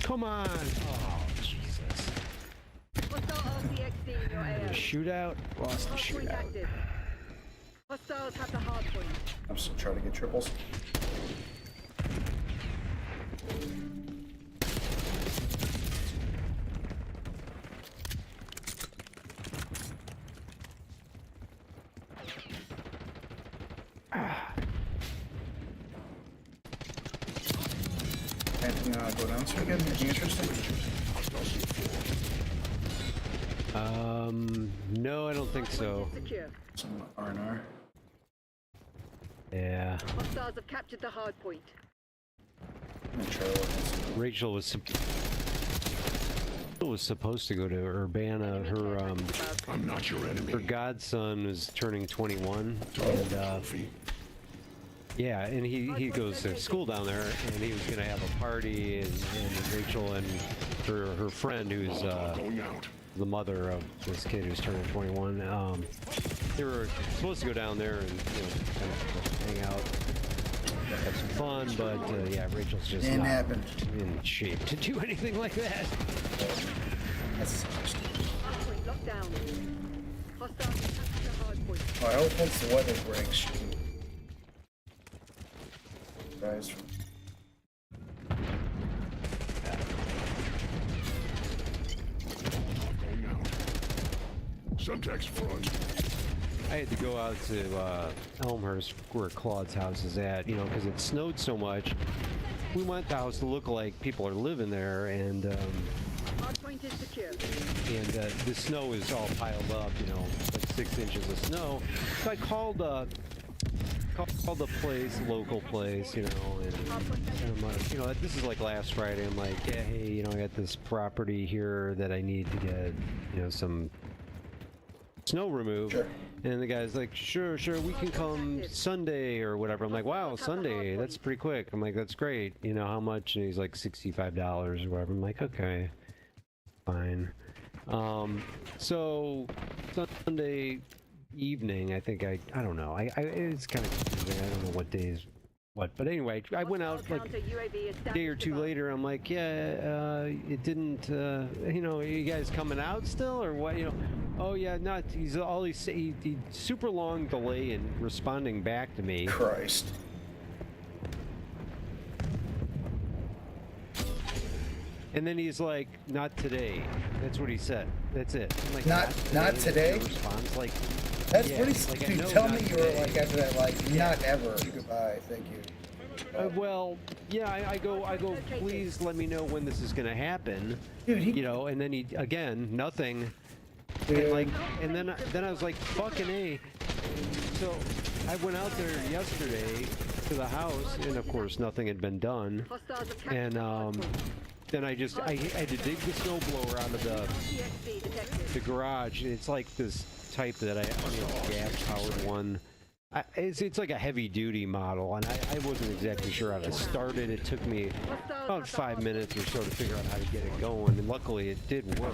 Come on. Oh, Jesus. Hostile RCXD in your AO. Shootout. Lost the Hardpoint shootout. active. Hostiles have the hardpoint. I'm still trying to get triples. Anything go down so again? Anything interesting? No, I don't think so. Secure. Some R&R. Yeah. Hostiles have captured the hardpoint. Rachel was supposed to go to Urbana. I'm not your enemy. Her godson is turning 21, and yeah, and he goes to school down there, and he was gonna have a party, and Rachel and her friend, who's the mother of this kid who's turning 21, they were supposed to go down there and kind of hang out, have some fun, but yeah, Rachel's just Didn't not happen. in shape to do anything like that. Hardpoint locked down. Hostiles have captured the hardpoint. I hope once the weather breaks, guys. Semtex front. I had to go out to Elmhurst, where Claude's house is at, because it snowed so much. We want the house to look like people are living there, and Hardpoint is secure. the snow is all piled up, like 6 inches of snow. So I called the local place, and I'm like, this is like last Friday. I'm like, yeah, hey, I got this property here that I need to get, some snow removed. Sure. And the guy's like, sure, we can come Sunday or whatever. I'm like, wow, Sunday, that's pretty quick. I'm like, that's great. How much? And he's like $65 or whatever. I'm like, okay, fine. So Sunday evening, I think I don't know. It's kind of confusing. I don't know what days what, but anyway, I went out like a day or two later. I'm like, yeah, it didn't. Are you guys coming out still or what? Oh yeah, not. He super long delay in responding back to me. Christ. And then he's like, not today. That's what he said. That's it. I'm like, not today? Response like. That's yeah, pretty. like, Dude, tell me you were like after that, like not ever. Goodbye. Thank you. Well, yeah, I go. Please let me know when this is gonna happen. Dude, and then he again nothing. And then I was like, fucking A. So I went out there yesterday to the house, and of course nothing had been done. And then I had to dig the snowblower out of the garage. It's like this type that gas-powered one. It's like a heavy-duty model, and I wasn't exactly sure how to start it. It took me about 5 minutes or so to figure out how to get it going, and luckily it did work.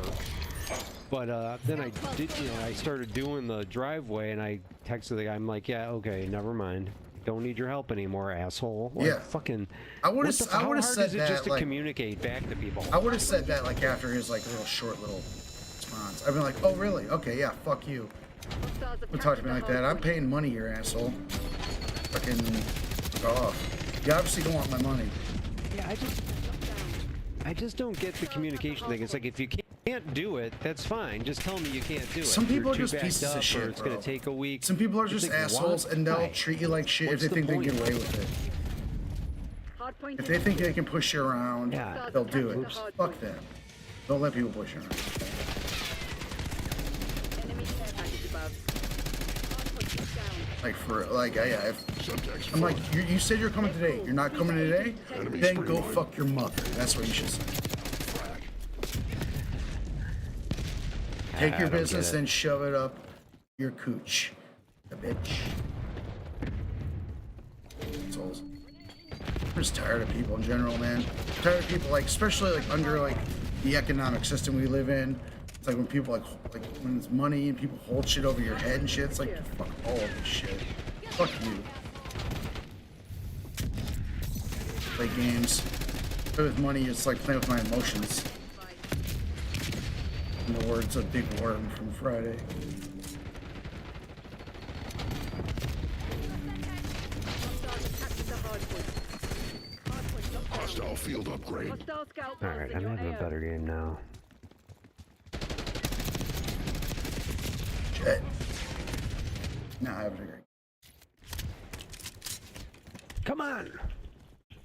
But then I did, I started doing the driveway, and I texted the guy. I'm like, yeah, okay, never mind. Don't need your help anymore, asshole. Like, yeah. Fucking. I would have said that just to like, communiate back to people. I would have said that like after his like short little response. I'd been like, oh really? Okay, yeah, fuck you. Don't talk to me like that. I'm paying money, you asshole. Fucking fuck off. You obviously don't want my money. Yeah, I just don't get the communication thing. It's like if you can't can't do it, that's fine. Just tell me you can't do it. Some people You're are too just backed pieces up, of shit, or it's bro. gonna take a week. Some people are You're just thinking, assholes, what? and they'll Why? treat you like shit What's if they the think they can get point? away with it. Hardpoint If they think they can push you around, Yeah. they'll do it. Fuck them. Don't let people push you around. enemy care package above. Hardpoint is down. Like for like, I'm like, you said you're coming today. You're not coming today. Then go fuck your mother. That's what you should say. Take your business and shove it up your cooch, a bitch. Assholes. I'm just tired of people in general, man. I'm tired of people, like, especially like under like the economic system we live in. It's like when people like when it's money and people hold shit over your head and shit. It's like fuck all of this shit. Fuck you. Play games. Play with money. It's like playing with my emotions. In the words of Big Worm from Friday. Hostile field upgrade. Hostile scout All right, I'm having a better game now. Shit. Nah, I have a great. Come on.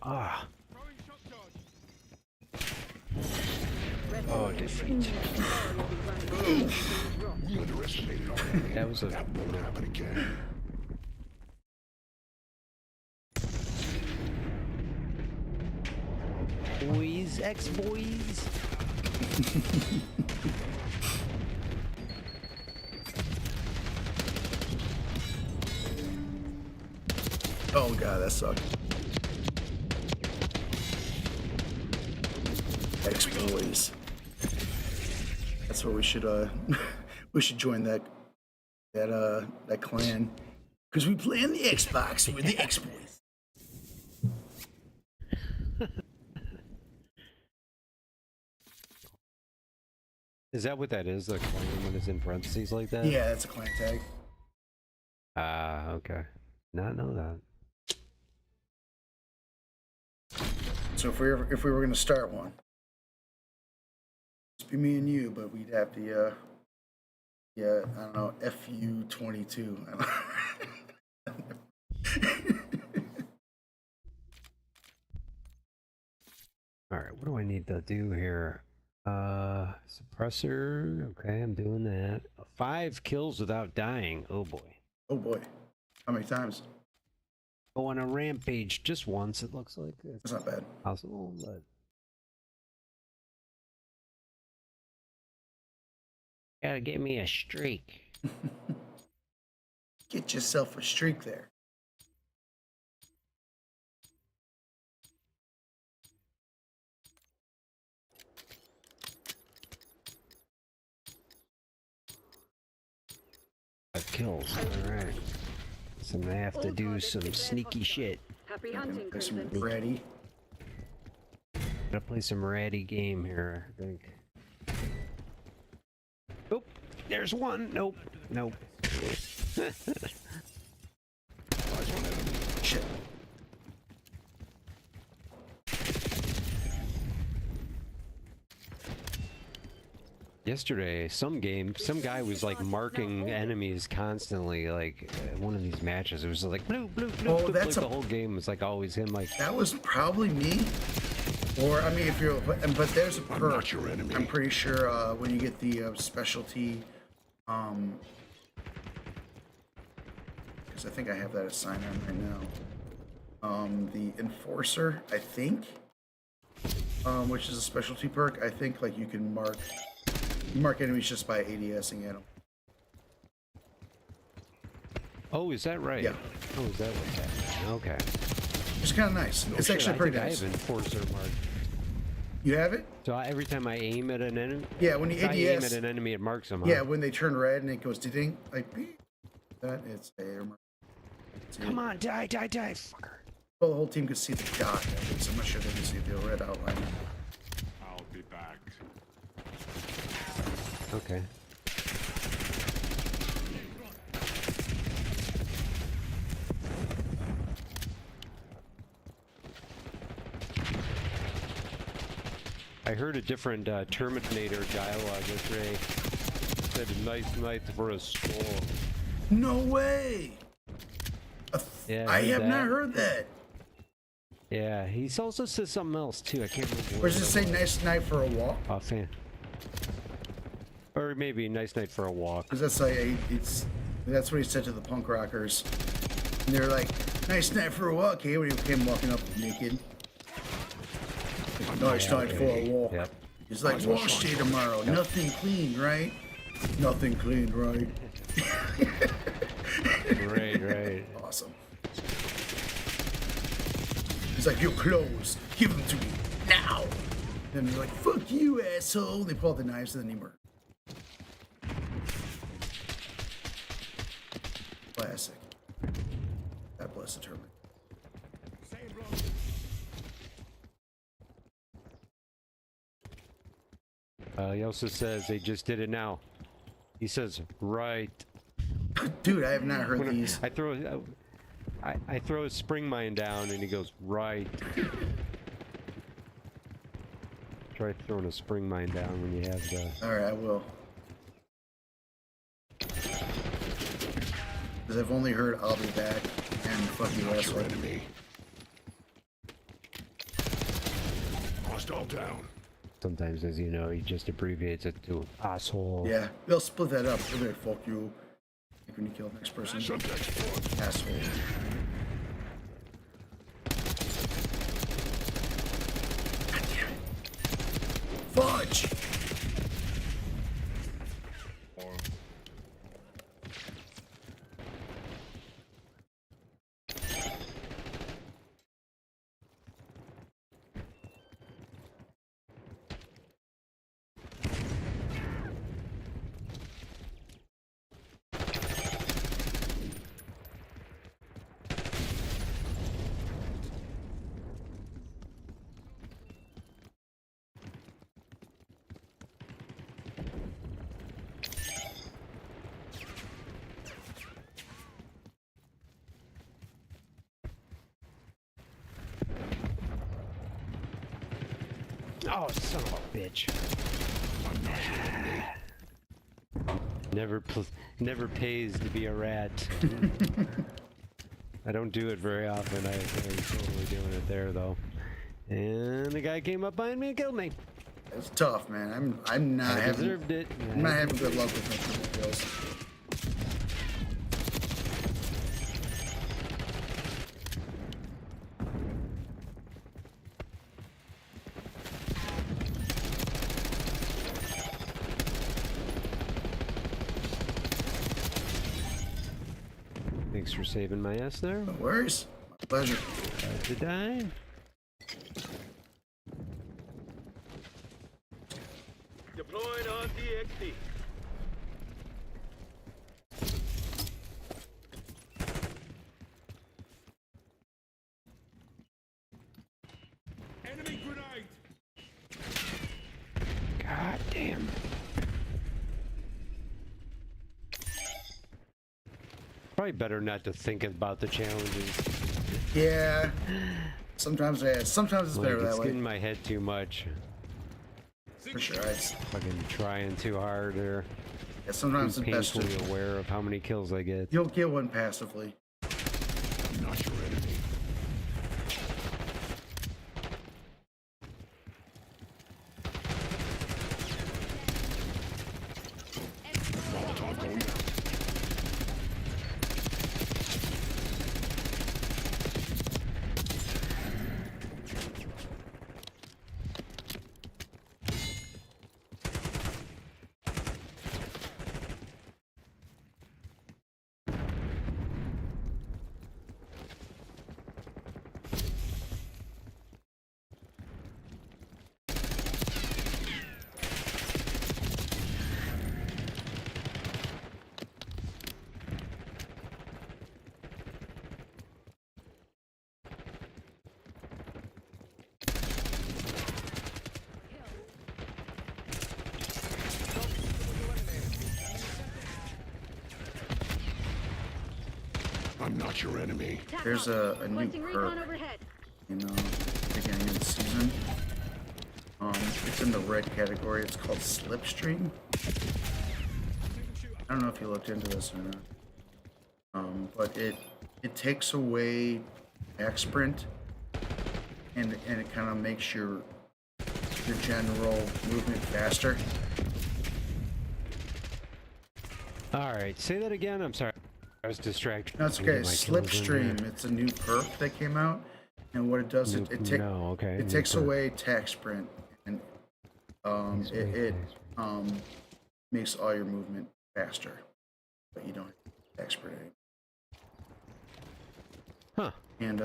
Ah. Oh, defeat. That was a. That won't happen again. Boys, ex-boys. Oh god, that sucked. Ex-boys. That's what we should we should join that clan. Cause we play on the Xbox with the ex-boys. Is that what that is? The clan when it's in parentheses like that? Yeah, that's a clan tag. Ah, okay. Not know that. So if we were gonna start one, it'd be me and you, but we'd have the I don't know, FU-22. All right, what do I need to do here? Suppressor. Okay, I'm doing that. 5 kills without dying. Oh boy. Oh boy. How many times? Go on a rampage just once, it looks like. That's not bad. Possible, but. Gotta get me a streak. Get yourself a streak there. Kills. All right. So I'm gonna have to do some sneaky shit. Happy hunting, Crimson. Ready? Gonna play some ratty game here, I think. Oh, there's one. Nope. Nope. Shit. Yesterday, some guy was like marking enemies constantly, like one of these matches. It was like blue, blue, blue. Oh, blue. that's like the whole game was like always him. Like that was probably me. Or I mean, if you're, but there's a perk. I'm not your enemy. I'm pretty sure when you get the specialty, because I think I have that assigned on right now. The enforcer, I think, which is a specialty perk. I think like you can mark enemies just by ADSing at them. oh, is that right? Yeah. Oh, is that what's happening? Okay. It's kind of nice. Oh, It's shit, actually pretty I nice. have enforcer mark. You have it? So every time I aim at an enemy, Yeah, when you if I aim ADS at an enemy, it marks them. Yeah, Huh? when they turn red and it goes ding, like beep, that it's a. Come on, die, die, die, fucker. Well, the whole team could see the dot. So I'm not sure they can see the red outline. I'll be back. Okay. I heard a different Terminator dialogue yesterday. It said nice night for a skull. No way. Yeah, I have not that. heard that. Yeah, he also says something else too. I can't remember. Or does it say nice night for a walk? Offhand. Or maybe nice night for a walk. Because that's like that's what he said to the punk rockers. And they're like, nice night for a walk, hey, when he came walking up naked. Like, nice night for a walk. Yep. He's like, wash day tomorrow. Yep. Nothing clean, right? Nothing clean, right? Right. Awesome. He's like, your clothes, give them to me now. And they're like, fuck you, asshole. They pull out the knives and then he murdered. Classic. God bless the Terminator. He also says they just did it now. He says, right. Dude, I have not heard these. I throw a spring mine down and he goes, right. Try throwing a spring mine down when you have the... Alright, I will. Because I've only heard I'll be back and fuck you asshole. Hostile down. Sometimes, as you know, he just abbreviates it to asshole. Yeah, they'll split that up. They'll be like, fuck you. Like when you kill the next person. Asshole. God damn it. Fudge! Oh, son of a bitch. Never pays to be a rat. I don't do it very often. I'm totally doing it there, though. And the guy came up behind me and killed me. It's tough, man. I'm not I having deserved it. I'm not having good luck with my kills. Thanks for saving my ass there. No worries. My pleasure. Glad to die. Deploying on DXD. Enemy grenade. God damn. Probably better not to think about the challenges. Yeah. Sometimes it's better that It's way. getting in my head too much. For sure. It's Fucking trying too hard or sometimes too it's best to painfully aware of how many kills I get. you'll get one passively. I'm not your enemy. Molotov going out. I'm not your enemy. There's a new perk, you know, beginning of the season. It's in the red category. It's called Slipstream. I don't know if you looked into this or not. But it takes away back sprint and it kind of makes your general movement faster. All right, say that again. I'm sorry, I was distracted. No, it's okay. Slipstream. It's a new perk that came out, and what it does, it takes away attack sprint, and it makes all your movement faster, but you don't have attack sprint anymore. Huh. And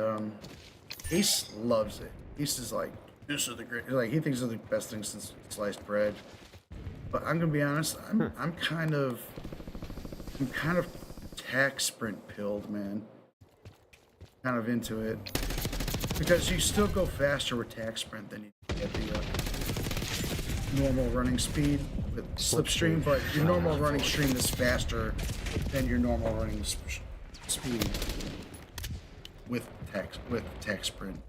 Ace loves it. Ace is like, this is the great. Like, he thinks it's the best thing since sliced bread. But I'm gonna be honest. I'm kind of attack sprint pilled, man. Kind of into it because you still go faster with attack sprint than you get the normal running speed with slipstream. But your normal running stream is faster than your normal running speed with attack sprint.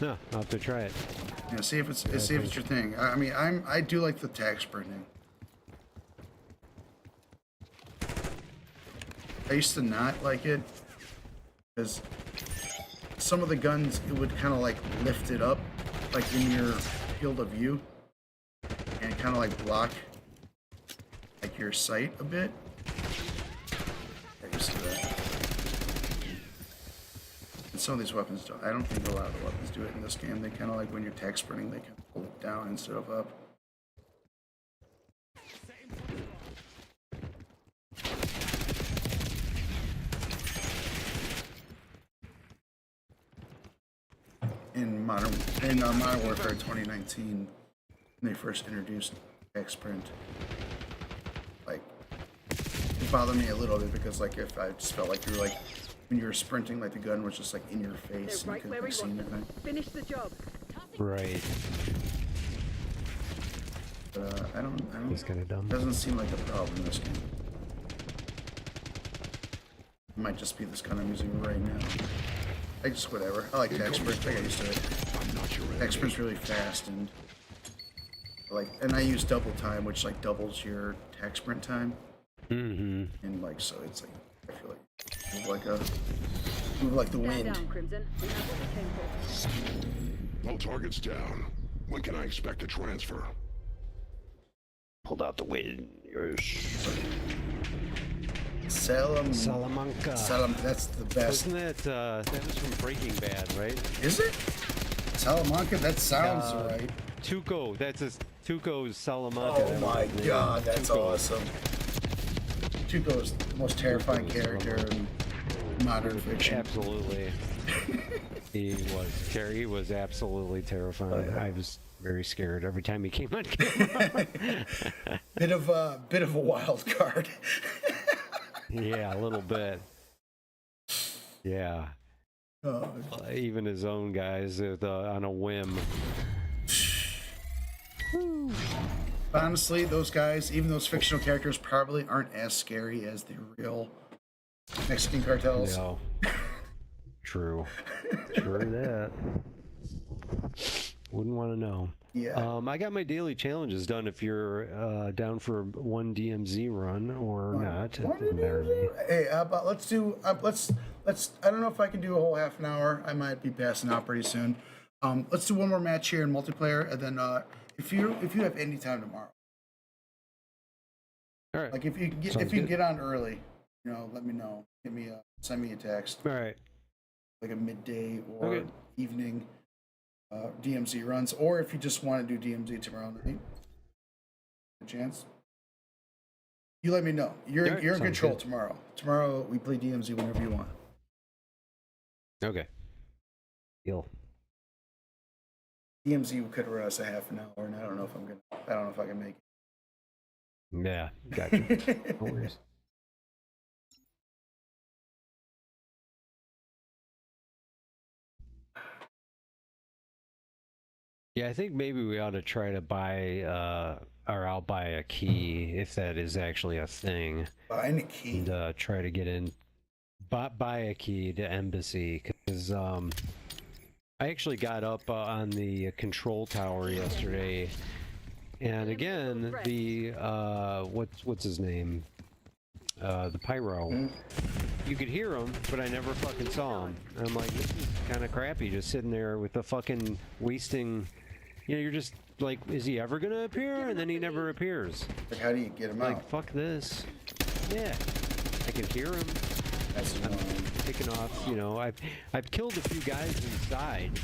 No, I'll have to try it. Yeah, see if it's your thing. I mean, I do like the attack sprinting. I used to not like it because some of the guns, it would kind of like lift it up, like in your field of view, and kind of like block like your sight a bit. I used to that. And some of these weapons don't. I don't think a lot of the weapons do it in this game. They kind of like when you're attack sprinting, they can pull it down instead of up. In Modern Warfare 2019, when they first introduced attack sprint, like it bothered me a little bit because like if I just felt like you were like when you were sprinting, like the gun was just like in your face and you couldn't like, see anything. Finish the job. Right. But I don't. It's kind of dumb. Doesn't seem like a problem in this game. It might just be this gun I'm using right now. I just whatever. I like attack sprint. I got used to it. Attack sprint's really fast and and I use double time, which like doubles your attack sprint time. Mm-hmm. And like so, it's like I feel like move like the wind. Down, Crimson. We have what we came for. All targets down. When can I expect a transfer? Pulled out the wind. Salamanca. That's the best. Wasn't that was from Breaking Bad, right? Is it? Salamanca? That sounds right. Tuco. Tuco's Salamanca. Oh my god, that's awesome. Tuco is the most terrifying character in modern fiction. Absolutely. He was absolutely terrifying. Oh, yeah. I was very scared every time he came on camera. bit of a wild card. Yeah, a little bit. Yeah. Even his own guys on a whim. Honestly, those guys, even those fictional characters, probably aren't as scary as the real Mexican cartels. No. True. True that. Wouldn't want to know. Yeah. I got my daily challenges done. If you're down for one DMZ run or not, it doesn't matter to me. Hey, let's do. Let's. I don't know if I can do a whole half an hour. I might be passing out pretty soon. Let's do one more match here in multiplayer, and then if you have any time tomorrow, all right. Like if you can get on early, let me know. Send me a text. All right. Like a midday or evening DMZ runs, or if you just want to do DMZ tomorrow night, a chance. You let me know. You're in control tomorrow. Tomorrow we play DMZ whenever you want. Okay. Deal. DMZ could run us a half an hour, and I don't know if I can make it. Yeah, gotcha. No worries. Yeah, I think maybe we ought to try to buy, or I'll buy a key if that is actually a thing. Buying a key. And try to get in, buy a key to Embassy, because is I actually got up on the control tower yesterday, and again the what's his name, the pyro. You could hear him, but I never fucking saw him. And I'm like, this is kind of crappy, just sitting there with the fucking wasting. You know, you're just like, is he ever gonna appear? And then he never appears. Like, how do you get him like, out? Fuck this. Yeah, I can hear him. That's I'm picking off. You know, I've killed a few guys inside.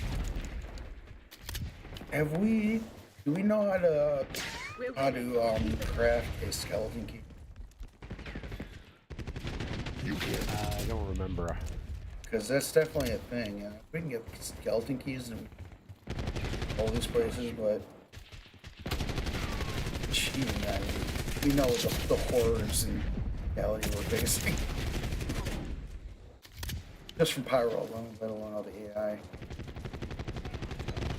Do we know how to craft a skeleton key? I don't remember. Because that's definitely a thing. Yeah, we can get skeleton keys in all these places, but even that, we know the horrors and reality we're facing. Just from Pyro alone, let alone all the AI.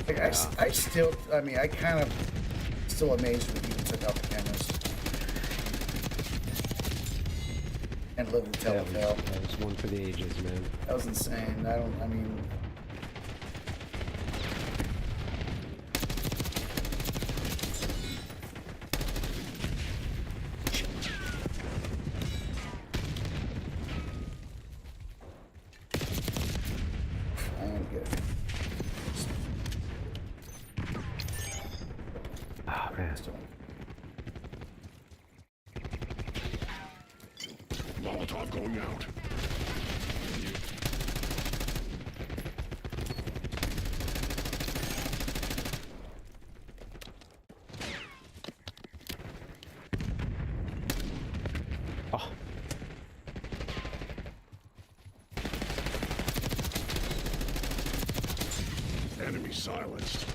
Like, I still, I mean, I kind of still amazed when you took out the cameras and lived to tell the tale. That was one for the ages, man. That was insane. I mean. Molotov going out. Oh. Enemy silenced.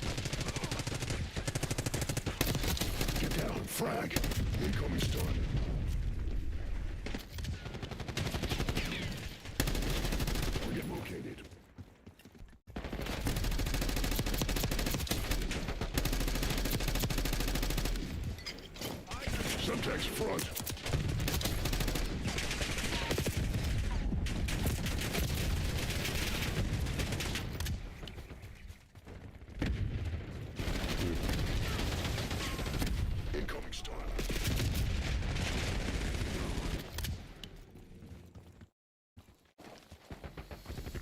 Get down, frag. Incoming stun. Target located. Subtext front. Incoming stun.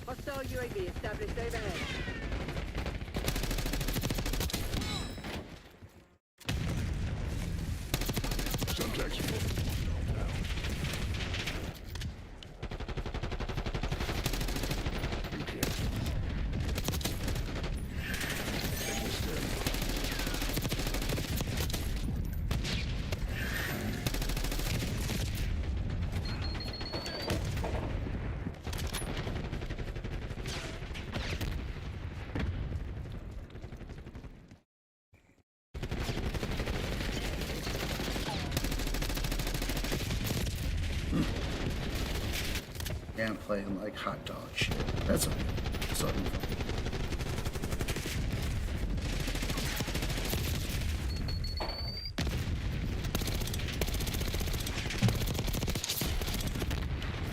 Hostile UAV established overhead. Subtext front. You can't. Take this steady. Yeah, I'm playing like hot dog shit. That's a sudden.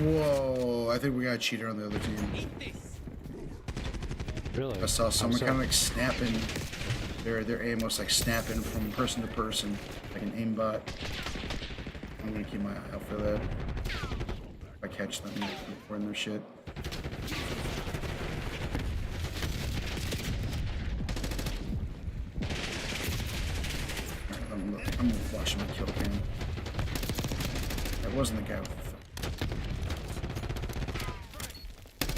Whoa, I think we got a cheater on the other team. Really? I saw someone kind of like snapping. Their aim was like snapping from person to person, like an aimbot. I'm gonna keep my eye out for that. If I catch them before in their shit. I'm gonna flash my kill cam. That wasn't the guy with the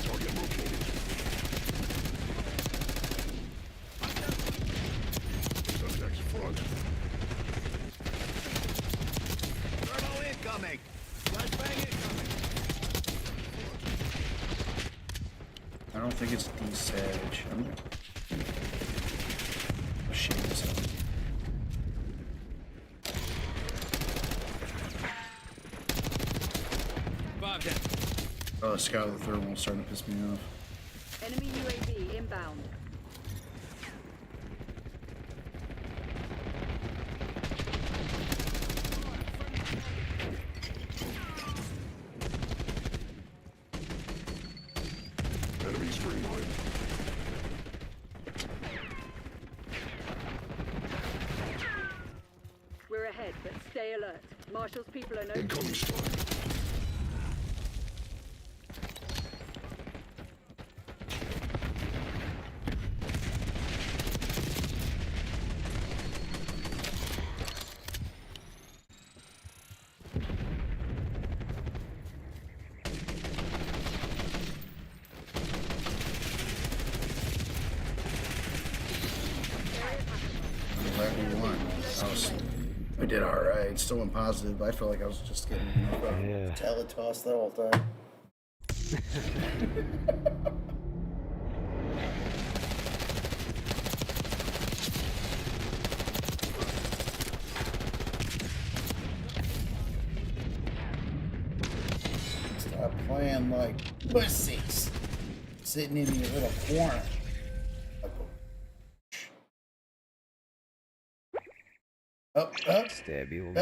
Target located. Subtext front. Thermal incoming. Flashbang incoming. I don't think it's D-Sage. I'm gonna shame myself. Oh, the scout of the third one's starting to piss me off. Enemy UAV inbound. Enemy screen. Stay alert. Marshall's people are no. Incoming spy. I did all right. Still went positive, but I felt like I was just getting teletossed the whole time. Stop playing like pussies, sitting in your little corner. Up. Stab you. We'll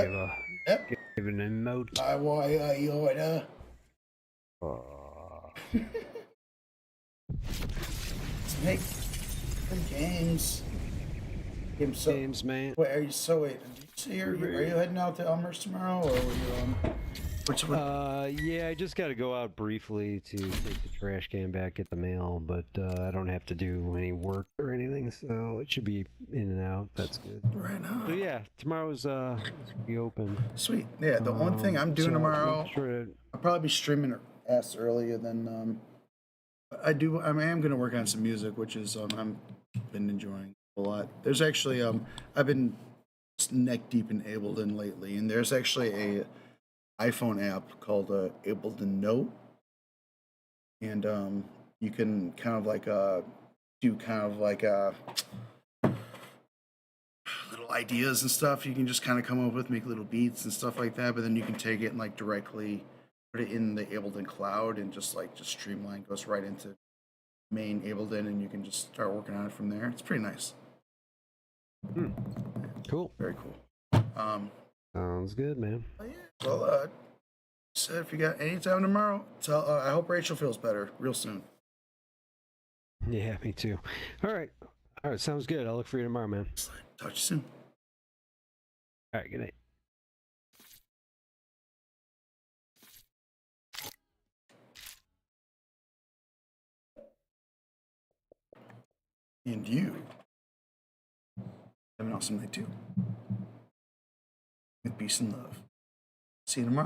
give an emote. I want you order. Snake. Good games. Games, man. Wait, are you did you see are you heading out to Elmhurst tomorrow, or were you yeah, I just got to go out briefly to take the trash can back, get the mail, but I don't have to do any work or anything, so it should be in and out. That's good. Right now. So yeah, tomorrow's be open. Sweet. Yeah, the one thing I'm doing tomorrow, I'll probably be streaming earlier than I am going to work on some music, which is I'm been enjoying a lot. There's actually I've been neck deep in Ableton lately, and there's actually a iPhone app called Ableton Note, and you can kind of like do kind of like little ideas and stuff. You can just kind of come up with, make little beats and stuff like that, but then you can take it and like directly put it in the Ableton cloud and just streamline, goes right into main Ableton, and you can just start working on it from there. It's pretty nice. Cool. Very cool. Sounds good, man. Well, said if you got any time tomorrow, I hope Rachel feels better real soon. Yeah, me too. All right, sounds good. I'll look for you tomorrow, man. Talk to you soon. All right, good night. And you have an awesome night too. With peace and love. See you tomorrow.